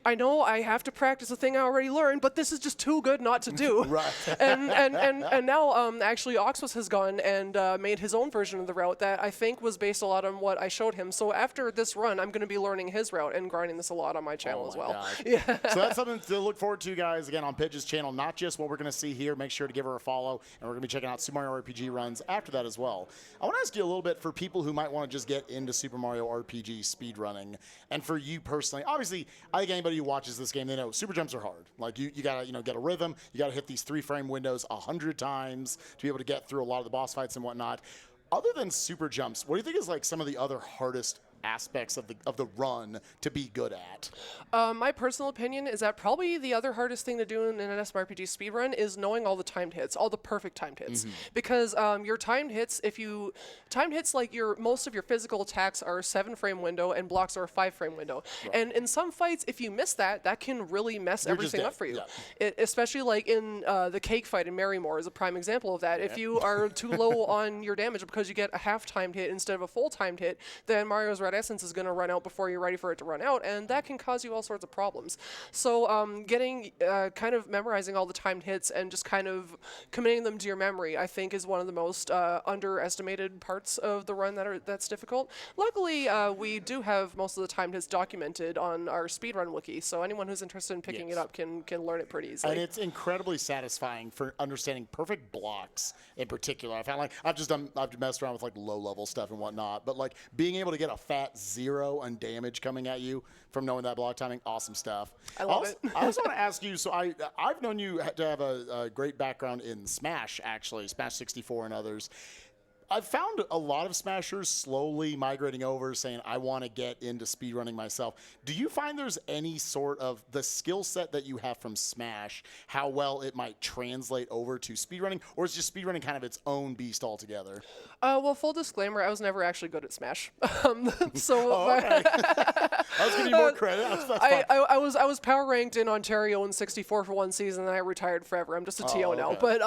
H: I know I have to practice a thing I already learned, but this is just too good not to do.
G: Right.
H: and now actually Oxus has gone and made his own version of the route that I think was based a lot on what I showed him. So after this run, I'm going to be learning his route and grinding this a lot on my channel as well.
G: Yeah. So that's something to look forward to, guys. Again, on Pidge's channel, not just what we're going to see here. Make sure to give her a follow, and we're going to be checking out Super Mario RPG runs after that as well. I want to ask you a little bit for people who might want to just get into Super Mario RPG speedrunning, and for you personally, obviously, I think anybody who watches this game, they know super jumps are hard. Like you gotta get a rhythm. You gotta hit these 3-frame windows 100 times to be able to get through a lot of the boss fights and whatnot. Other than super jumps, what do you think is like some of the other hardest aspects of the run to be good at?
H: My personal opinion is that probably the other hardest thing to do in an SMRPG speedrun is knowing all the timed hits, all the perfect timed hits. Because your timed hits, like most of your physical attacks are a 7-frame window and blocks are a 5-frame window. Right. And in some fights, if you miss that, that can really mess everything up for you. Yeah. Especially like in the cake fight in Marymore is a prime example of that. Yeah. If you are too low on your damage because you get a half timed hit instead of a full timed hit, then Mario's Red Essence is going to run out before you're ready for it to run out, and that can cause you all sorts of problems. So kind of memorizing all the timed hits and just kind of committing them to your memory, I think, is one of the most underestimated parts of the run that's difficult. Luckily, we do have most of the timed hits documented on our speedrun wiki, so anyone who's interested in picking it up can learn it pretty easily.
G: And it's incredibly satisfying for understanding perfect blocks in particular. I found like I've messed around with like low-level stuff and whatnot, but like being able to get a fat 0 on damage coming at you from knowing that block timing, awesome stuff.
H: I love it.
G: I also want to ask you, so I've known you to have a great background in Smash, actually, Smash 64 and others. I've found a lot of Smashers slowly migrating over, saying, I want to get into speedrunning myself. Do you find there's any sort of the skill set that you have from Smash, how well it might translate over to speedrunning, or is just speedrunning kind of its own beast altogether?
H: Well, full disclaimer, I was never actually good at Smash. So
G: okay. I was giving you more credit.
H: I was power ranked in Ontario in 64 for one season, and I retired forever. I'm just a TO now. But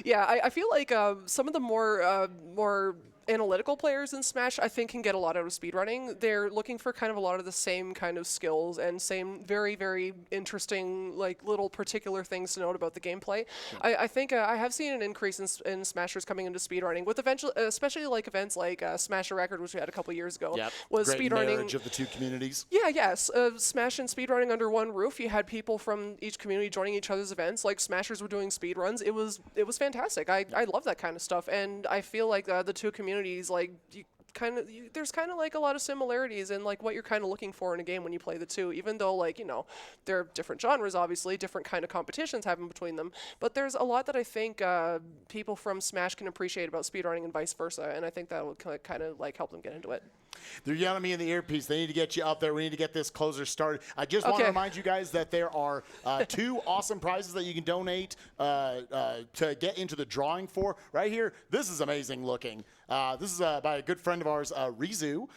H: yeah, I feel like some of the more analytical players in Smash, I think, can get a lot out of speedrunning. They're looking for kind of a lot of the same kind of skills and same very, very interesting, like, little particular things to note about the gameplay. Sure. I think I have seen an increase in Smashers coming into speedrunning, with especially like events like Smash a Record, which we had a couple years ago.
G: Yep.
H: Was
G: great
H: speedrunning
G: marriage of the two communities.
H: Yeah, yes. Smash and speedrunning under one roof. You had people from each community joining each other's events. Like Smashers were doing speedruns. It was fantastic. I love that kind of stuff, and I feel like the two communities, like, there's kind of like a lot of similarities in like what you're kind of looking for in a game when you play the two, even though, like, you know, there are different genres, obviously, different kind of competitions happen between them, but there's a lot that I think people from Smash can appreciate about speedrunning and vice versa, and I think that would kind of like help them get into it.
G: They're yelling at me in the earpiece. They need to get you up there. We need to get this closer started. I just want to remind you guys that there are 2 awesome prizes that you can donate to get into the drawing for. Right here, this is amazing looking. This is by a good friend of ours, Rizu.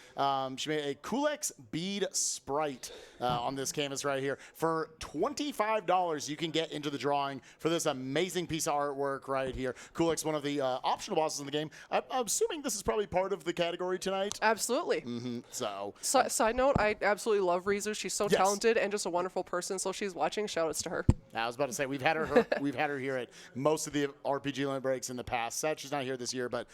G: She made a Kulex bead sprite on this canvas right here. For $25, you can get into the drawing for this amazing piece of artwork right here. Kulex, one of the optional bosses in the game. I'm assuming this is probably part of the category tonight.
H: Absolutely. Side note, I absolutely love Rizu. She's so talented and just a wonderful person. So if she's watching, shout outs to her.
G: I was about to say we've had her here at most of the RPG limit breaks in the past. Sad she's not here this year, but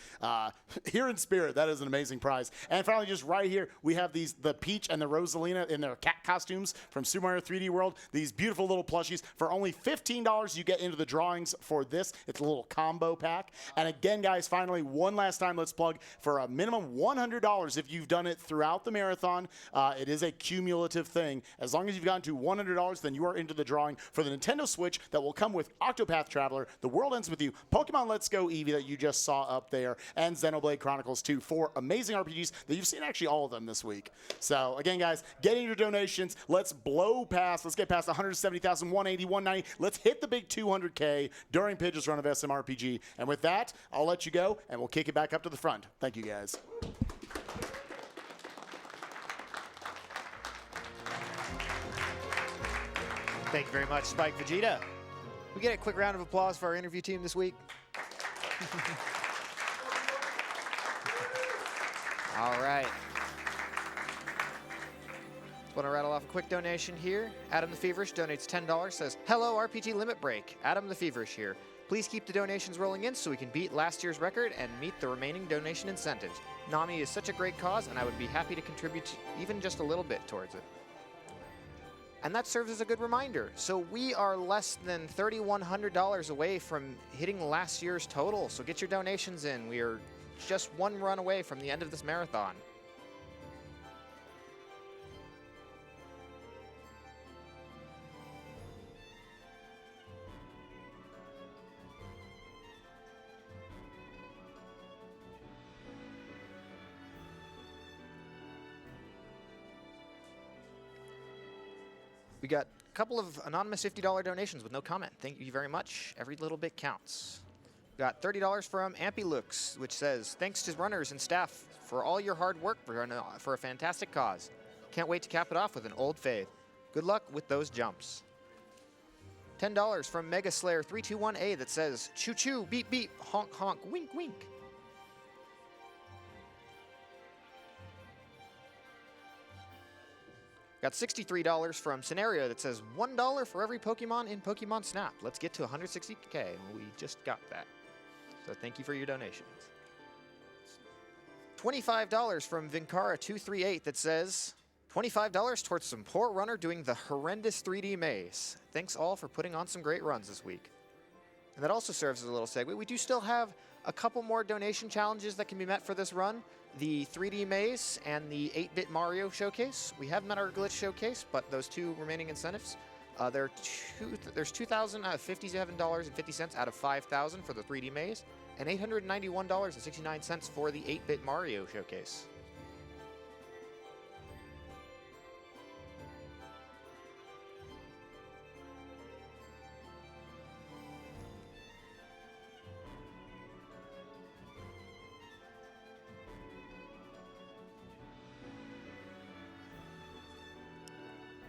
G: here in spirit, that is an amazing prize. And finally, just right here, we have the Peach and the Rosalina in their cat costumes from Super Mario 3D World. These beautiful little plushies. For only $15, you get into the drawings for this. It's a little combo pack. And again, guys, finally, one last time, let's plug for a minimum $100 if you've done it throughout the marathon. It is a cumulative thing. As long as you've gotten to $100, then you are into the drawing for the Nintendo Switch that will come with Octopath Traveler, The World Ends With You, Pokemon Let's Go Eevee that you just saw up there, and Xenoblade Chronicles 2. 4 amazing RPGs that you've seen actually all of them this week. So again, guys, get in your donations. Let's get past 170,000, 180, 190. Let's hit the big 200K during Pidge's run of SMRPG. And with that, I'll let you go, and we'll kick it back up to the front. Thank you, guys.
F: Thank you very much, Spike Vegeta. We get a quick round of applause for our interview team this week. All right. Just want to rattle off a quick donation here. Adam the Feverish donates $10, says, "Hello, RPG Limit Break. Adam the Feverish here. Please keep the donations rolling in so we can beat last year's record and meet the remaining donation incentives. NAMI is such a great cause, and I would be happy to contribute even just a little bit towards it." And that serves as a good reminder. So we are less than $3,100 away from hitting last year's total. So get your donations in. We are just one run away from the end of this marathon. We got a couple of anonymous $50 donations with no comment. Thank you very much. Every little bit counts. We got $30 from Ampylux, which says, "Thanks to runners and staff for all your hard work for a fantastic cause. Can't wait to cap it off with an old fave. Good luck with those jumps." $10 from Mega Slayer 321A that says, "Choo choo, beep beep, honk honk, wink wink." Got $63 from Scenario that says $1 for every Pokemon in Pokemon Snap. Let's get to 160K. We just got that. So thank you for your donations. $25 from Vinkara238 that says $25 towards some poor runner doing the horrendous 3D maze. Thanks all for putting on some great runs this week. And that also serves as a little segue. We do still have a couple more donation challenges that can be met for this run. The 3D maze and the 8-bit Mario showcase. We have met our glitch showcase, but those two remaining incentives, there's $2,057.50 out of 5,000 for the 3D maze, and $891.69 for the 8-bit Mario showcase.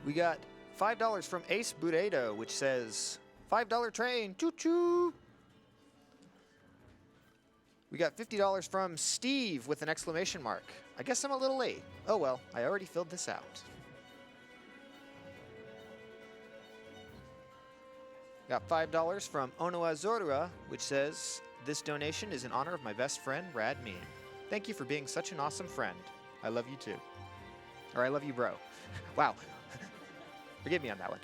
F: We got $5 from Ace Buredo, which says, $5 train, choo-choo. We got $50 from Steve with an exclamation mark. I guess I'm a little late. Oh well, I already filled this out. Got $5 from Ono Azorua, which says, "This donation is in honor of my best friend, Rad Mean. Thank you for being such an awesome friend. I love you too." Or I love you, bro. Wow. Forgive me on that one.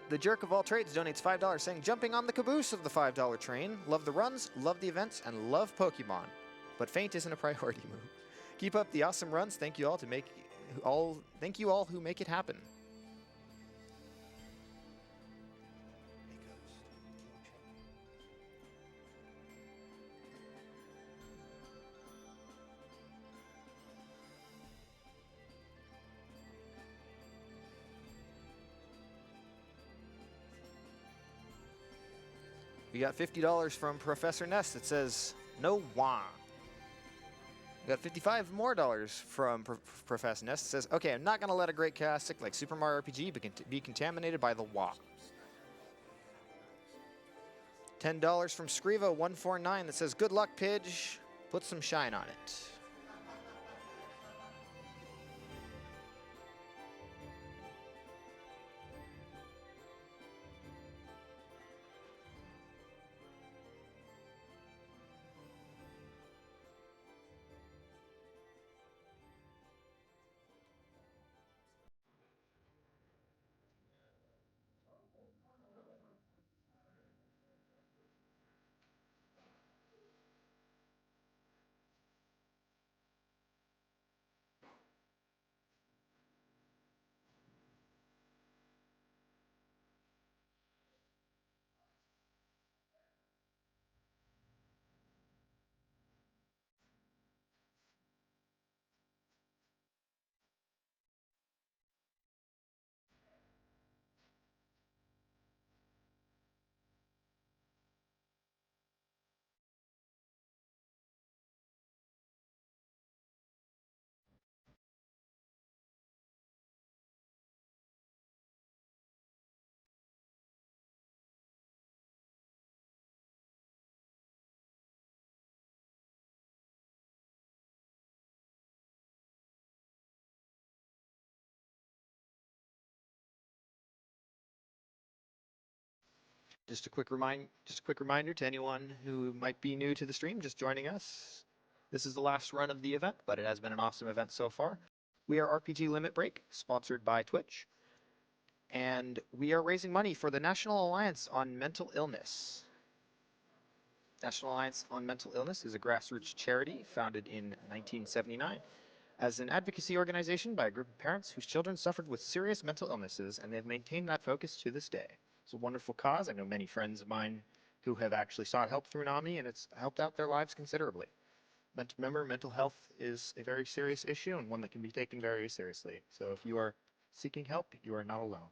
F: The Jerk of All Trades donates $5 saying, "Jumping on the caboose of the $5 train. Love the runs, love the events, and love Pokemon. But faint isn't a priority move. Keep up the awesome runs. Thank you all who make it happen." We got $50 from Professor Ness that says, "No wah." We got $55 more from Professor Ness that says, "Okay, I'm not going to let a great classic like Super Mario RPG be contaminated by the wah." $10 from Scrivo149 that says, "Good luck, Pidge. Put some shine on it." Just a quick reminder to anyone who might be new to the stream, just joining us. This is the last run of the event, but it has been an awesome event so far. We are RPG Limit Break, sponsored by Twitch, and we are raising money for the National Alliance on Mental Illness. National Alliance on Mental Illness is a grassroots charity founded in 1979 as an advocacy organization by a group of parents whose children suffered with serious mental illnesses, and they've maintained that focus to this day. It's a wonderful cause. I know many friends of mine who have actually sought help through NAMI, and it's helped out their lives considerably. Remember, mental health is a very serious issue and one that can be taken very seriously. So if you are seeking help, you are not alone.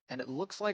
F: And it looks like